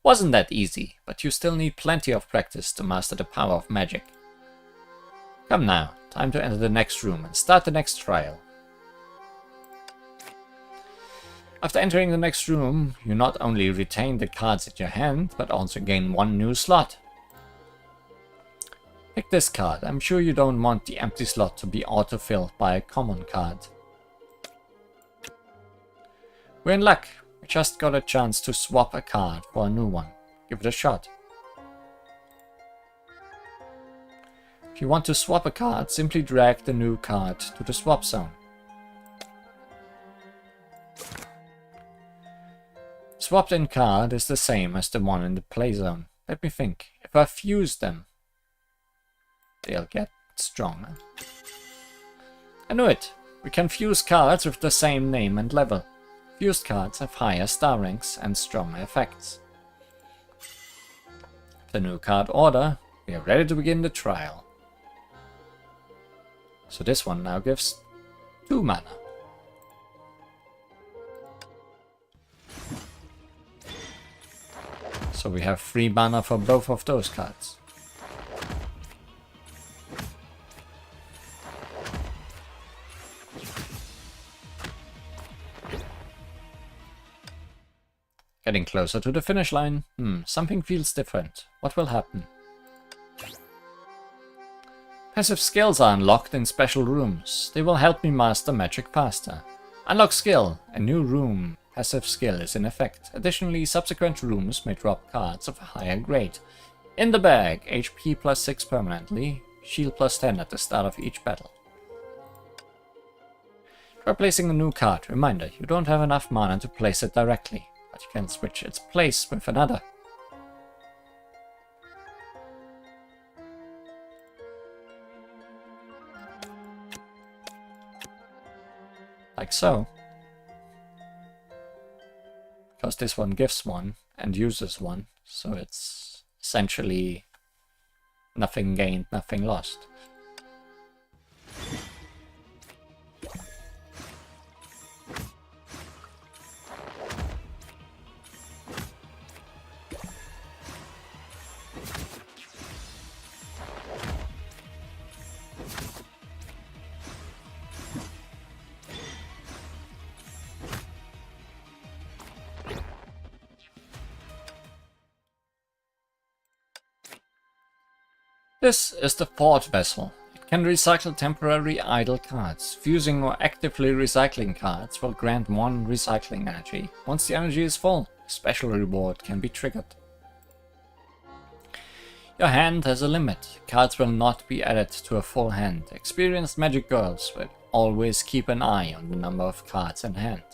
Wasn't that easy, but you still need plenty of practice to master the power of magic. Come now, time to enter the next room and start the next trial. After entering the next room, you not only retain the cards in your hand, but also gain 1 new slot. Pick this card. I'm sure you don't want the empty slot to be auto-filled by a common card. We're in luck. We just got a chance to swap a card for a new one. Give it a shot. If you want to swap a card, simply drag the new card to the swap zone. Swapped in card is the same as the one in the play zone. Let me think. If I fuse them, they'll get stronger. I knew it. We can fuse cards with the same name and level. Fused cards have higher star ranks and stronger effects. The new card order. We are ready to begin the trial. So this one now gives 2 mana. So we have 3 mana for both of those cards. Getting closer to the finish line. Something feels different. What will happen? Passive skills are unlocked in special rooms. They will help me master magic faster. Unlock skill. A new room passive skill is in effect. Additionally, subsequent rooms may drop cards of a higher grade. In the bag, HP plus 6 permanently, shield plus 10 at the start of each battle. Try placing a new card. Reminder, you don't have enough mana to place it directly, but you can switch its place with another. Like so. Because this one gives 1 and uses 1, so it's essentially nothing gained, nothing lost. This is the Thought Vessel. It can recycle temporary idle cards. Fusing or actively recycling cards will grant 1 recycling energy. Once the energy is full, a special reward can be triggered. Your hand has a limit. Cards will not be added to a full hand. Experienced magic girls will always keep an eye on the number of cards in hand.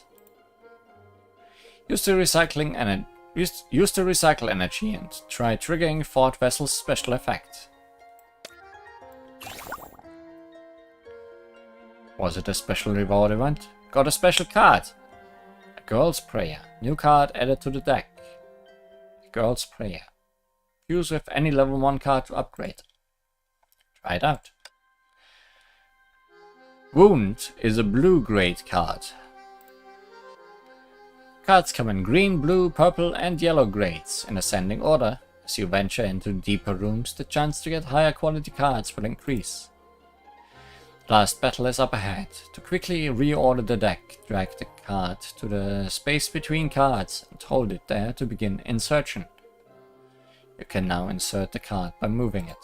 Use the recycle energy and try triggering Thought Vessel's special effect. Was it a special reward event? Got a special card! A Girl's Prayer. New card added to the deck. A Girl's Prayer. Fuse with any level 1 card to upgrade. Try it out. Wound is a blue grade card. Cards come in green, blue, purple and yellow grades in ascending order. As you venture into deeper rooms, the chance to get higher quality cards will increase. Last battle is up ahead. To quickly reorder the deck, drag the card to the space between cards and hold it there to begin insertion. You can now insert the card by moving it.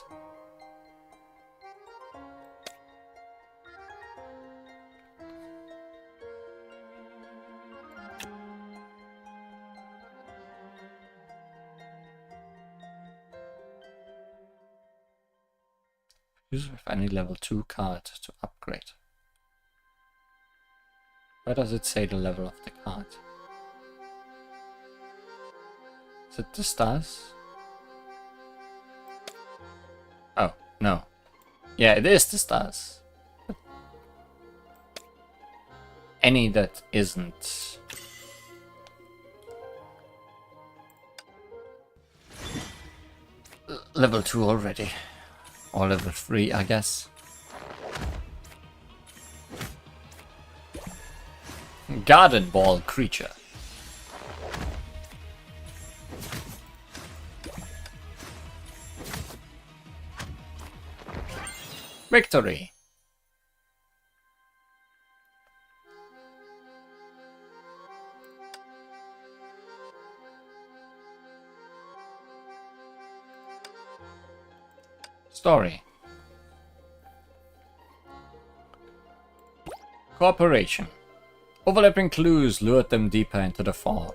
Use with any level 2 card to upgrade. Where does it say the level of the card? Is it the stars? Oh, no. Yeah, it is the stars. But any that isn't. Level 2 already. Or level 3, I guess. Garden Ball creature. Victory. Story. Cooperation. Overlapping clues lured them deeper into the fog.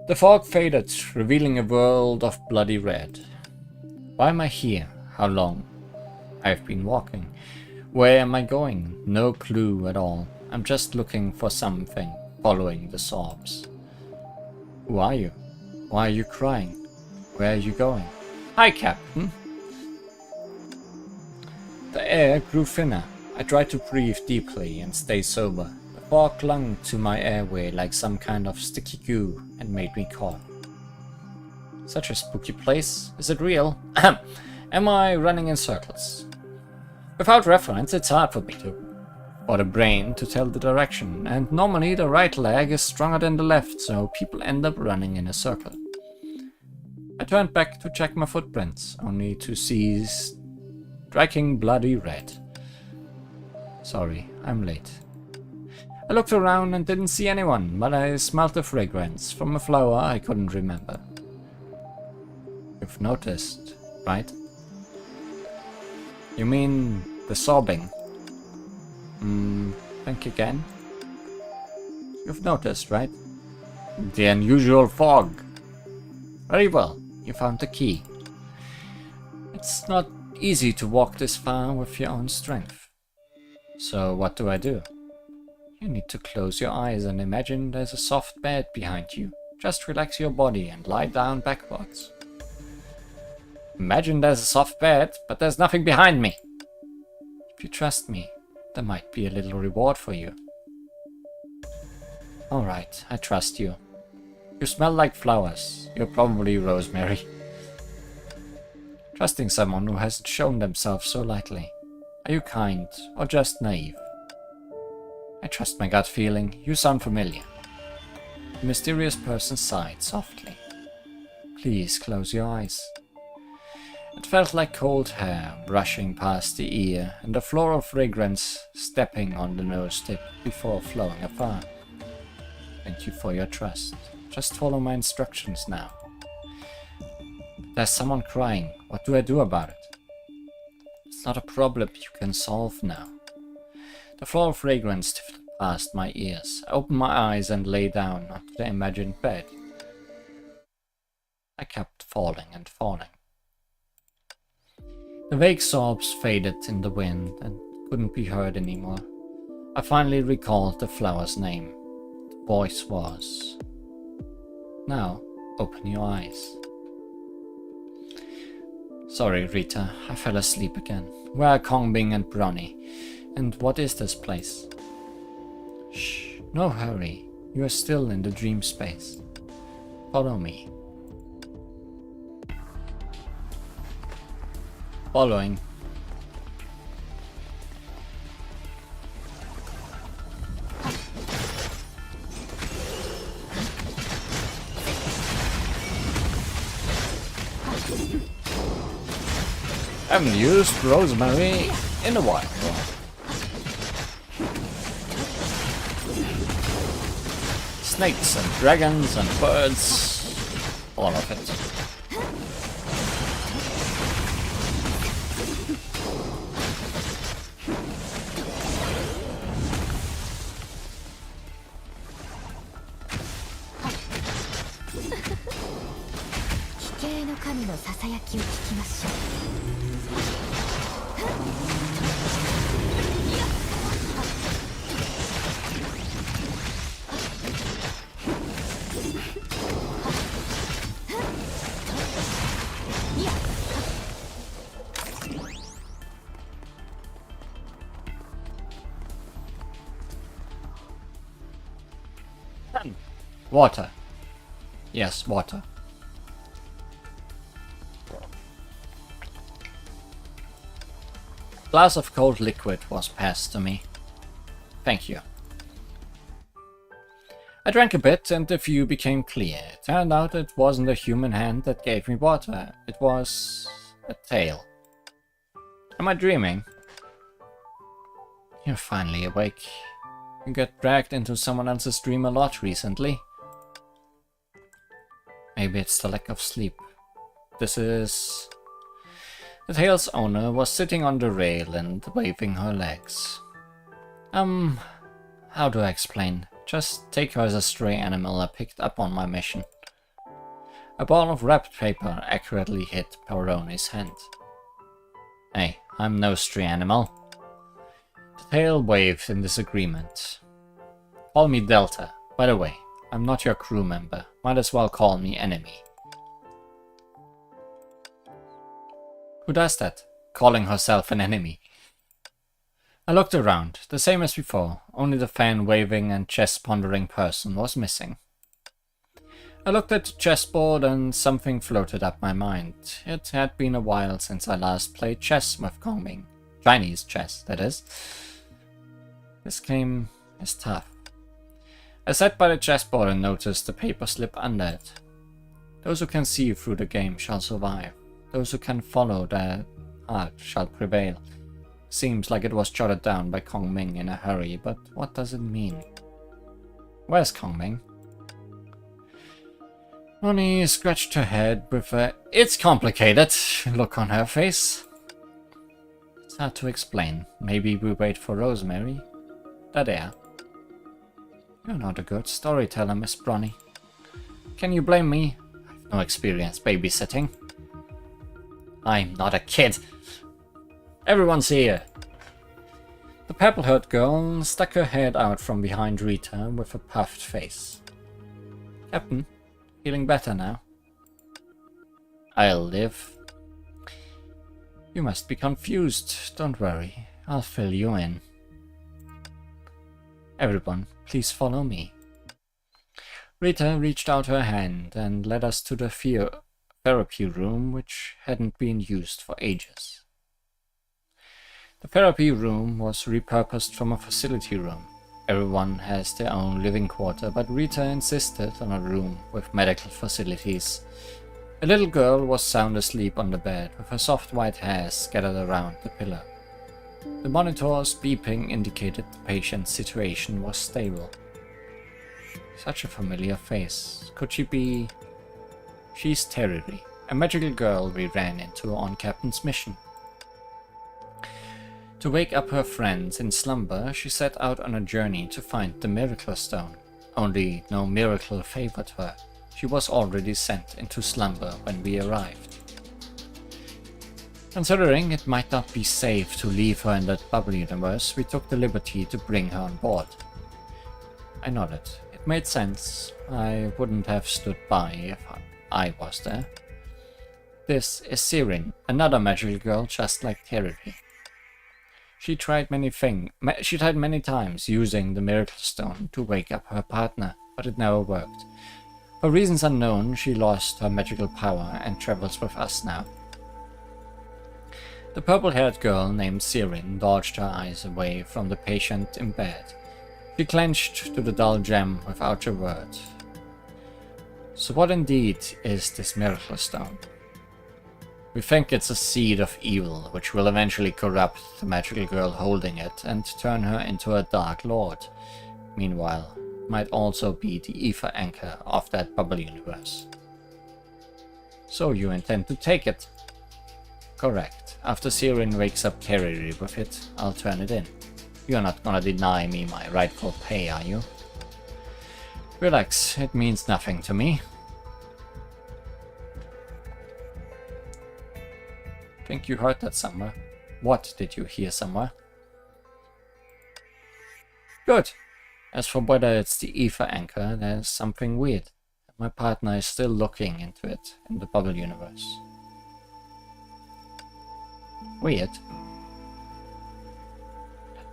The fog faded, revealing a world of bloody red. Why am I here? How long? I've been walking. Where am I going? No clue at all. I'm just looking for something, following the sobs. Who are you? Why are you crying? Where are you going? Hi, Captain. The air grew thinner. I tried to breathe deeply and stay sober. The fog clung to my airway like some kind of sticky goo and made me cough. Such a spooky place. Is it real? Am I running in circles? Without reference, it's hard for the brain to tell the direction, and normally the right leg is stronger than the left, so people end up running in a circle. I turned back to check my footprints, only to see striking bloody red. Sorry, I'm late. I looked around and didn't see anyone, but I smelled the fragrance from a flower I couldn't remember. You've noticed, right? You mean the sobbing? Think again? You've noticed, right? The unusual fog. Very well, you found the key. It's not easy to walk this far with your own strength. So what do I do? You need to close your eyes and imagine there's a soft bed behind you. Just relax your body and lie down backwards. Imagine there's a soft bed, but there's nothing behind me. If you trust me, there might be a little reward for you. Alright, I trust you. You smell like flowers. You're probably rosemary. Trusting someone who hasn't shown themselves so lightly. Are you kind or just naive? I trust my gut feeling. You sound familiar. The mysterious person sighed softly. Please close your eyes. It felt like cold hair brushing past the ear and a floral fragrance stepping on the nose tip before flowing afar. Thank you for your trust. Just follow my instructions now. There's someone crying. What do I do about it? It's not a problem you can solve now. The floral fragrance drifted past my ears. I opened my eyes and lay down onto the imagined bed. I kept falling and falling. The vague sobs faded in the wind and couldn't be heard anymore. I finally recalled the flower's name. The voice was... Now, open your eyes. Sorry, Rita, I fell asleep again. Where are Kongbing and Bronny? And what is this place? Shh, no hurry. You are still in the dream space. Follow me. Following. Haven't used rosemary in a while. Snakes and dragons and birds, all of it. Water. Yes, water. A glass of cold liquid was passed to me. Thank you. I drank a bit and the view became clear. It turned out it wasn't a human hand that gave me water. It was a tail. Am I dreaming? You're finally awake. You got dragged into someone else's dream a lot recently. Maybe it's the lack of sleep. This is The tail's owner was sitting on the rail and waving her legs. How do I explain? Just take her as a stray animal I picked up on my mission. A ball of wrapped paper accurately hit Peroni's hand. Hey, I'm no stray animal. The tail waved in disagreement. Call me Delta. By the way, I'm not your crew member. Might as well call me enemy. Who does that? Calling herself an enemy. I looked around, the same as before, only the fan-waving and chess-pondering person was missing. I looked at the chessboard and something floated up my mind. It had been a while since I last played chess with Kongming. Chinese chess, that is. This game is tough. I sat by the chessboard and noticed the paper slip under it. Those who can see through the game shall survive. Those who can follow their heart shall prevail. Seems like it was jotted down by Kongming in a hurry, but what does it mean? Where's Kongming? Noni scratched her head with a "it's complicated" look on her face. It's hard to explain. Maybe we wait for Rosemary. There. You're not a good storyteller, Miss Bronny. Can you blame me? I've no experience babysitting. I'm not a kid. Everyone's here. The purple-haired girl stuck her head out from behind Rita with a puffed face. Captain, feeling better now? I'll live. You must be confused. Don't worry. I'll fill you in. Everyone, please follow me. Rita reached out her hand and led us to the therapy room, which hadn't been used for ages. The therapy room was repurposed from a facility room. Everyone has their own living quarter, but Rita insisted on a room with medical facilities. A little girl was sound asleep on the bed, with her soft white hair scattered around the pillow. The monitor's beeping indicated the patient's situation was stable. Such a familiar face. Could she be... She's Terry, a magical girl we ran into on Captain's mission. To wake up her friends in slumber, she set out on a journey to find the Miracle Stone. Only no miracle favored her. She was already sent into slumber when we arrived. Considering it might not be safe to leave her in that bubble universe, we took the liberty to bring her on board. I nodded. It made sense. I wouldn't have stood by if I was there. This is Sirin, another magical girl just like Terry. She tried many times using the Miracle Stone to wake up her partner, but it never worked. For reasons unknown, she lost her magical power and travels with us now. The purple-haired girl named Sirin dodged her eyes away from the patient in bed. She clenched to the dull gem without a word. So what indeed is this Miracle Stone? We think it's a seed of evil, which will eventually corrupt the magical girl holding it and turn her into a Dark Lord. Meanwhile, it might also be the ether anchor of that bubble universe. So you intend to take it? Correct. After Sirin wakes up Terry with it, I'll turn it in. You're not gonna deny me my rightful pay, are you? Relax, it means nothing to me. Think you heard that somewhere. What did you hear somewhere? Good. As for whether it's the ether anchor, there's something weird. My partner is still looking into it in the bubble universe. Weird?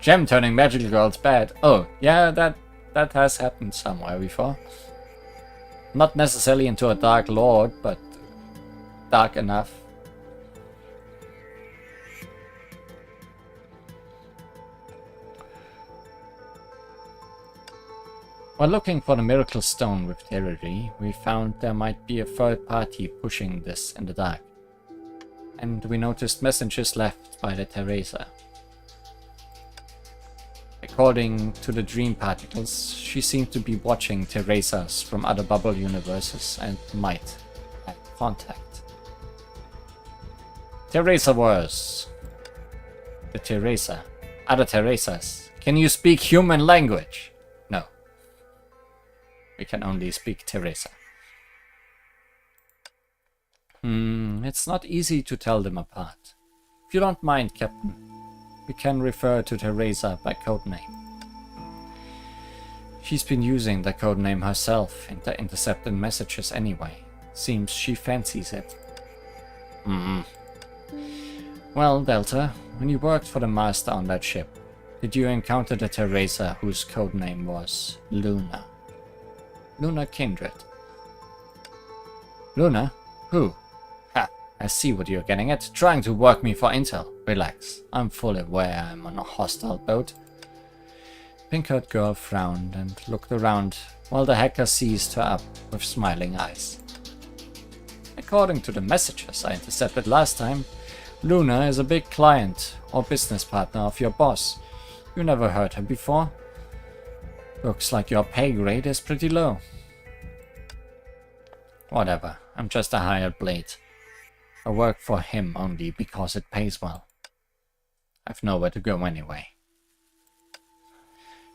Gem turning magical girls bad. Oh, yeah, that has happened somewhere before. Not necessarily into a Dark Lord, but dark enough. While looking for the Miracle Stone with Terry, we found there might be a third party pushing this in the dark. And we noticed messages left by the Teresa. According to the dream particles, she seemed to be watching Teresas from other bubble universes and might have contact. Teresa was. The Teresa. Other Teresas. Can you speak human language? No. We can only speak Teresa. It's not easy to tell them apart. If you don't mind, Captain, we can refer to Teresa by codename. She's been using the codename herself in the intercepted messages anyway. Seems she fancies it. Well, Delta, when you worked for the Master on that ship, did you encounter the Teresa whose codename was Luna? Luna Kindred. Luna? Who? Ha, I see what you're getting at. Trying to work me for intel. Relax. I'm fully aware I'm on a hostile boat. Pink-haired girl frowned and looked around while the hacker seized her up with smiling eyes. According to the messages I intercepted last time, Luna is a big client or business partner of your boss. You never heard her before? Looks like your pay grade is pretty low. Whatever, I'm just a hired blade. I work for him only because it pays well. I've nowhere to go anyway.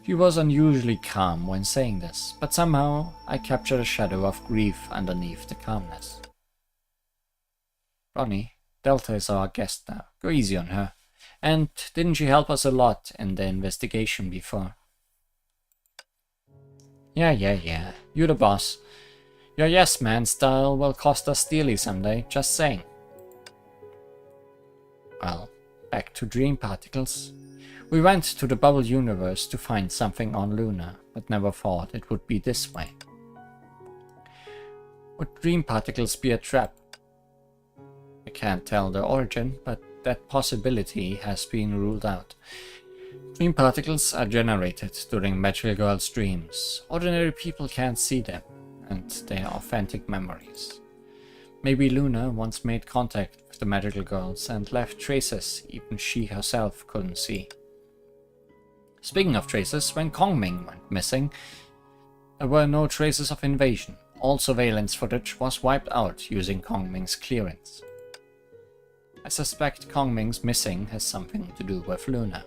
She was unusually calm when saying this, but somehow I captured a shadow of grief underneath the calmness. Ronnie, Delta is our guest now. Go easy on her. And didn't she help us a lot in the investigation before? Yeah. You're the boss. Your yes man style will cost us dearly someday, just saying. Well, back to dream particles. We went to the bubble universe to find something on Luna, but never thought it would be this way. Would dream particles be a trap? I can't tell the origin, but that possibility has been ruled out. Dream particles are generated during Magical Girl's dreams. Ordinary people can't see them, and they are authentic memories. Maybe Luna once made contact with the Magical Girls and left traces even she herself couldn't see. Speaking of traces, when Kongming went missing, there were no traces of invasion. All surveillance footage was wiped out using Kongming's clearance. I suspect Kongming's missing has something to do with Luna.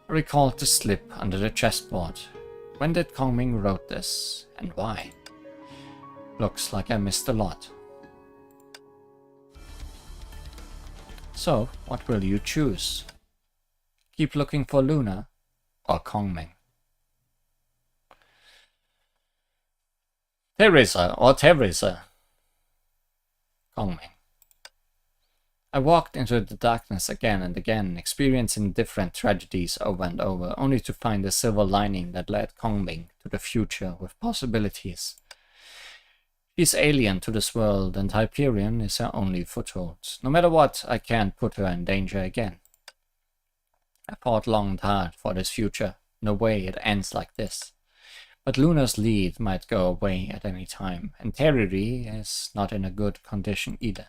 I recalled the slip under the chessboard. When did Kongming wrote this, and why? Looks like I missed a lot. So, what will you choose? Keep looking for Luna or Kongming? Teresa or Teresa? Kongming. I walked into the darkness again and again, experiencing different tragedies over and over, only to find a silver lining that led Kongming to the future with possibilities. She's alien to this world, and Hyperion is her only foothold. No matter what, I can't put her in danger again. I fought long and hard for this future. No way it ends like this. But Luna's lead might go away at any time, and Teriri is not in a good condition either.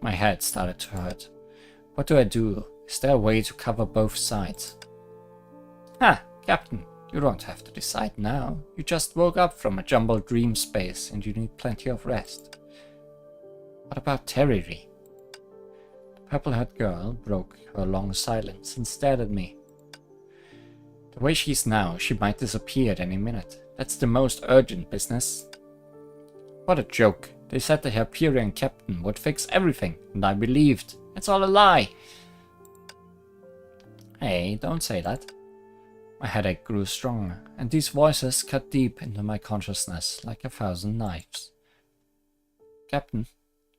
My head started to hurt. What do I do? Is there a way to cover both sides? Captain, you don't have to decide now. You just woke up from a jumbled dream space and you need plenty of rest. What about Teriri? The purple-haired girl broke her long silence and stared at me. The way she's now, she might disappear at any minute. That's the most urgent business. What a joke. They said the Hyperion captain would fix everything, and I believed. It's all a lie. Hey, don't say that. My headache grew stronger, and these voices cut deep into my consciousness like 1,000 knives. Captain,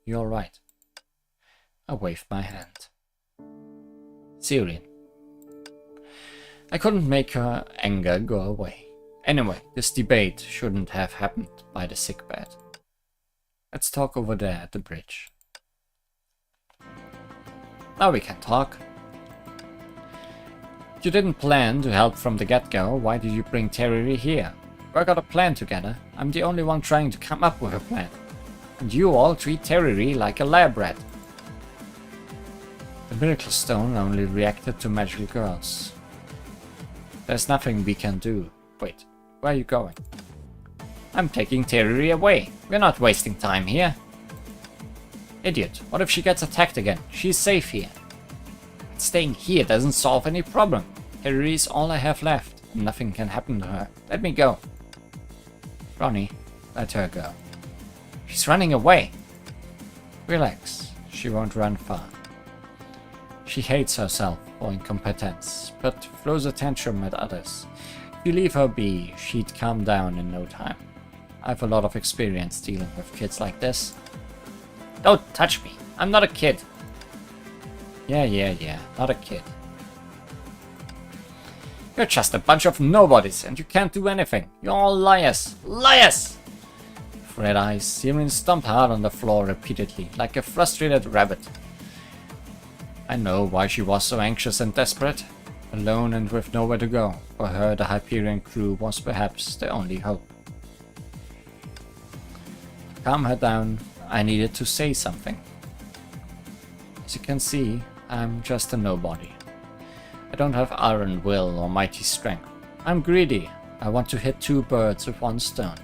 you're right. I waved my hand. Syrian. I couldn't make her anger go away. Anyway, this debate shouldn't have happened by the sickbed. Let's talk over there at the bridge. Now we can talk. You didn't plan to help from the get-go. Why did you bring Teriri here? We got a plan together. I'm the only one trying to come up with a plan. And you all treat Teriri like a lab rat. The Miracle Stone only reacted to magical girls. There's nothing we can do. Wait, where are you going? I'm taking Terry away. We're not wasting time here. Idiot, what if she gets attacked again? She's safe here. Staying here doesn't solve any problem. Terry is all I have left. Nothing can happen to her. Let me go. Ronnie, let her go. She's running away. Relax, she won't run far. She hates herself for incompetence, but throws a tantrum at others. If you leave her be, she'd calm down in no time. I have a lot of experience dealing with kids like this. Don't touch me, I'm not a kid. Yeah, not a kid. You're just a bunch of nobodies and you can't do anything. You're all liars. Liars! With red eyes, Siren stomped hard on the floor repeatedly, like a frustrated rabbit. I know why she was so anxious and desperate. Alone and with nowhere to go. For her, the Hyperion crew was perhaps the only hope. To calm her down, I needed to say something. As you can see, I'm just a nobody. I don't have iron will or mighty strength. I'm greedy. I want to hit two birds with one stone.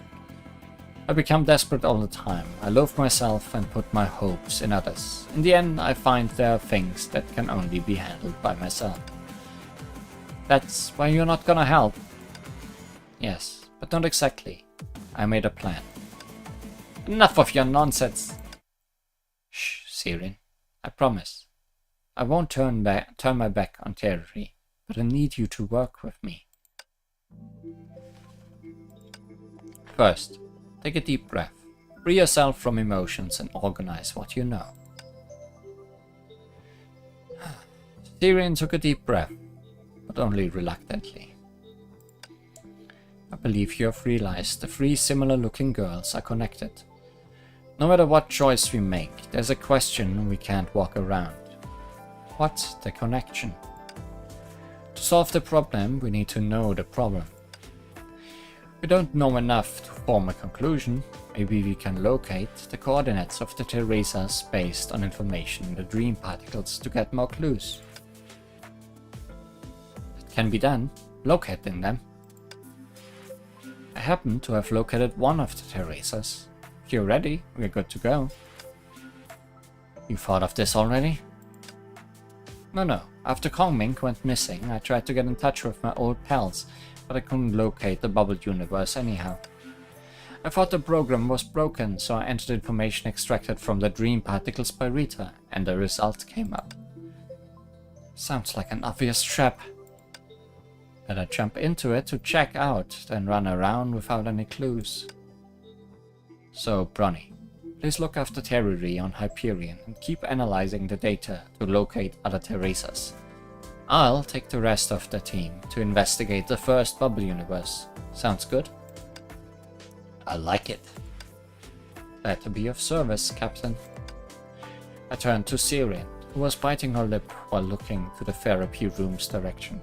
I become desperate all the time. I loathe myself and put my hopes in others. In the end, I find there are things that can only be handled by myself. That's why you're not gonna help. Yes, but not exactly. I made a plan. Enough of your nonsense. Shh, Siren. I promise. I won't turn my back on Terry, but I need you to work with me. First, take a deep breath. Free yourself from emotions and organize what you know. Tyrion took a deep breath, but only reluctantly. I believe you have realized the three similar-looking girls are connected. No matter what choice we make, there's a question we can't walk around. What's the connection? To solve the problem, we need to know the problem. We don't know enough to form a conclusion. Maybe we can locate the coordinates of the Teresas based on information in the dream particles to get more clues. It can be done, locating them. I happen to have located one of the Teresas. If you're ready, we're good to go. You thought of this already? No. After Kongming went missing, I tried to get in touch with my old pals, but I couldn't locate the bubbled universe anyhow. I thought the program was broken, so I entered information extracted from the dream particles by Rita, and the result came up. Sounds like an obvious trap. Better jump into it to check out, than run around without any clues. So, Bronny, please look after Terry on Hyperion and keep analyzing the data to locate other Teresas. I'll take the rest of the team to investigate the first bubble universe. Sounds good? I like it. Glad to be of service, Captain. I turned to Siren, who was biting her lip while looking to the therapy room's direction.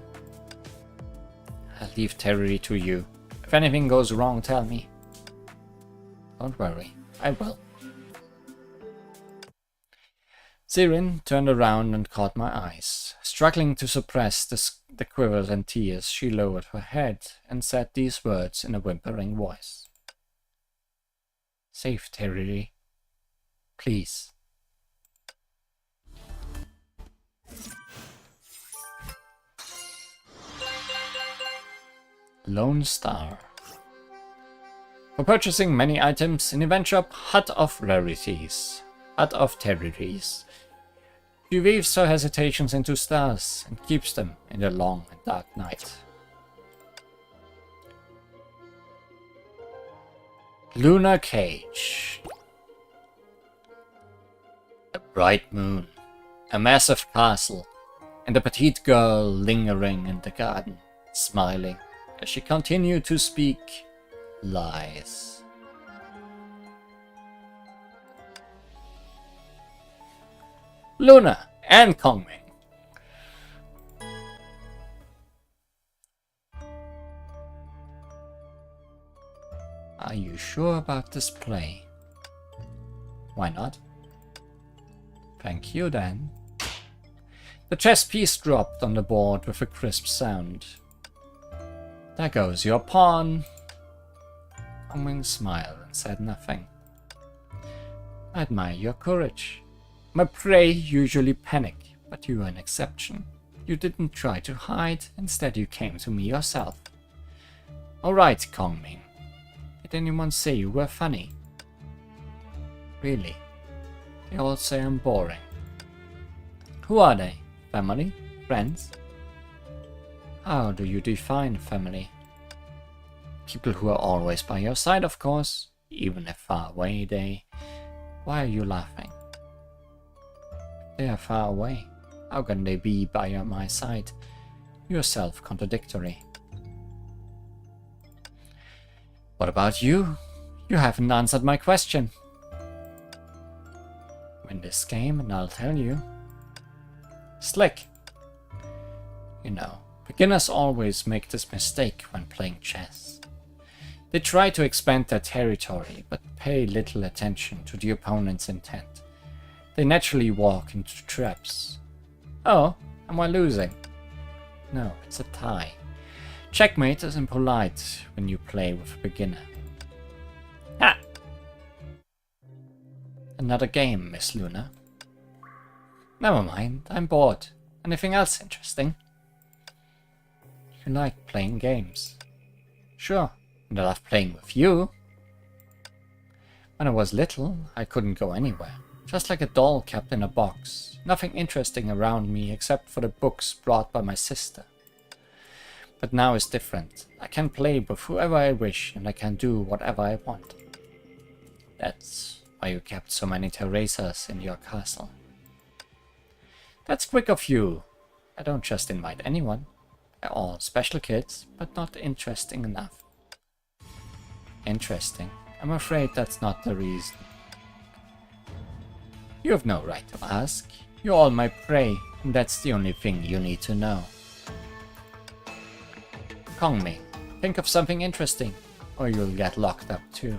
I'll leave Terry to you. If anything goes wrong, tell me. Don't worry, I will. Siren turned around and caught my eyes. Struggling to suppress the quivers and tears, she lowered her head and said these words in a whimpering voice. Save Terry, please. Lone Star. For purchasing many items in event shop Hut of Rarities. Hut of Terrories. She weaves her hesitations into stars and keeps them in the long and dark night. Lunar Cage. A bright moon, a massive castle, and a petite girl lingering in the garden, smiling as she continued to speak lies. Luna and Kongming. Are you sure about this play? Why not? Thank you then. The chess piece dropped on the board with a crisp sound. There goes your pawn. Kongming smiled and said nothing. I admire your courage. My prey usually panic, but you are an exception. You didn't try to hide, instead you came to me yourself. Alright, Kongming. Did anyone say you were funny? Really? They all say I'm boring. Who are they? Family? Friends? How do you define family? People who are always by your side, of course. Even if far away, they... Why are you laughing? They are far away. How can they be by my side? You're self-contradictory. What about you? You haven't answered my question. Win this game and I'll tell you. Slick. You know, beginners always make this mistake when playing chess. They try to expand their territory, but pay little attention to the opponent's intent. They naturally walk into traps. Oh, am I losing? No, it's a tie. Checkmate is impolite when you play with a beginner. Ha! Another game, Miss Luna. Never mind, I'm bored. Anything else interesting? You like playing games. Sure, and I love playing with you. When I was little, I couldn't go anywhere. Just like a doll kept in a box. Nothing interesting around me except for the books brought by my sister. But now it's different. I can play with whoever I wish and I can do whatever I want. That's why you kept so many terracers in your castle. That's quick of you. I don't just invite anyone. They're all special kids, but not interesting enough. Interesting? I'm afraid that's not the reason. You have no right to ask. You're all my prey, and that's the only thing you need to know. Kongming, think of something interesting, or you'll get locked up too.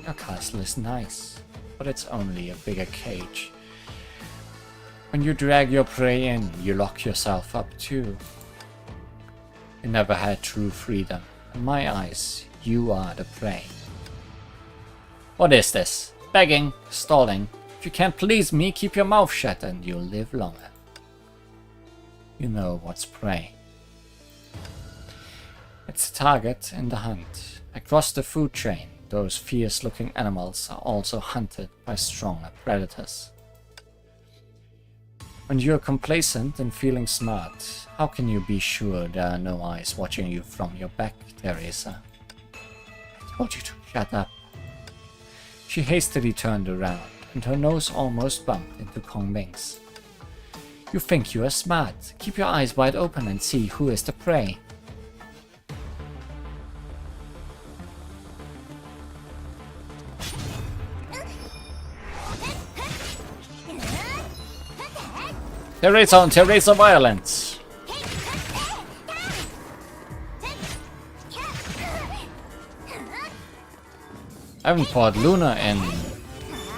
Your castle is nice, but it's only a bigger cage. When you drag your prey in, you lock yourself up too. You never had true freedom. In my eyes, you are the prey. What is this? Begging? Stalling? If you can't please me, keep your mouth shut and you'll live longer. You know what's prey. It's a target in the hunt. Across the food chain, those fierce-looking animals are also hunted by stronger predators. When you're complacent and feeling smart, how can you be sure there are no eyes watching you from your back, Teresa? I told you to shut up. She hastily turned around, and her nose almost bumped into Kongming's. You think you are smart. Keep your eyes wide open and see who is the prey. Teresa on Teresa violence. I haven't fought Luna in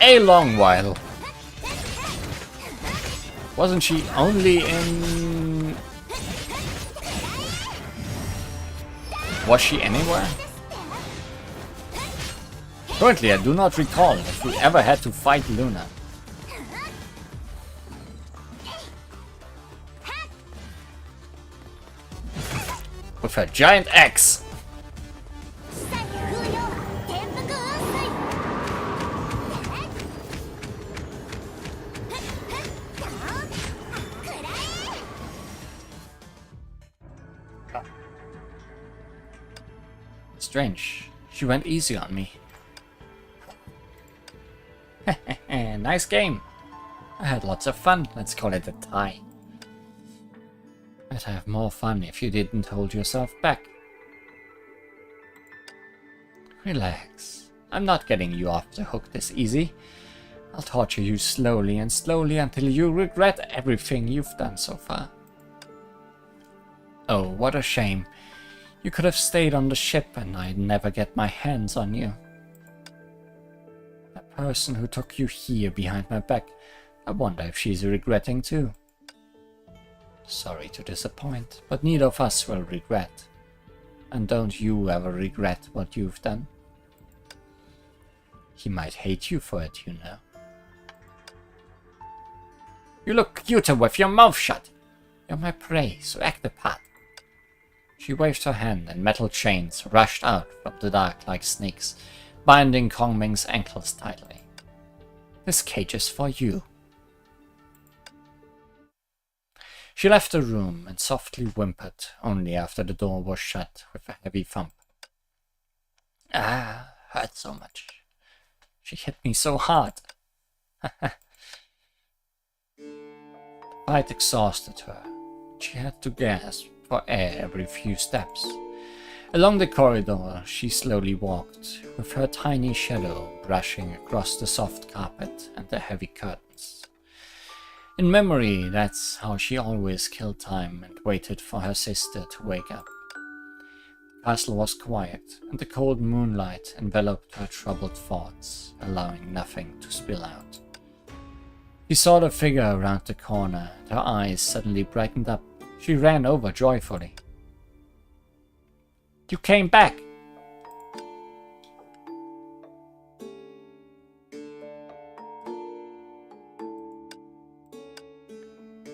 a long while. Wasn't she only in... Was she anywhere? Currently, I do not recall if we ever had to fight Luna. With her giant axe. Strange. She went easy on me. Nice game. I had lots of fun. Let's call it a tie. I'd have more fun if you didn't hold yourself back. Relax. I'm not getting you off the hook this easy. I'll torture you slowly and slowly until you regret everything you've done so far. Oh, what a shame. You could have stayed on the ship and I'd never get my hands on you. The person who took you here behind my back, I wonder if she's regretting too. Sorry to disappoint, but neither of us will regret. and don't you ever regret what you've done. He might hate you for it, you know. You look cuter with your mouth shut. You're my prey, so act the part. She waved her hand and metal chains rushed out from the dark like snakes, binding Kongming's ankles tightly. This cage is for you. She left the room and softly whimpered, only after the door was shut with a heavy thump. Ah, hurt so much. She hit me so hard. Fight exhausted her. She had to gasp for air every few steps. Along the corridor she slowly walked, with her tiny shadow brushing across the soft carpet and the heavy curtains. In memory, that's how she always killed time and waited for her sister to wake up. The castle was quiet, and the cold moonlight enveloped her troubled thoughts, allowing nothing to spill out. She saw the figure around the corner, and her eyes suddenly brightened up. She ran over joyfully. You came back!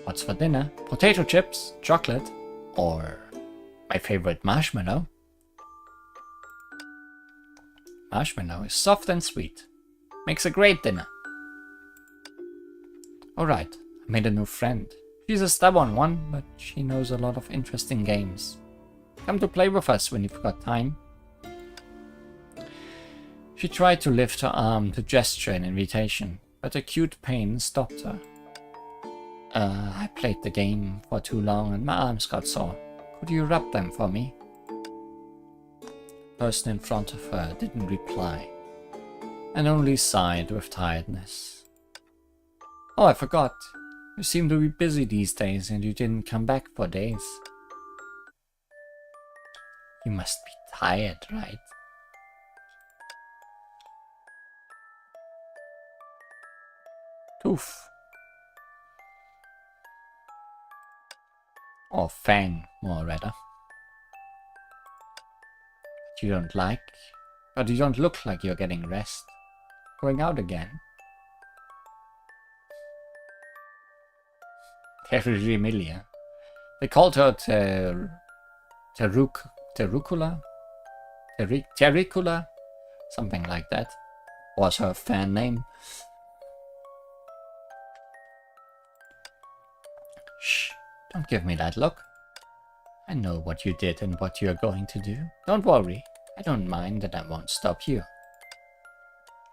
What's for dinner? Potato chips, chocolate, or my favorite marshmallow? Marshmallow is soft and sweet. Makes a great dinner. Alright, I made a new friend. She's a stubborn one, but she knows a lot of interesting games. Come to play with us when you've got time. She tried to lift her arm to gesture an invitation, but acute pain stopped her. I played the game for too long and my arms got sore. Could you rub them for me? The person in front of her didn't reply, and only sighed with tiredness. Oh, I forgot. You seem to be busy these days and you didn't come back for days. You must be tired, right? Tooth. Or Fang, more rather. You don't like, but you don't look like you're getting rest. Going out again? Terrimilia. They called her Terricula? Terricula? Something like that. Was her fan name. Shh. Don't give me that look. I know what you did and what you're going to do. Don't worry. I don't mind and I won't stop you.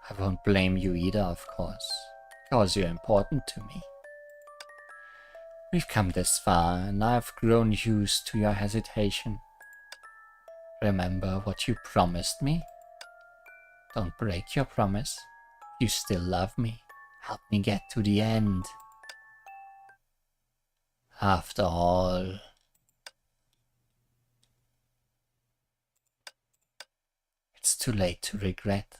I won't blame you either, of course, because you're important to me. We've come this far and I've grown used to your hesitation. Remember what you promised me? Don't break your promise. You still love me. Help me get to the end. After all, it's too late to regret.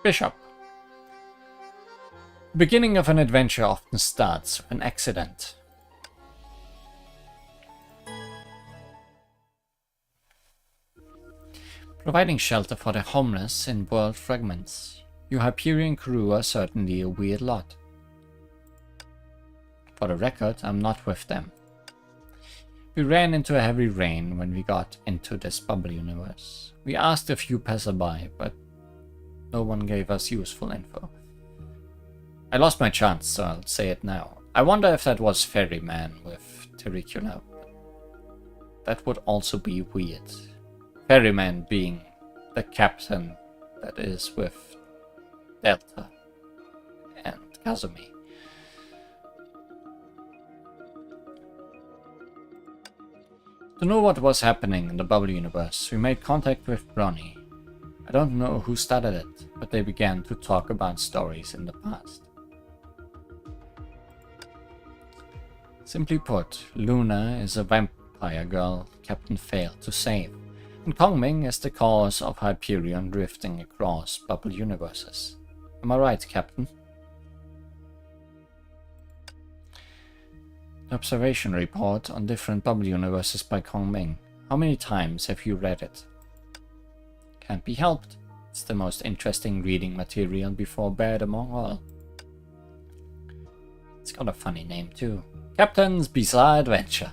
Bishop. The beginning of an adventure often starts with an accident. Providing shelter for the homeless in world fragments, your Hyperion crew are certainly a weird lot. For the record, I'm not with them. We ran into a heavy rain when we got into this bubble universe. We asked a few passerby, but no one gave us useful info. I lost my chance, so I'll say it now. I wonder if that was Ferryman with Terricula. That would also be weird. Ferryman being the captain that is with Delta and Kazumi. To know what was happening in the bubble universe, we made contact with Ronnie. I don't know who started it, but they began to talk about stories in the past. Simply put, Luna is a vampire girl Captain failed to save, And Kongming is the cause of Hyperion drifting across bubble universes. Am I right, Captain? The observation report on different bubble universes by Kongming. How many times have you read it? Can't be helped. It's the most interesting reading material before bed among all. It's got a funny name too. Captain's Bizarre Adventure.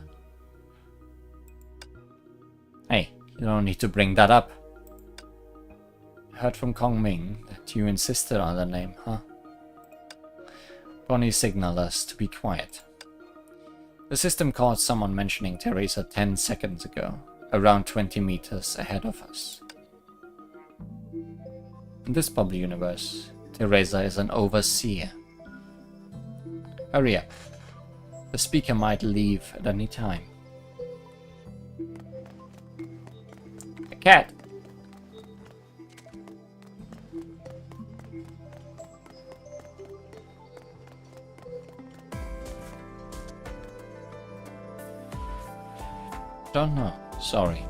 Hey, you don't need to bring that up. I heard from Kongming that you insisted on the name, huh? Bonnie signaled us to be quiet. The system caught someone mentioning Teresa 10 seconds ago, around 20 meters ahead of us. In this bubble universe, Teresa is an overseer. Hurry up. The speaker might leave at any time. A cat! Don't know. Sorry.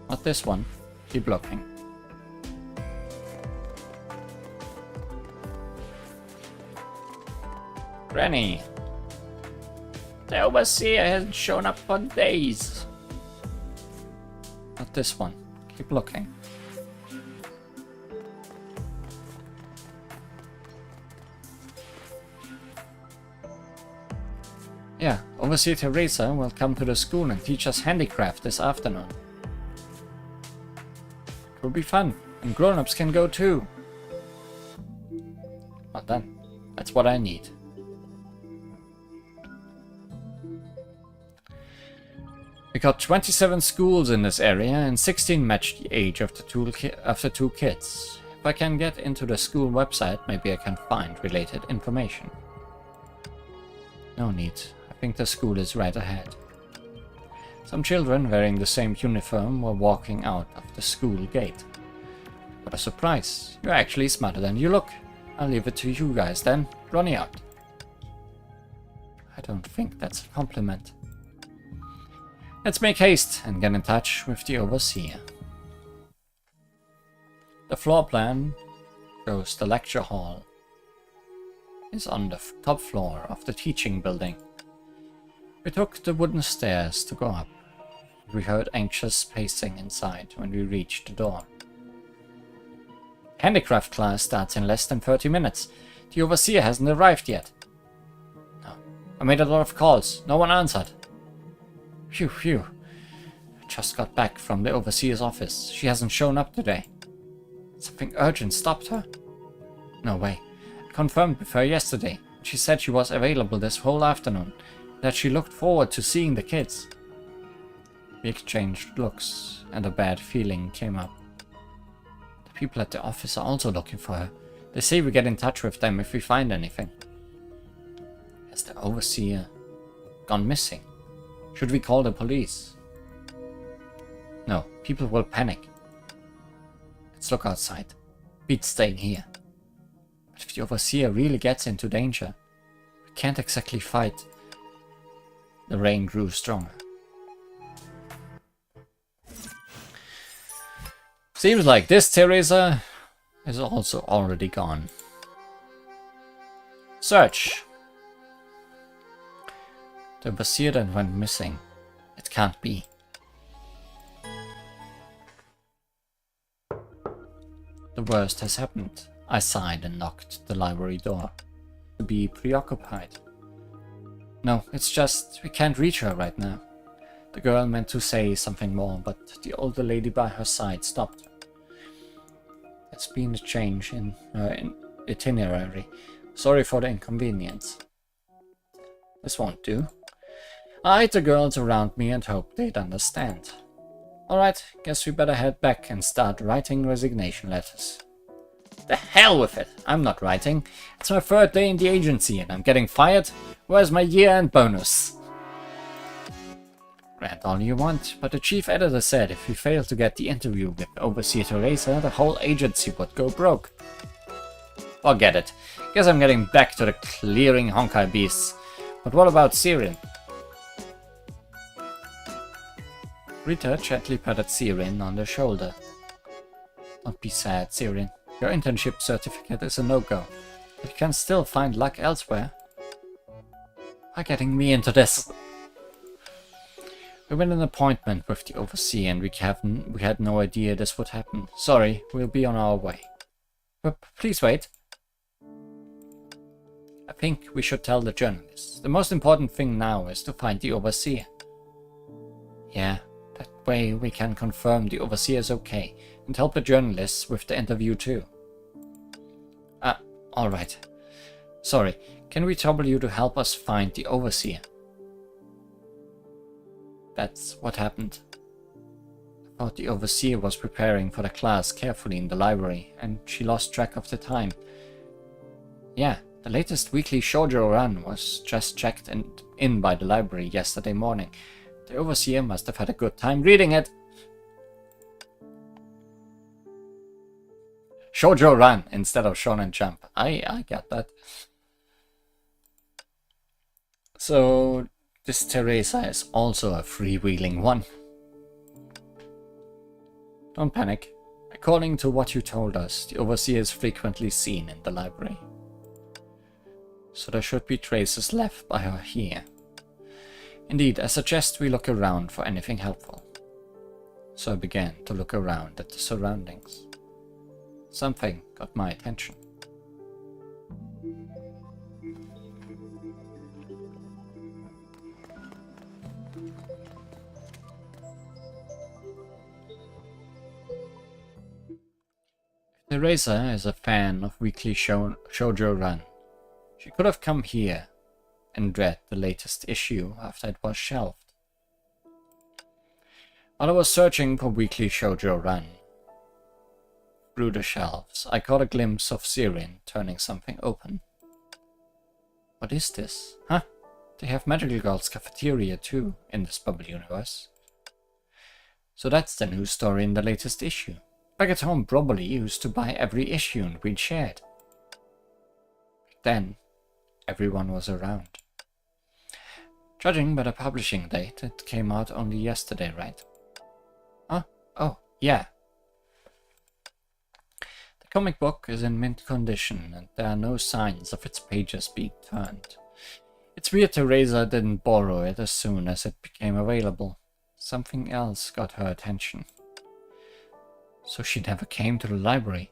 Not this one. Keep looking. Granny! The overseer hasn't shown up for days. Not this one. Keep looking. Yeah, Overseer Teresa will come to the school and teach us handicraft this afternoon. It will be fun, and grown-ups can go too. Well then, that's what I need. We got 27 schools in this area, and 16 match the age of the two kids. If I can get into the school website, maybe I can find related information. No need. I think the school is right ahead. Some children wearing the same uniform were walking out of the school gate. What a surprise. You're actually smarter than you look. I'll leave it to you guys then. Running out. I don't think that's a compliment. Let's make haste and get in touch with the overseer. The floor plan shows the lecture hall is on the top floor of the teaching building. We took the wooden stairs to go up. We heard anxious pacing inside when we reached the door. Handicraft class starts in less than 30 minutes. The overseer hasn't arrived yet. No. I made a lot of calls. No one answered. Phew, phew. I just got back from the overseer's office. She hasn't shown up today. Something urgent stopped her. No way. I confirmed with her yesterday. She said she was available this whole afternoon. That she looked forward to seeing the kids. We exchanged looks, and a bad feeling came up. The people at the office are also looking for her. They say we get in touch with them if we find anything. Has the overseer gone missing? Should we call the police? No, people will panic. Let's look outside. Beats staying here. But if the overseer really gets into danger, we can't exactly fight. The rain grew stronger. Seems like this Teresa is also already gone. Search. The overseer that went missing. It can't be. The worst has happened. I sighed and knocked the library door. To be preoccupied. No, it's just we can't reach her right now. The girl meant to say something more, but the older lady by her side stopped her. It's been a change in her itinerary. Sorry for the inconvenience. This won't do. I eyed the girls around me and hoped they'd understand. Alright, guess we better head back and start writing resignation letters. The hell with it! I'm not writing. It's my 3rd day in the agency and I'm getting fired. Where's my year-end bonus? Grant all you want, but the chief editor said if we fail to get the interview with Overseer Teresa, the whole agency would go broke. Forget it. Guess I'm getting back to the clearing Honkai beasts. But what about Sirin? Rita gently patted Sirin on the shoulder. Don't be sad, Sirin. Your internship certificate is a no-go. But you can still find luck elsewhere. Why getting me into this? We made an appointment with the overseer and we had no idea this would happen. Sorry, we'll be on our way. But please wait. I think we should tell the journalists. The most important thing now is to find the overseer. Yeah, that way we can confirm the overseer is okay and help the journalists with the interview too. Alright. Sorry, can we trouble you to help us find the overseer? That's what happened. I thought the overseer was preparing for the class carefully in the library, and she lost track of the time. Yeah, the latest weekly shoujo run was just checked in by the library yesterday morning. The overseer must have had a good time reading it. Shoujo run instead of Shonen Jump. I get that. So this Teresa is also a freewheeling one. Don't panic. According to what you told us, the overseer is frequently seen in the library. So there should be traces left by her here. Indeed, I suggest we look around for anything helpful. So I began to look around at the surroundings. Something got my attention. Teresa is a fan of weekly shoujo run. She could have come here and read the latest issue after it was shelved. While I was searching for weekly shoujo run, through the shelves, I caught a glimpse of Sirin turning something open. What is this? Huh? They have Magical Girl's cafeteria too in this bubble universe. So that's the news story in the latest issue. Back at home, Brobbly used to buy every issue and we'd shared. Then, everyone was around. Judging by the publishing date, it came out only yesterday, right? Huh? Oh, yeah. The comic book is in mint condition and there are no signs of its pages being turned. It's weird Teresa didn't borrow it as soon as it became available. Something else got her attention. So she never came to the library.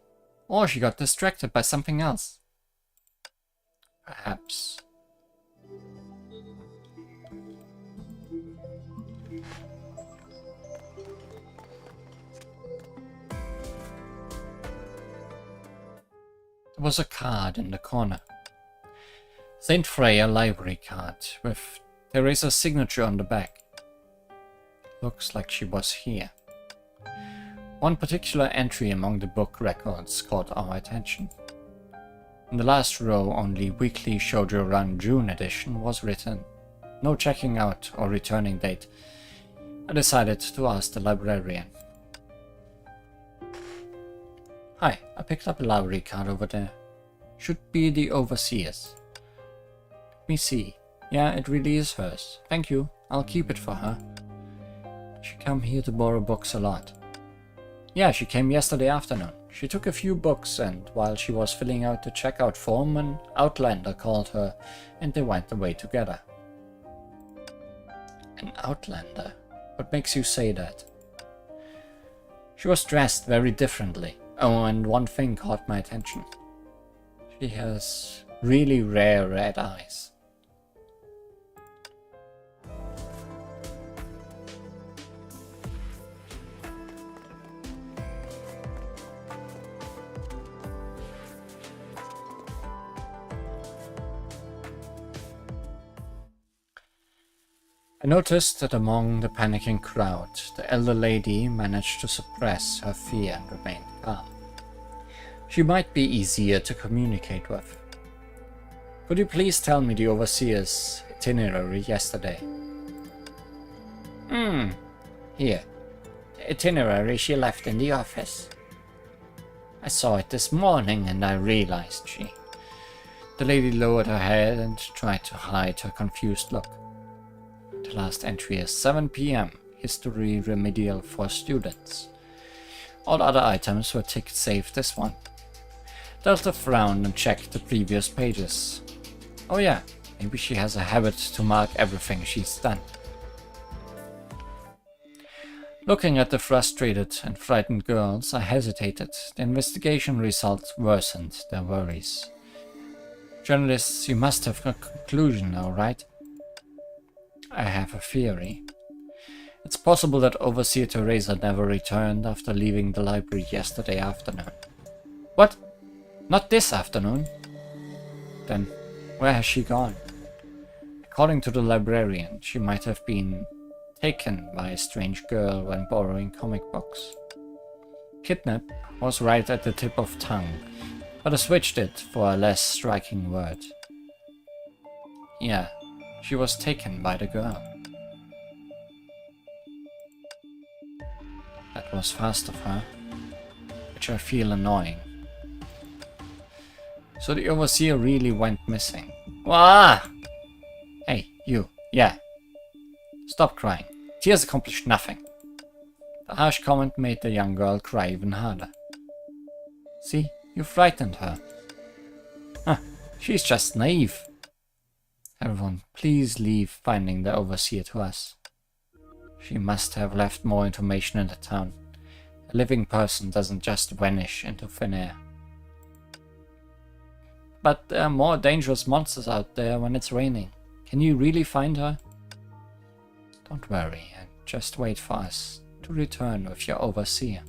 Or she got distracted by something else. Perhaps. There was a card in the corner. St. Freya library card with Teresa's signature on the back. Looks like she was here. One particular entry among the book records caught our attention. In the last row, only Weekly Shoujo Run June edition was written. No checking out or returning date. I decided to ask the librarian. Hi, I picked up a library card over there. Should be the overseer's. Let me see. Yeah, it really is hers. Thank you. I'll keep it for her. She come here to borrow books a lot. Yeah, she came yesterday afternoon. She took a few books and while she was filling out the checkout form, an Outlander called her and they went away together. An Outlander? What makes you say that? She was dressed very differently. Oh, and one thing caught my attention. She has really rare red eyes. I noticed that among the panicking crowd, the elder lady managed to suppress her fear and remained calm. She might be easier to communicate with. Could you please tell me the overseer's itinerary yesterday? Here. The itinerary she left in the office. I saw it this morning and I realized she... The lady lowered her head and tried to hide her confused look. The last entry is 7 p.m. history remedial for students. All other items were ticked save this one. Delta frowned and checked the previous pages. Oh yeah, maybe she has a habit to mark everything she's done. Looking at the frustrated and frightened girls, I hesitated. The investigation results worsened their worries. Journalists, you must have a conclusion now, right? I have a theory. It's possible that Overseer Teresa never returned after leaving the library yesterday afternoon. What? Not this afternoon? Then, where has she gone? According to the librarian, she might have been taken by a strange girl when borrowing comic books. Kidnap was right at the tip of tongue, but I switched it for a less striking word. Yeah, she was taken by the girl. That was fast of her, which I feel annoying. So the Overseer really went missing. Wah! Hey, you. Yeah. Stop crying. Tears accomplished nothing. The harsh comment made the young girl cry even harder. See, you frightened her. Huh, she's just naive. Everyone, please leave finding the Overseer to us. She must have left more information in the town. A living person doesn't just vanish into thin air. But there are more dangerous monsters out there when it's raining. Can you really find her? Don't worry, and just wait for us to return with your Overseer.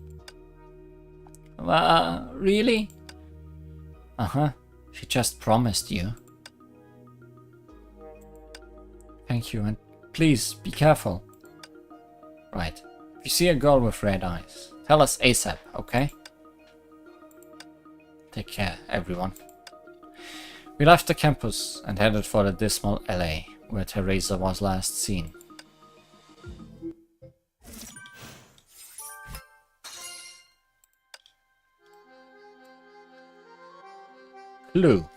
Really? Uh-huh, she just promised you. Thank you, and please be careful. Right, if you see a girl with red eyes, tell us ASAP, okay? Take care, everyone. We left the campus and headed for the dismal alley, where Teresa was last seen. Clue.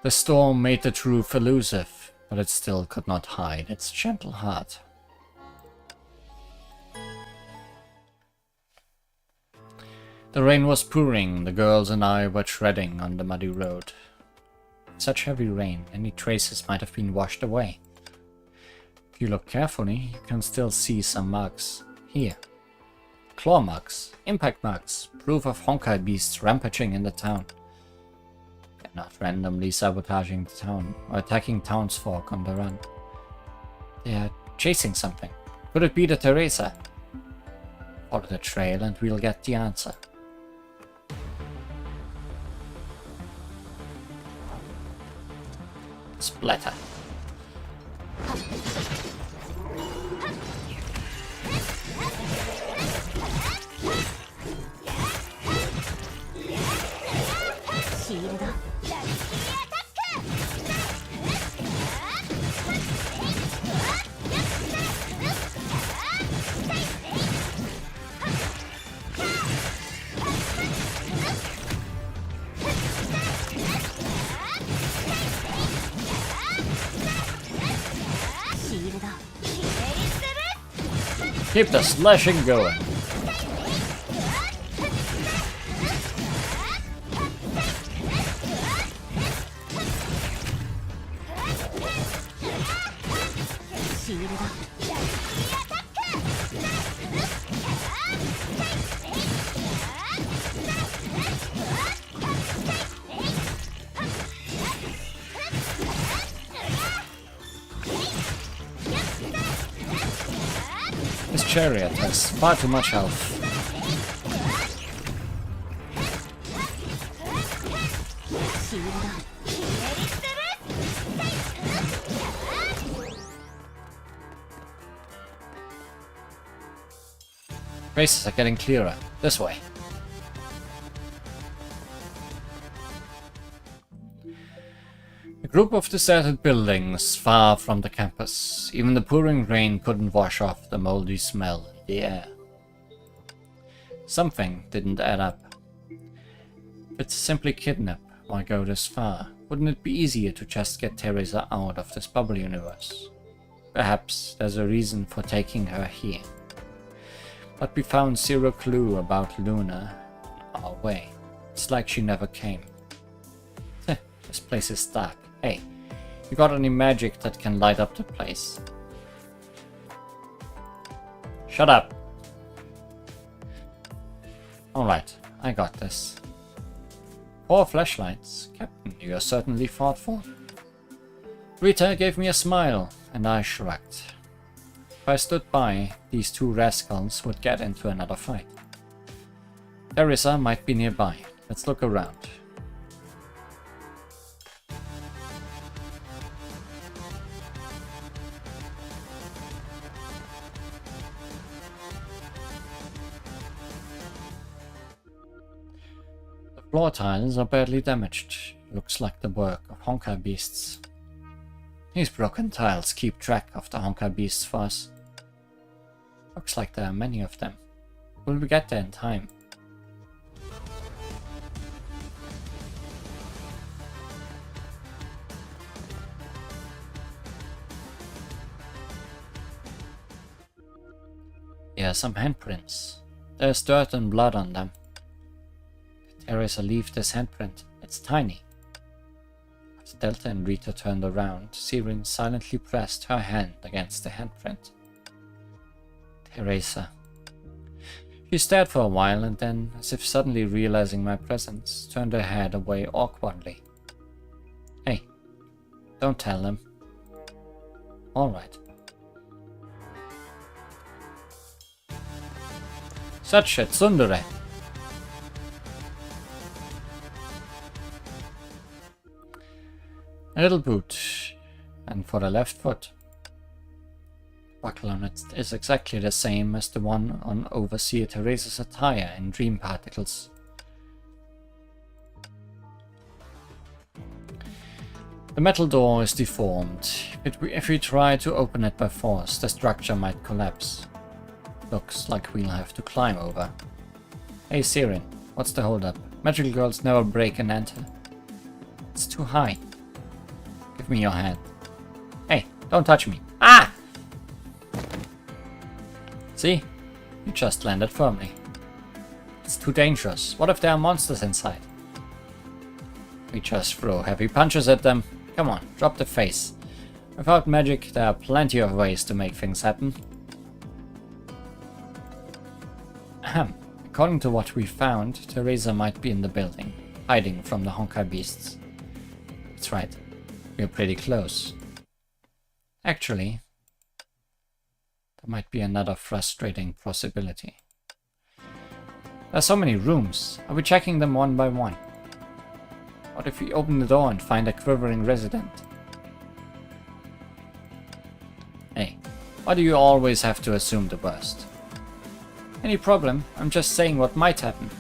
The storm made the truth elusive, but it still could not hide its gentle heart. The rain was pouring, the girls and I were treading on the muddy road. Such heavy rain, any traces might have been washed away. If you look carefully, you can still see some marks. Here. Claw marks, impact marks, proof of Honkai beasts rampaging in the town. They're not randomly sabotaging the town or attacking townsfolk on the run. They are chasing something. Could it be the Teresa? Follow the trail and we'll get the answer. Splatter. Keep the slashing going. This chariot has far too much health. Races are getting clearer. This way. A group of deserted buildings far from the campus. Even the pouring rain couldn't wash off the moldy smell in the air. Something didn't add up. If it's simply kidnap, why go this far? Wouldn't it be easier to just get Teresa out of this bubble universe? Perhaps there's a reason for taking her here. But we found zero clue about Luna on our way. It's like she never came. This place is dark. Hey, you got any magic that can light up the place? Shut up! Alright, I got this. 4 flashlights. Captain, you are certainly thoughtful. Rita gave me a smile, and I shrugged. If I stood by, these 2 rascals would get into another fight. Teresa might be nearby. Let's look around. The floor tiles are badly damaged. Looks like the work of Honkai beasts. These broken tiles keep track of the Honkai beasts for us. Looks like there are many of them. Will we get there in time? Here are some handprints. There's dirt and blood on them. Did Teresa leave this handprint? It's tiny. As Delta and Rita turned around, Sirin silently pressed her hand against the handprint. Teresa. She stared for a while and then, as if suddenly realizing my presence, turned her head away awkwardly. Hey, don't tell them. Alright. Such a tsundere. A little boot, and for the left foot. Buckle on it is exactly the same as the one on Overseer Teresa's attire in Dream Particles. The metal door is deformed. If we try to open it by force, the structure might collapse. Looks like we'll have to climb over. Hey Sirin, what's the holdup? Magical girls never break and enter. It's too high. Give me your hand. Hey, don't touch me. Ah! See? You just landed firmly. It's too dangerous. What if there are monsters inside? We just throw heavy punches at them. Come on, drop the face. Without magic, there are plenty of ways to make things happen. Ahem. According to what we found, Teresa might be in the building, hiding from the Honkai beasts. That's right. We're pretty close. Actually, there might be another frustrating possibility. There are so many rooms. Are we checking them one by one? What if we open the door and find a quivering resident? Hey, why do you always have to assume the worst? Any problem? I'm just saying what might happen.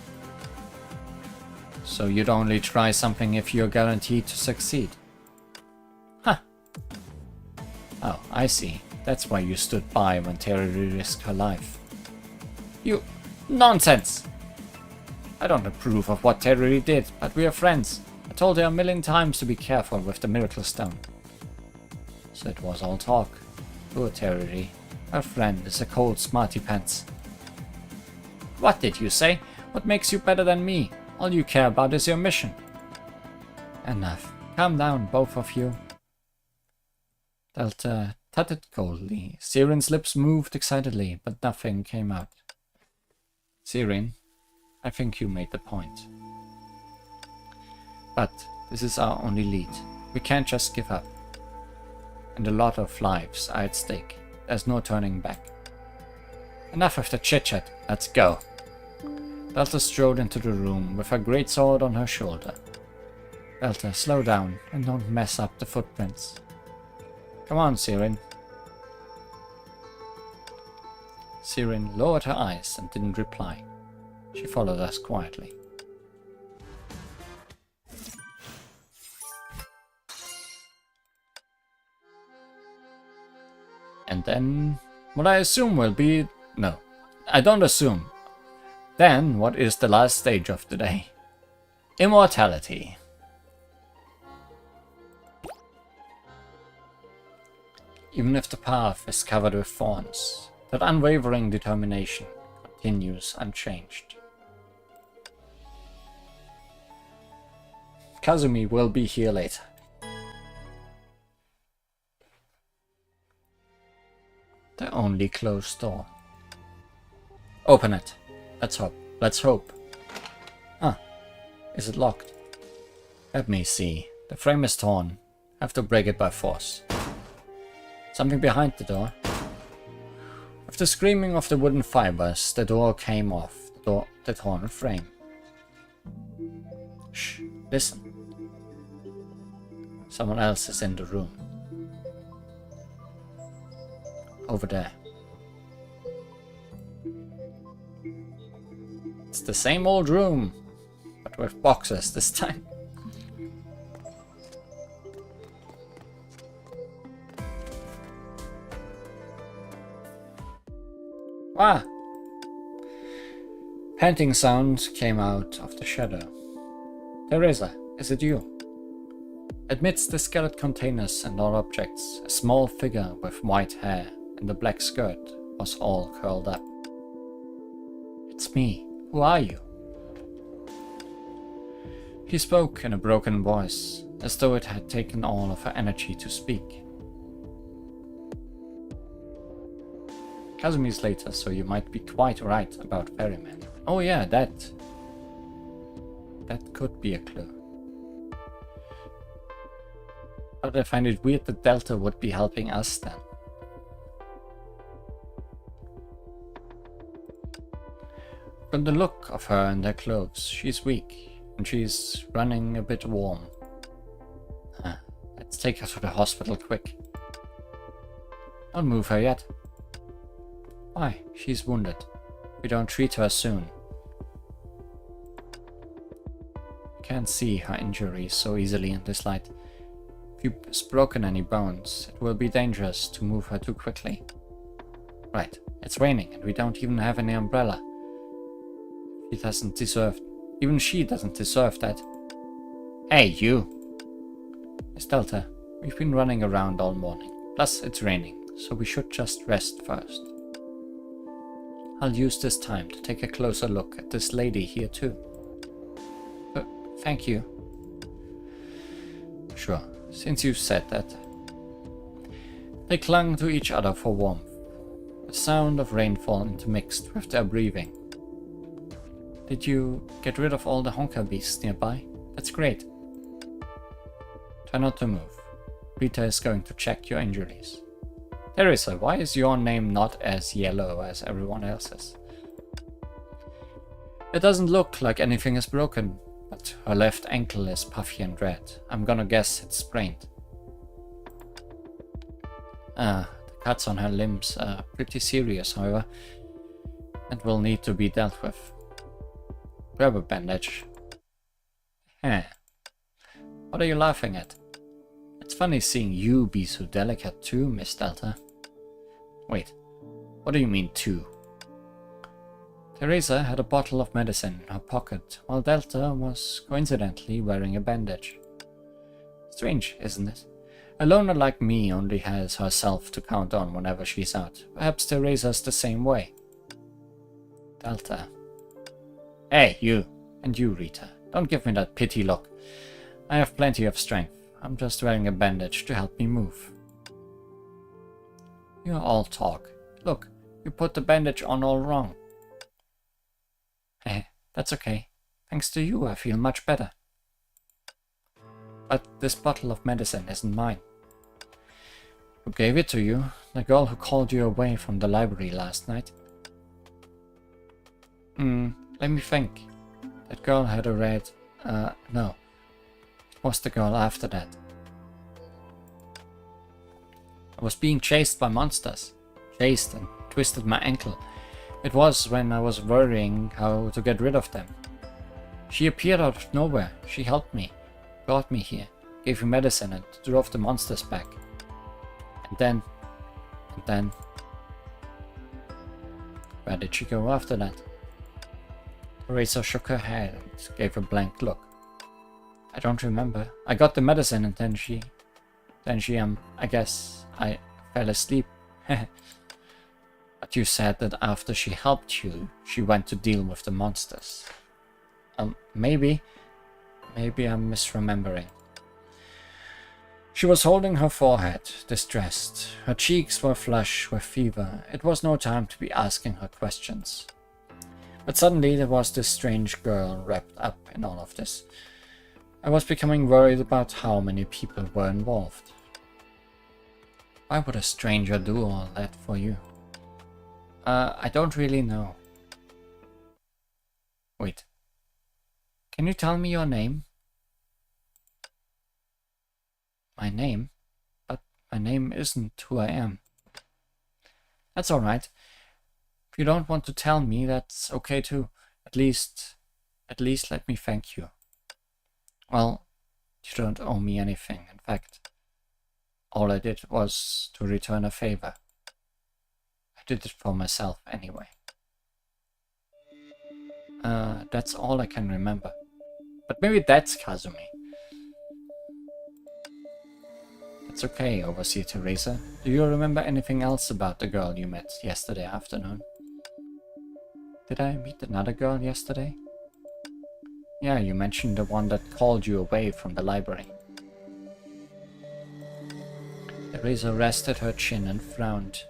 So you'd only try something if you're guaranteed to succeed? Huh. Oh, I see. That's why you stood by when Terry risked her life. You... Nonsense! I don't approve of what Terry did, but we are friends. I told her a million times to be careful with the Miracle Stone. So it was all talk. Poor Terry. Her friend is a cold smarty pants. What did you say? What makes you better than me? All you care about is your mission. Enough. Calm down, both of you. Delta tutted coldly. Sirin's lips moved excitedly, but nothing came out. Sirin, I think you made the point. But this is our only lead. We can't just give up. And a lot of lives are at stake. There's no turning back. Enough of the chit-chat. Let's go. Delta strode into the room with her greatsword on her shoulder. Delta, slow down and don't mess up the footprints. Come on, Sirin. Sirin lowered her eyes and didn't reply. She followed us quietly. And then, what I assume will be... No, I don't assume. Then, what is the last stage of the day? Immortality. Even if the path is covered with thorns, that unwavering determination continues unchanged. Kazumi will be here later. The only closed door. Open it. Let's hope. Let's hope. Ah, is it locked? Let me see. The frame is torn. Have to break it by force. Something behind the door. With the screaming of the wooden fibers, the door came off the torn frame. Shh, listen. Someone else is in the room. Over there. It's the same old room, but with boxes this time. Ah! Panting sound came out of the shadow. Teresa, is it you? Amidst the skeleton containers and all objects, a small figure with white hair and a black skirt was all curled up. It's me. Who are you? He spoke in a broken voice, as though it had taken all of her energy to speak. Kazumi's later, so you might be quite right about ferrymen. Oh yeah, that could be a clue. But I find it weird that Delta would be helping us then. From the look of her and her clothes, she's weak, and she's running a bit warm. Let's take her to the hospital quick. Don't move her yet. Why? She's wounded. We don't treat her soon. Can't see her injuries so easily in this light. If you've broken any bones, it will be dangerous to move her too quickly. Right, it's raining and we don't even have any umbrella. Even she doesn't deserve that. Hey, you! Miss Delta, we've been running around all morning. Plus, it's raining, so we should just rest first. I'll use this time to take a closer look at this lady here too. Thank you. Sure, since you said that. They clung to each other for warmth. The sound of rainfall intermixed with their breathing. Did you get rid of all the Honkai beasts nearby? That's great. Try not to move. Rita is going to check your injuries. Teresa, why is your name not as yellow as everyone else's? It doesn't look like anything is broken, but her left ankle is puffy and red. I'm gonna guess it's sprained. The cuts on her limbs are pretty serious, however, and will need to be dealt with. Grab a bandage. What are you laughing at? It's funny seeing you be so delicate too, Miss Delta. Wait, what do you mean too? Teresa had a bottle of medicine in her pocket, while Delta was coincidentally wearing a bandage. Strange, isn't it? A loner like me only has herself to count on whenever she's out. Perhaps Teresa's the same way. Delta. Hey, you! And you, Rita. Don't give me that pity look. I have plenty of strength. I'm just wearing a bandage to help me move. You're all talk. Look, you put the bandage on all wrong. That's okay. Thanks to you, I feel much better. But this bottle of medicine isn't mine. Who gave it to you? The girl who called you away from the library last night? Let me think. That girl had a red... no. It was the girl after that. I was being chased by monsters. Chased and twisted my ankle. It was when I was worrying how to get rid of them. She appeared out of nowhere. She helped me. Brought me here. Gave me medicine and drove the monsters back. And then... Where did she go after that? Teresa shook her head and gave a blank look. I don't remember. I got the medicine and then she, I guess I fell asleep. But you said that after she helped you, she went to deal with the monsters. Maybe I'm misremembering. She was holding her forehead, distressed. Her cheeks were flush with fever. It was no time to be asking her questions. But suddenly there was this strange girl wrapped up in all of this. I was becoming worried about how many people were involved. Why would a stranger do all that for you? I don't really know. Wait. Can you tell me your name? My name? But my name isn't who I am. That's alright. If you don't want to tell me, that's okay too. At least let me thank you. Well, you don't owe me anything. In fact, all I did was to return a favor. I did it for myself anyway. That's all I can remember. But maybe that's Kazumi. It's okay, Overseer Teresa. Do you remember anything else about the girl you met yesterday afternoon? Did I meet another girl yesterday? Yeah, you mentioned the one that called you away from the library. Teresa rested her chin and frowned.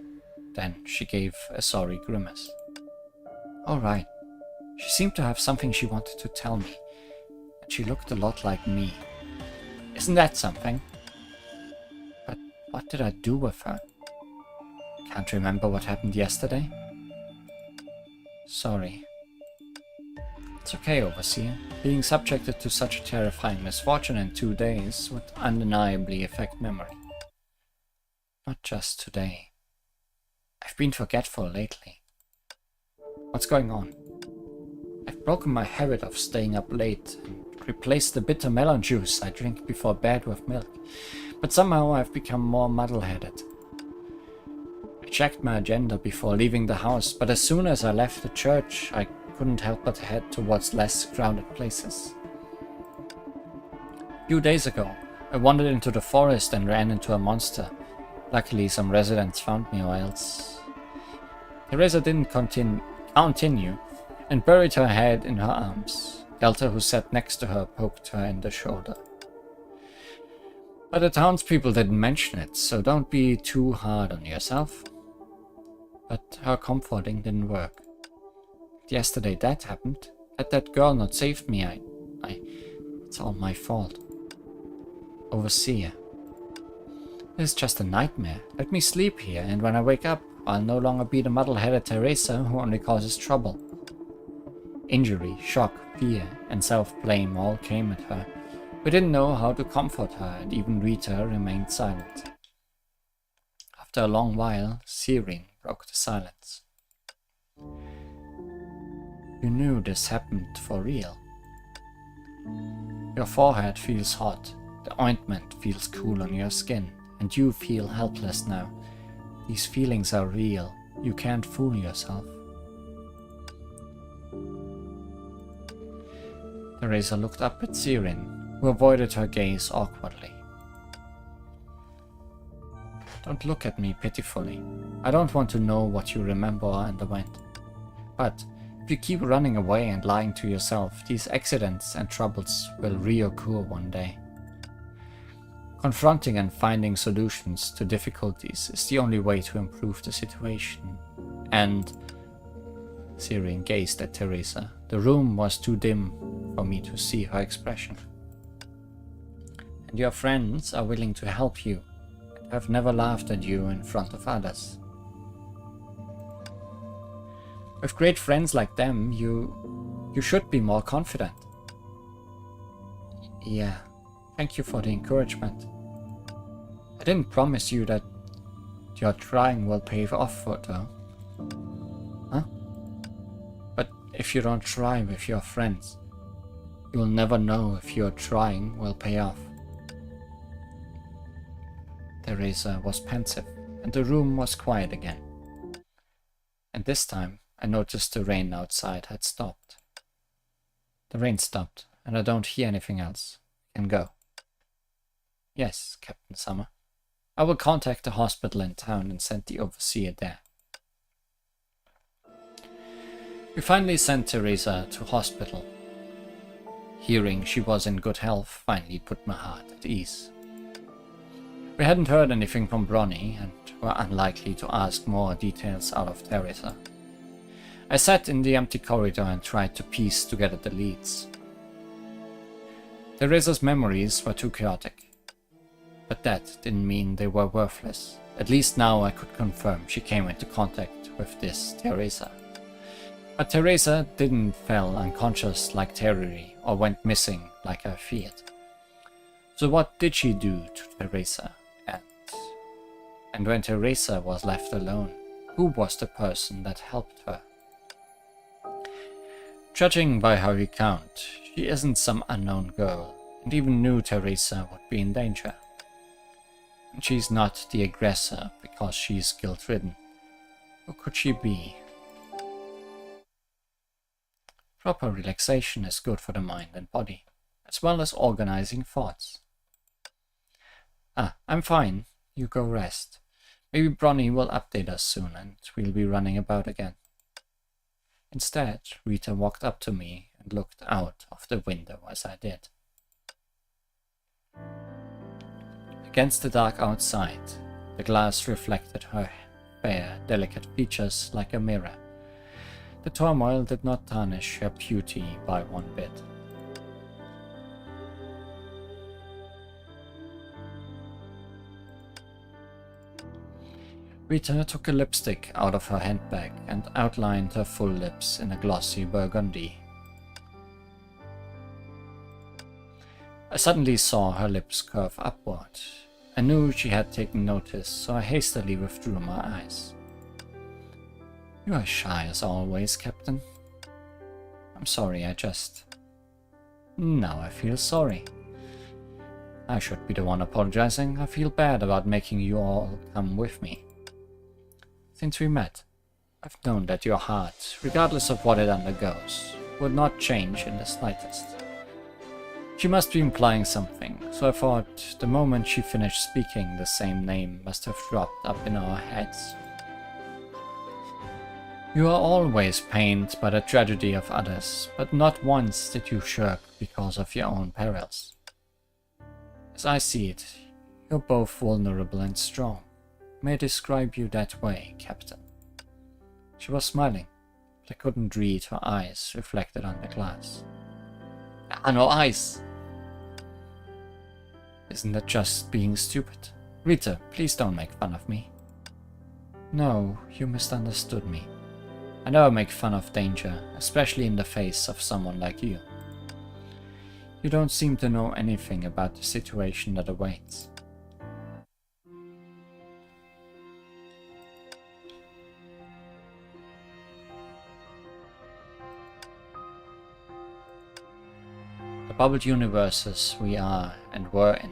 Then she gave a sorry grimace. Alright. She seemed to have something she wanted to tell me. And she looked a lot like me. Isn't that something? But what did I do with her? Can't remember what happened yesterday. Sorry. It's okay, Overseer. Being subjected to such a terrifying misfortune in 2 days would undeniably affect memory. Not just today. I've been forgetful lately. What's going on? I've broken my habit of staying up late and replaced the bitter melon juice I drink before bed with milk, but somehow I've become more muddle-headed. I checked my agenda before leaving the house, but as soon as I left the church, I couldn't help but head towards less crowded places. A few days ago, I wandered into the forest and ran into a monster. Luckily, some residents found me, or else... Teresa didn't continue and buried her head in her arms. Delta, who sat next to her, poked her in the shoulder. But the townspeople didn't mention it, so don't be too hard on yourself. But her comforting didn't work. Yesterday that happened. Had that girl not saved me, it's all my fault. Overseer. This is just a nightmare. Let me sleep here, and when I wake up, I'll no longer be the muddle-headed Teresa who only causes trouble. Injury, shock, fear, and self-blame all came at her. We didn't know how to comfort her, and even Rita remained silent. After a long while, Sirin broke the silence. You knew this happened for real. Your forehead feels hot, the ointment feels cool on your skin, and you feel helpless now. These feelings are real. You can't fool yourself. Teresa looked up at Sirin, who avoided her gaze awkwardly. Don't look at me pitifully. I don't want to know what you remember or underwent. But if you keep running away and lying to yourself, these accidents and troubles will reoccur one day. Confronting and finding solutions to difficulties is the only way to improve the situation. And... Sirin gazed at Teresa. The room was too dim for me to see her expression. And your friends are willing to help you, and have never laughed at you in front of others. With great friends like them, you should be more confident. Yeah, thank you for the encouragement. I didn't promise you that your trying will pay off for though. Huh? But if you don't try with your friends, you'll never know if your trying will pay off. Teresa was pensive, and the room was quiet again. And this time, I noticed the rain outside had stopped. The rain stopped, and I don't hear anything else. I can go. Yes, Captain Summer. I will contact the hospital in town and send the overseer there. We finally sent Teresa to hospital. Hearing she was in good health finally put my heart at ease. We hadn't heard anything from Bronny and were unlikely to ask more details out of Teresa. I sat in the empty corridor and tried to piece together the leads. Teresa's memories were too chaotic, but that didn't mean they were worthless. At least now I could confirm she came into contact with this Teresa. But Teresa didn't fell unconscious like Terry or went missing like I feared. So what did she do to Teresa? And when Teresa was left alone, who was the person that helped her? Judging by her recount, she isn't some unknown girl, and even knew Teresa would be in danger. And she's not the aggressor because she's guilt-ridden. Who could she be? Proper relaxation is good for the mind and body, as well as organizing thoughts. I'm fine. You go rest. Maybe Bronny will update us soon and we'll be running about again. Instead, Rita walked up to me and looked out of the window as I did. Against the dark outside, the glass reflected her fair, delicate features like a mirror. The turmoil did not tarnish her beauty by one bit. Rita took a lipstick out of her handbag and outlined her full lips in a glossy burgundy. I suddenly saw her lips curve upward. I knew she had taken notice, so I hastily withdrew my eyes. You are shy as always, Captain. I'm sorry, Now I feel sorry. I should be the one apologizing. I feel bad about making you all come with me. Since we met, I've known that your heart, regardless of what it undergoes, would not change in the slightest. She must be implying something, so I thought the moment she finished speaking, the same name must have dropped up in our heads. You are always pained by the tragedy of others, but not once did you shirk because of your own perils. As I see it, you're both vulnerable and strong. May I describe you that way, Captain? She was smiling, but I couldn't read her eyes reflected on the glass. No eyes! Isn't that just being stupid? Rita, please don't make fun of me. No, you misunderstood me. I never make fun of danger, especially in the face of someone like you. You don't seem to know anything about the situation that awaits. The bubbled universes we are and were in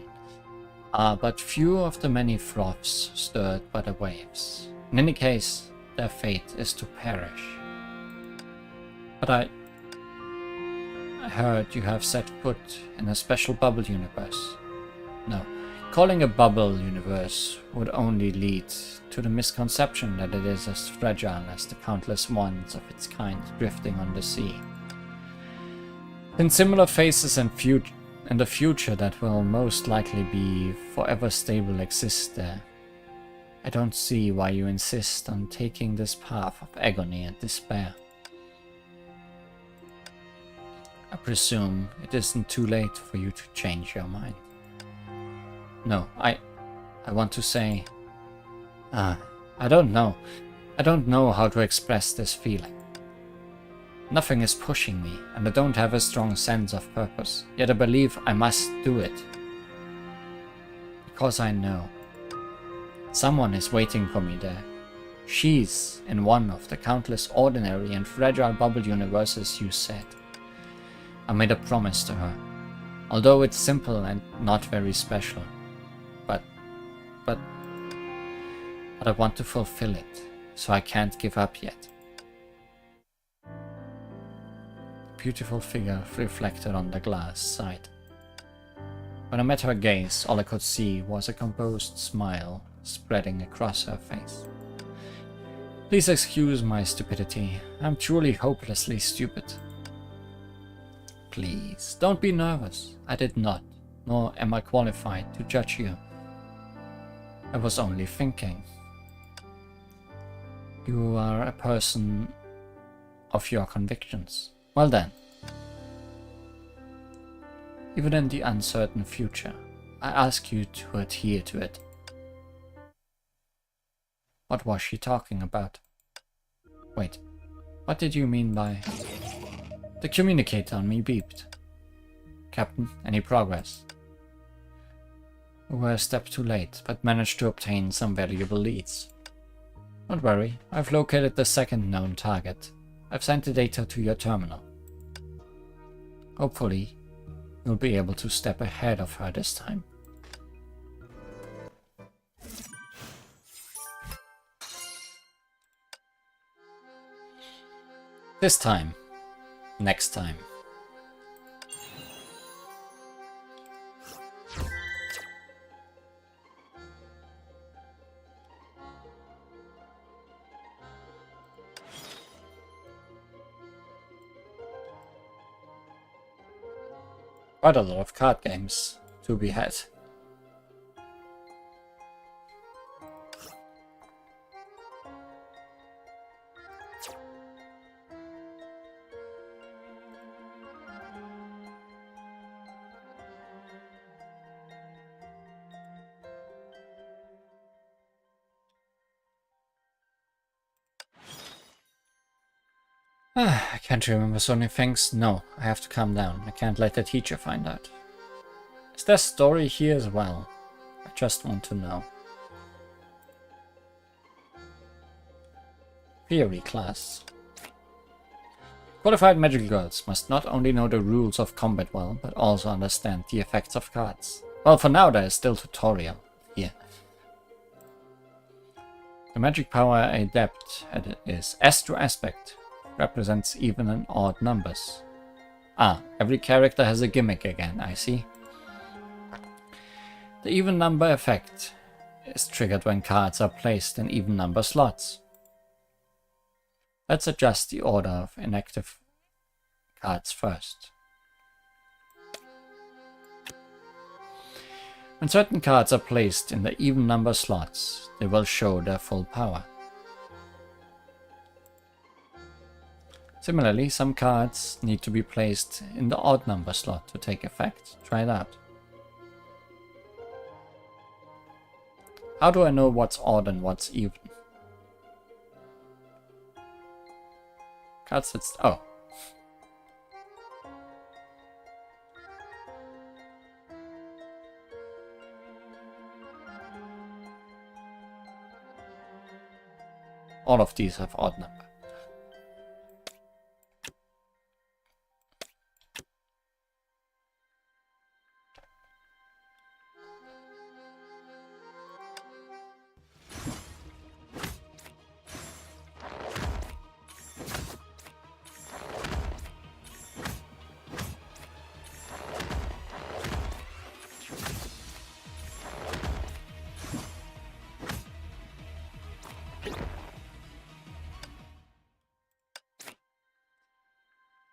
are but few of the many froths stirred by the waves. In any case, their fate is to perish. But I heard you have set foot in a special bubble universe. No, calling a bubble universe would only lead to the misconception that it is as fragile as the countless ones of its kind drifting on the sea. In similar phases in the future that will most likely be forever stable exist there. I don't see why you insist on taking this path of agony and despair. I presume it isn't too late for you to change your mind. No, I want to say... I don't know. I don't know how to express this feeling. Nothing is pushing me, and I don't have a strong sense of purpose, yet I believe I must do it. Because I know. Someone is waiting for me there. She's in one of the countless ordinary and fragile bubble universes you said. I made a promise to her, although it's simple and not very special. But I want to fulfill it, so I can't give up yet. The beautiful figure reflected on the glass sighed. When I met her gaze, all I could see was a composed smile spreading across her face. Please excuse my stupidity. I'm truly hopelessly stupid. Please, don't be nervous. I did not, nor am I qualified to judge you. I was only thinking. You are a person of your convictions. Well then. Even in the uncertain future, I ask you to adhere to it. What was she talking about? Wait, what did you mean by... The communicator on me beeped. Captain, any progress? We were a step too late, but managed to obtain some valuable leads. Don't worry, I've located the second known target. I've sent the data to your terminal. Hopefully, you'll be able to step ahead of her this time. This time. Next time. Quite a lot of card games to be had. I can't remember so many things. No, I have to calm down. I can't let the teacher find out. Is there a story here as well? I just want to know. Theory class. Qualified magical girls must not only know the rules of combat well, but also understand the effects of cards. Well, for now there is still tutorial here. The magic power adept is Astro Aspect. Represents even and odd numbers. Ah, every character has a gimmick again, I see. The even number effect is triggered when cards are placed in even number slots. Let's adjust the order of inactive cards first. When certain cards are placed in the even number slots, they will show their full power. Similarly, some cards need to be placed in the odd number slot to take effect. Try it out. How do I know what's odd and what's even? Cards that's... oh. All of these have odd number.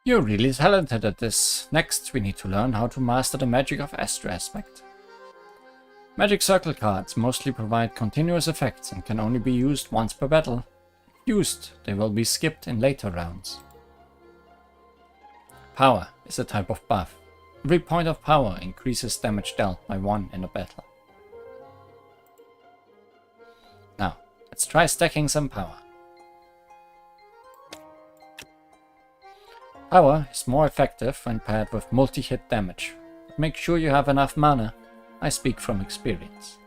You're really talented at this. Next, we need to learn how to master the magic of Astro Aspect. Magic circle cards mostly provide continuous effects and can only be used once per battle. If used, they will be skipped in later rounds. Power is a type of buff. Every point of power increases damage dealt by 1 in a battle. Now, let's try stacking some power. Power is more effective when paired with multi-hit damage, but make sure you have enough mana. I speak from experience.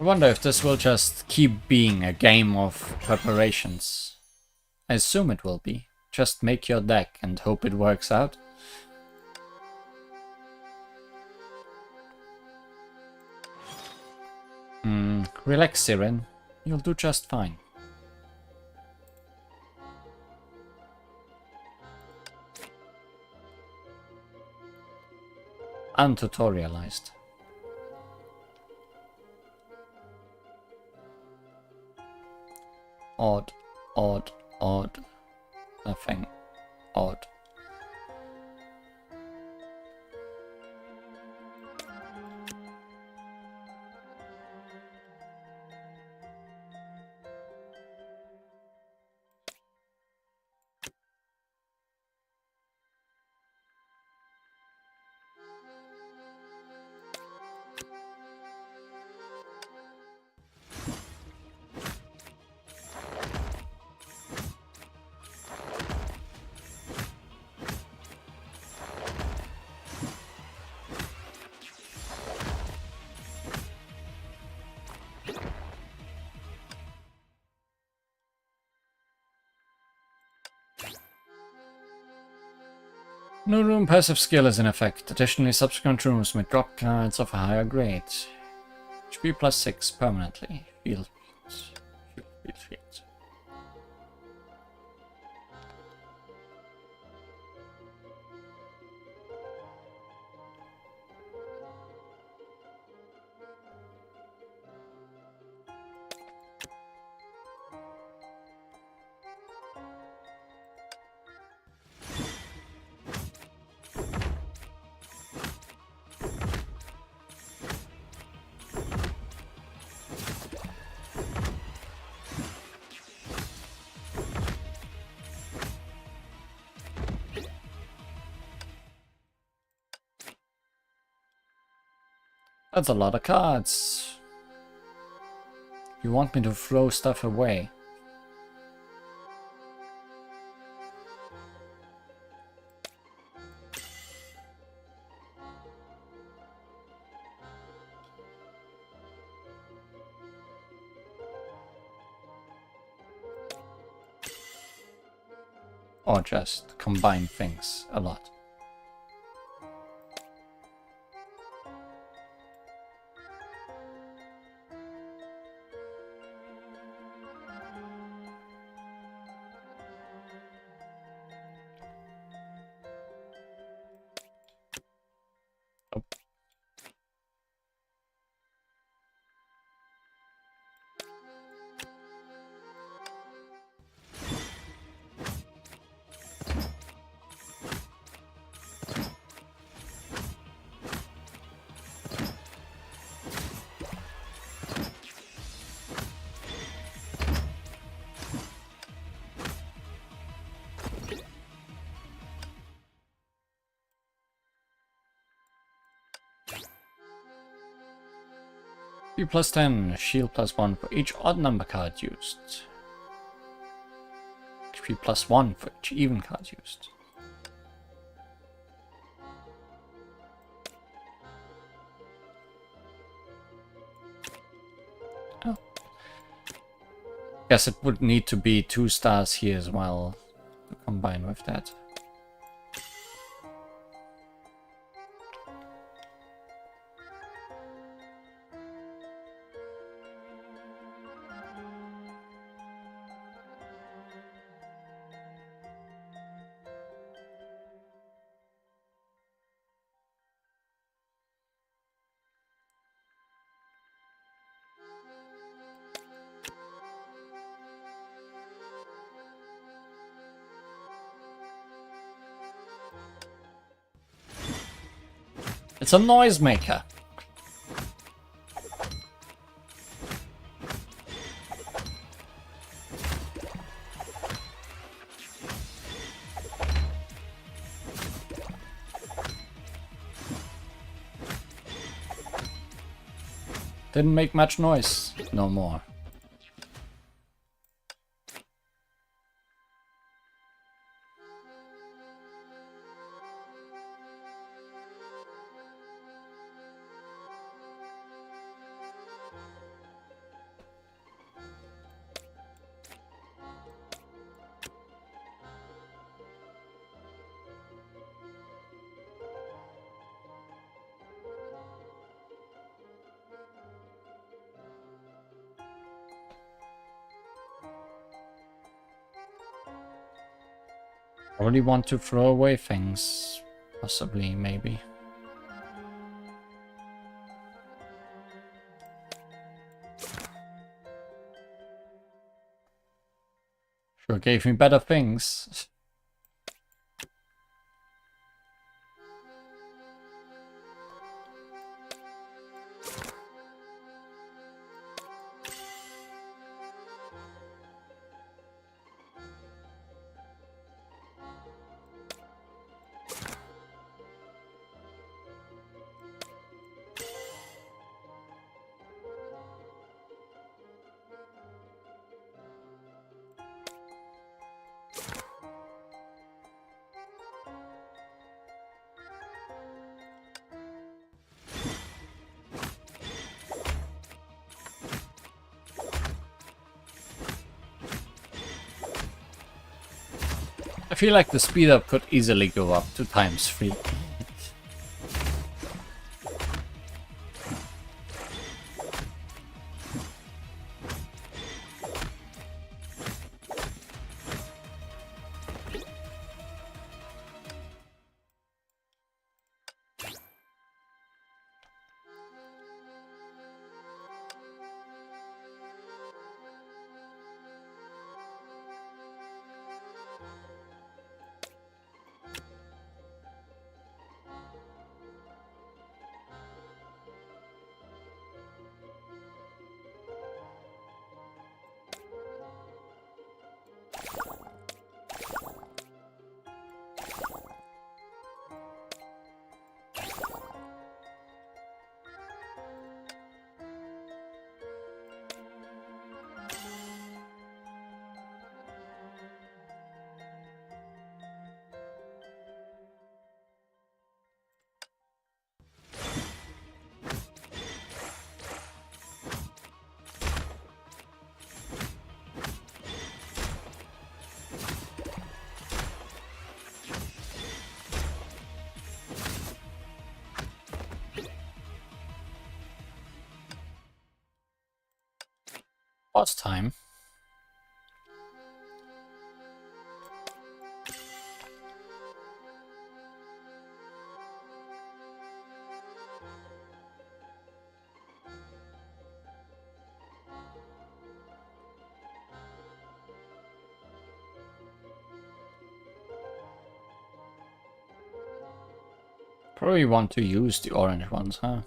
I wonder if this will just keep being a game of preparations. I assume it will be. Just make your deck and hope it works out. Relax, Siren. You'll do just fine. Untutorialized. Odd, odd, odd. Nothing odd. No room passive skill is in effect. Additionally, subsequent rooms may drop cards of a higher grade. HP plus 6 permanently. Field. That's a lot of cards. You want me to throw stuff away? Or just combine things a lot? B plus 10, shield plus 1 for each odd number card used. HP plus 1 for each even card used. Oh. Guess it would need to be 2 stars here as well to combine with that. It's a noisemaker. Didn't make much noise. No more. Probably want to throw away things. Possibly, maybe. Sure gave me better things. I feel like the speed up could easily go up to ×3. Boss time. Probably want to use the orange ones, huh?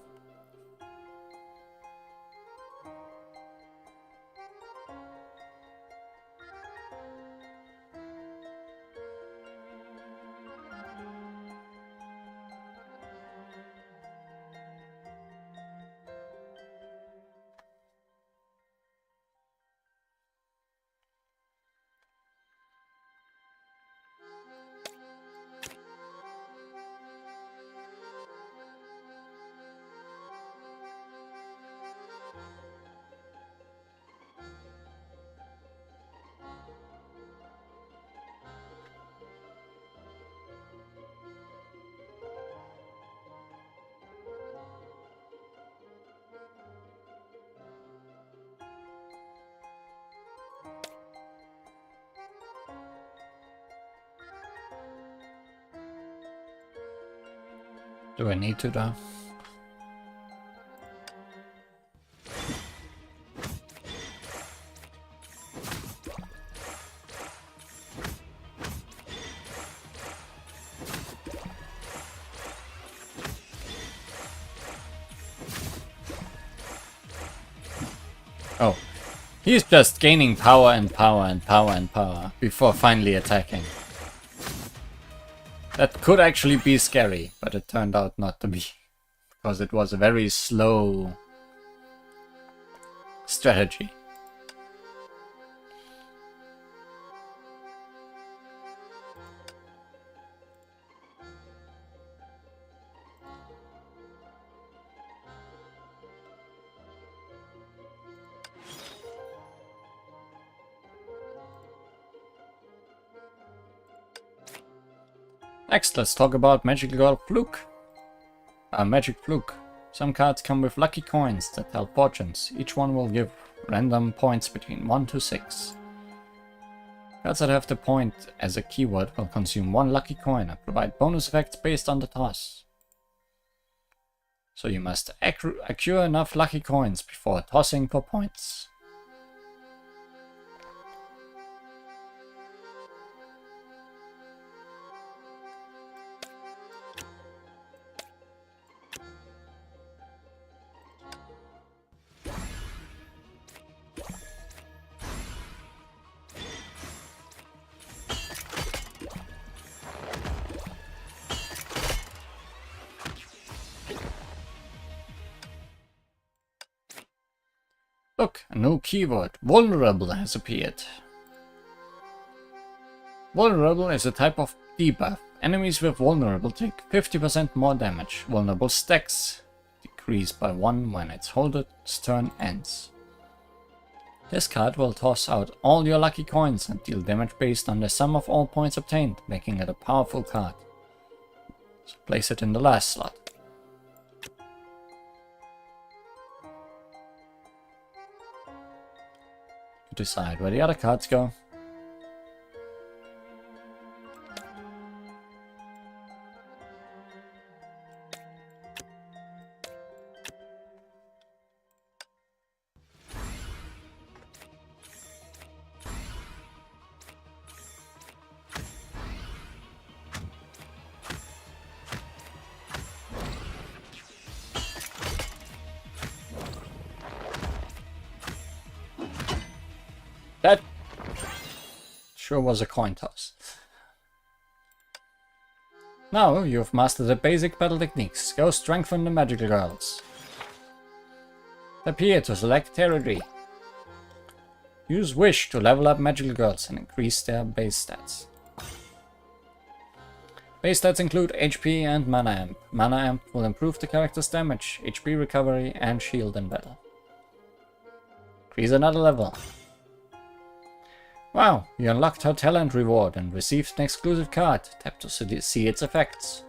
Do I need to though? Oh, he's just gaining power and power and power and power before finally attacking. That could actually be scary, but it turned out not to be. Because it was a very slow strategy. Next, let's talk about Magical Fluke. Magic Fluke. Some cards come with lucky coins that tell fortunes. Each one will give random points between 1 to 6. Cards that have the point as a keyword will consume 1 lucky coin and provide bonus effects based on the toss. So you must accrue enough lucky coins before tossing for points. Look, a new keyword, vulnerable, has appeared. Vulnerable is a type of debuff. Enemies with vulnerable take 50% more damage. Vulnerable stacks decrease by 1 when its holder's turn ends. This card will toss out all your lucky coins and deal damage based on the sum of all points obtained, making it a powerful card. So place it in the last slot. Decide where the other cards go. That sure was a coin toss. Now you've mastered the basic battle techniques. Go strengthen the magical girls. Appear to select territory. Use Wish to level up magical girls and increase their base stats. Base stats include HP and Mana Amp. Mana Amp will improve the character's damage, HP recovery, and shield in battle. Increase another level. Wow, you unlocked her talent reward and received an exclusive card. Tap to see its effects.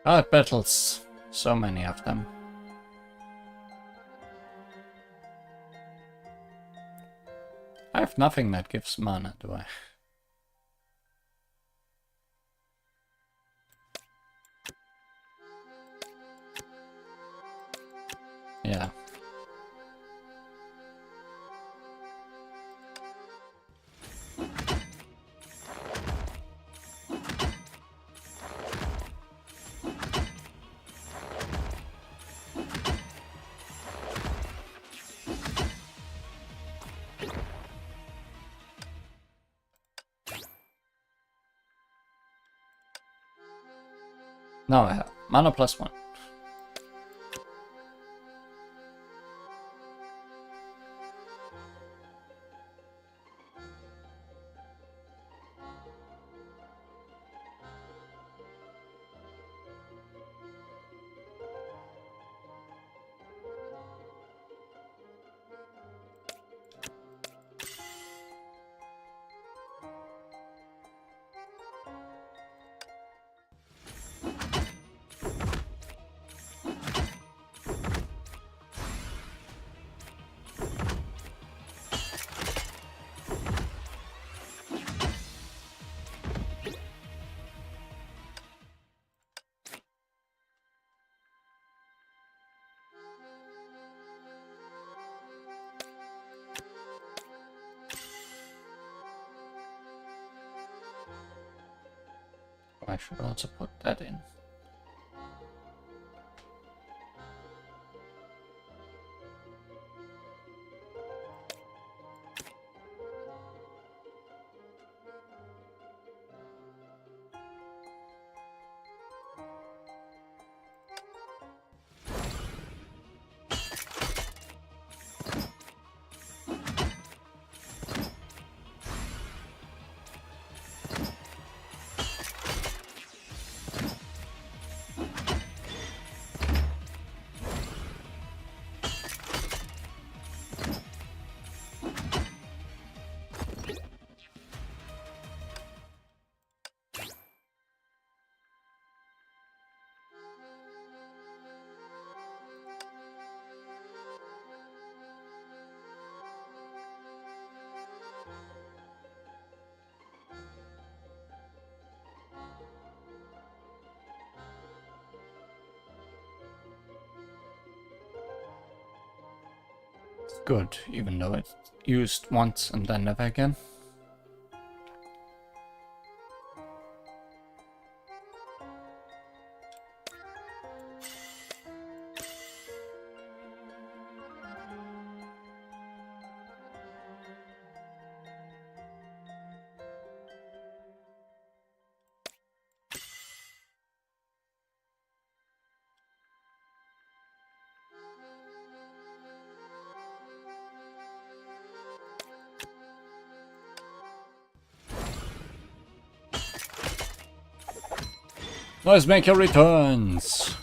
Art battles. So many of them. I have nothing that gives mana, do I? Yeah. Now I have mana +1. I should also put that in. good, even though it's used once and then never again. Noisemaker returns!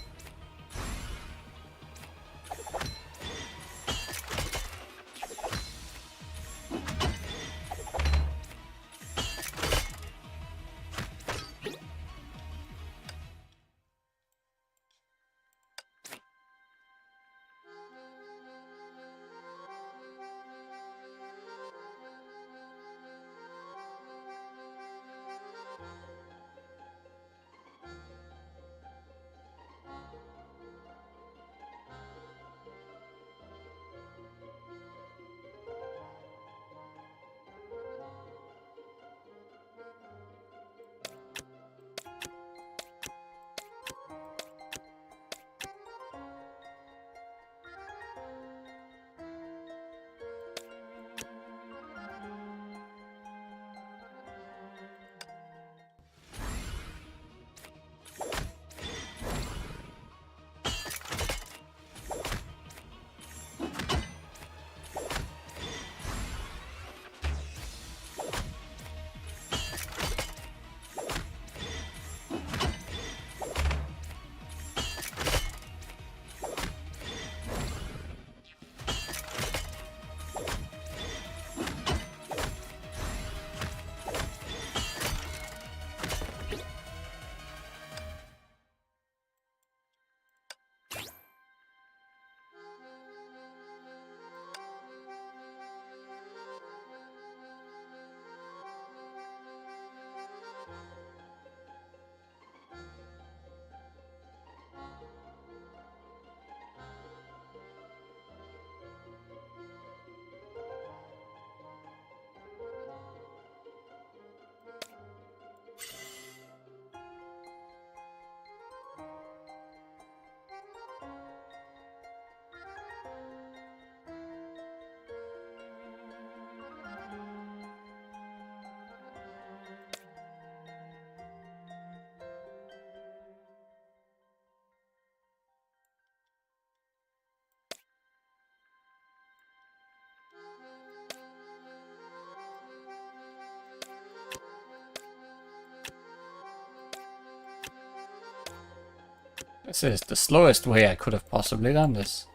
This is the slowest way I could have possibly done this.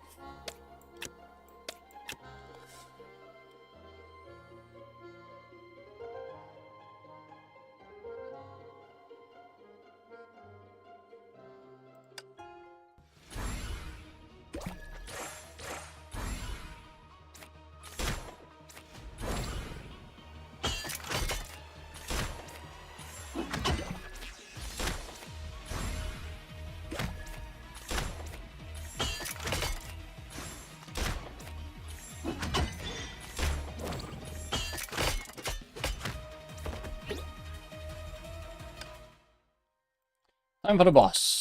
Time for the boss.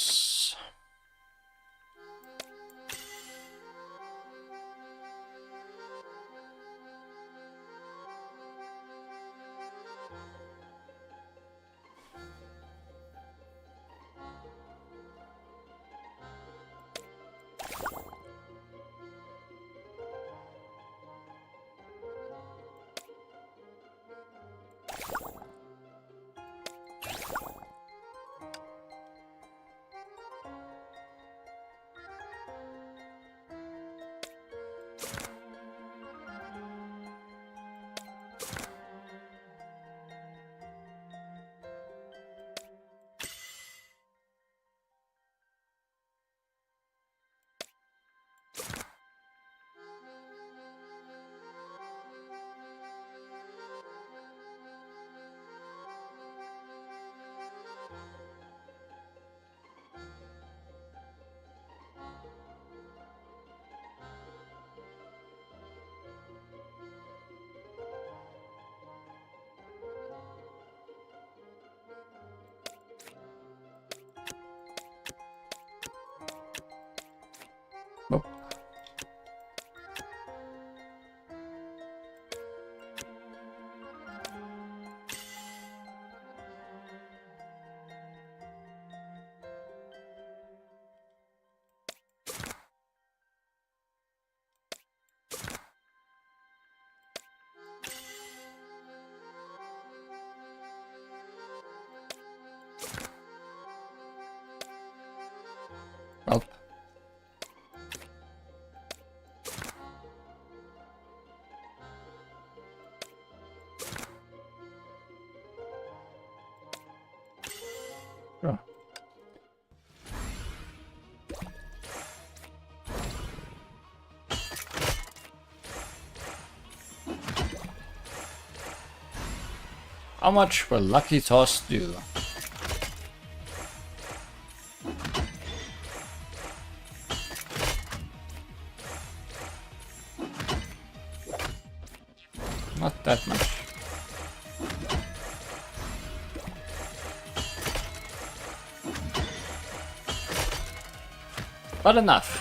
Sure. How much will Lucky Toss do? Not that much. But enough.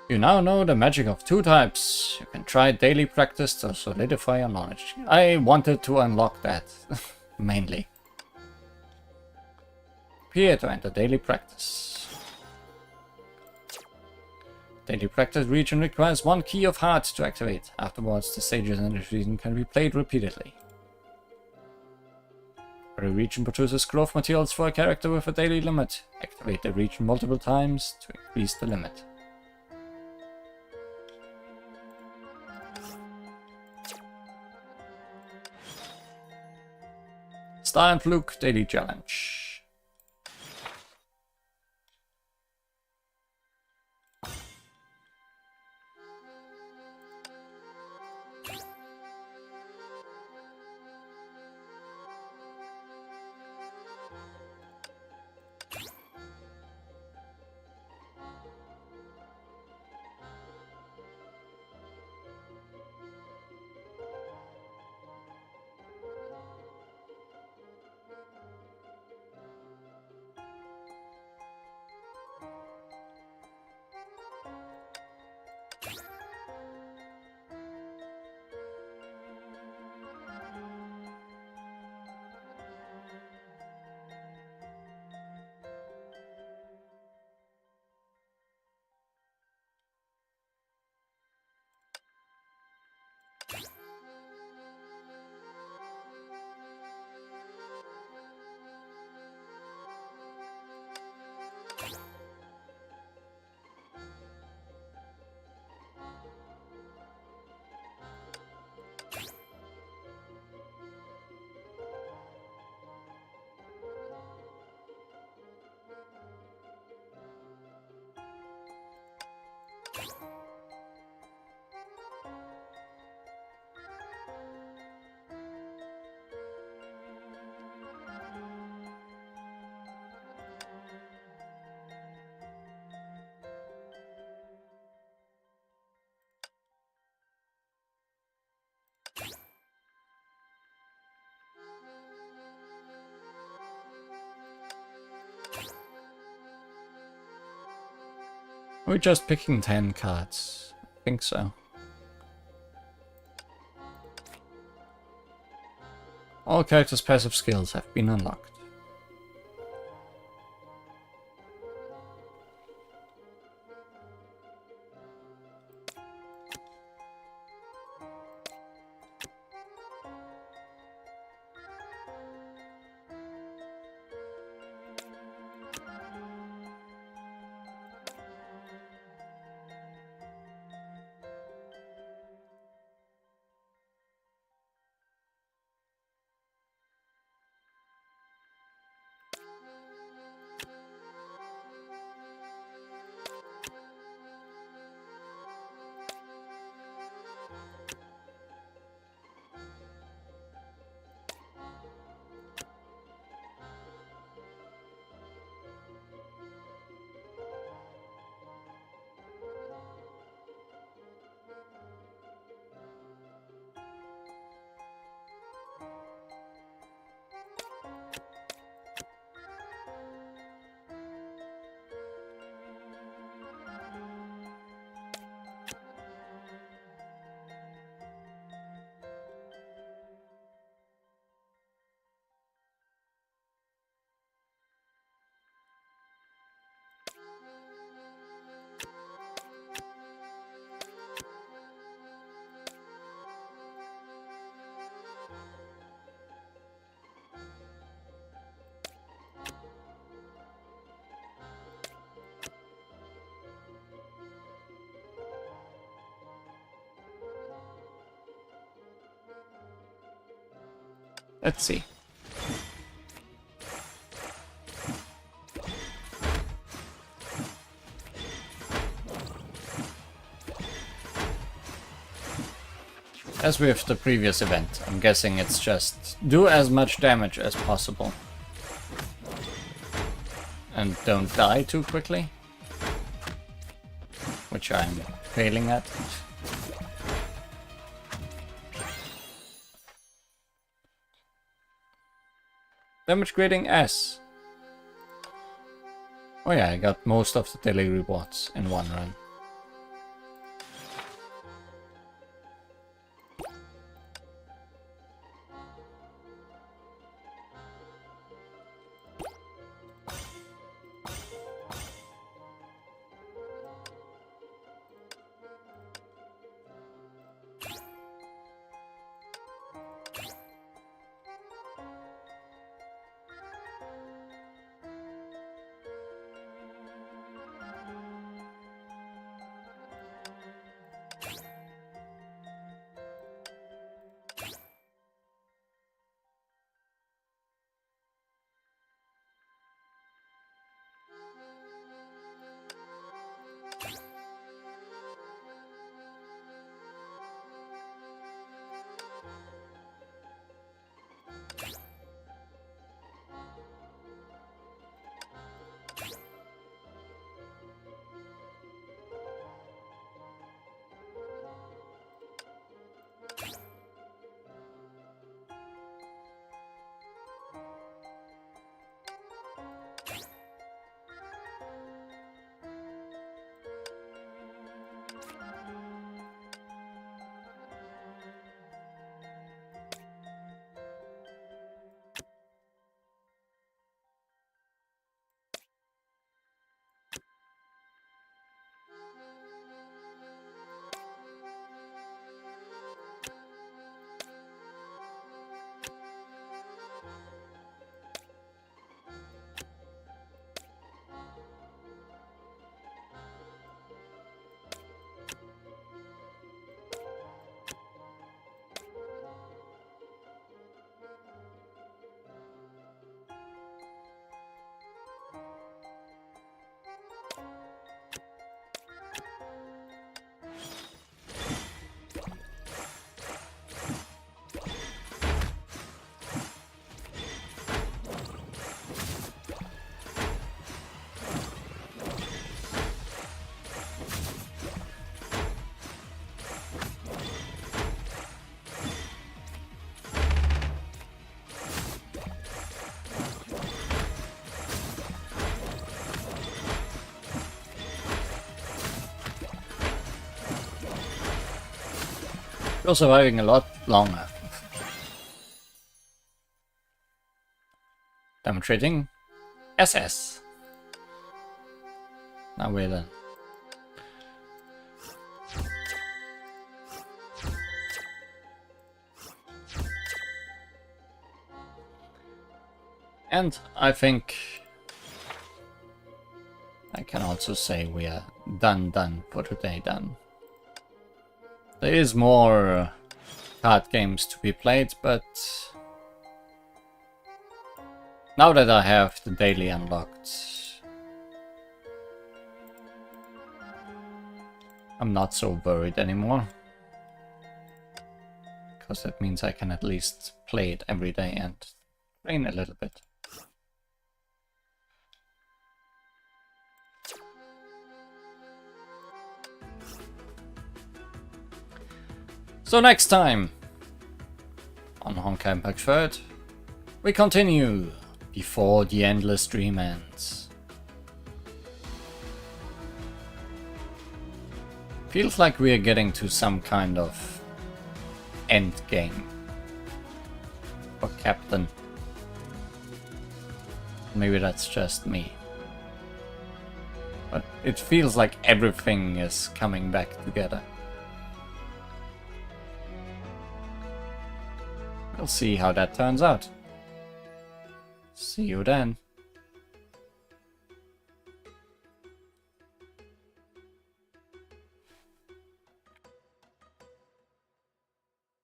You now know the magic of 2 types. You can try daily practice to solidify your knowledge. I wanted to unlock that, mainly. Appear to enter daily practice. Daily practice region requires 1 key of heart to activate. Afterwards, the stages in this region can be played repeatedly. Every region produces growth materials for a character with a daily limit. Activate the region multiple times to increase the limit. Star and Fluke Daily Challenge. We're just picking 10 cards. I think so. All characters' passive skills have been unlocked. Let's see. As with the previous event, I'm guessing it's just do as much damage as possible. And don't die too quickly. Which I'm failing at. Damage grading S. Oh yeah, I got most of the daily rewards in one run. You're surviving a lot longer. Damage rating SS. Now we're done. And I think I can also say we are done for today. There is more card games to be played, but now that I have the daily unlocked, I'm not so worried anymore. Because that means I can at least play it every day and train a little bit. So next time on Honkai Impact 3rd, we continue before the endless dream ends. Feels like we are getting to some kind of end game for Captain. Maybe that's just me. But it feels like everything is coming back together. We'll see how that turns out. See you then.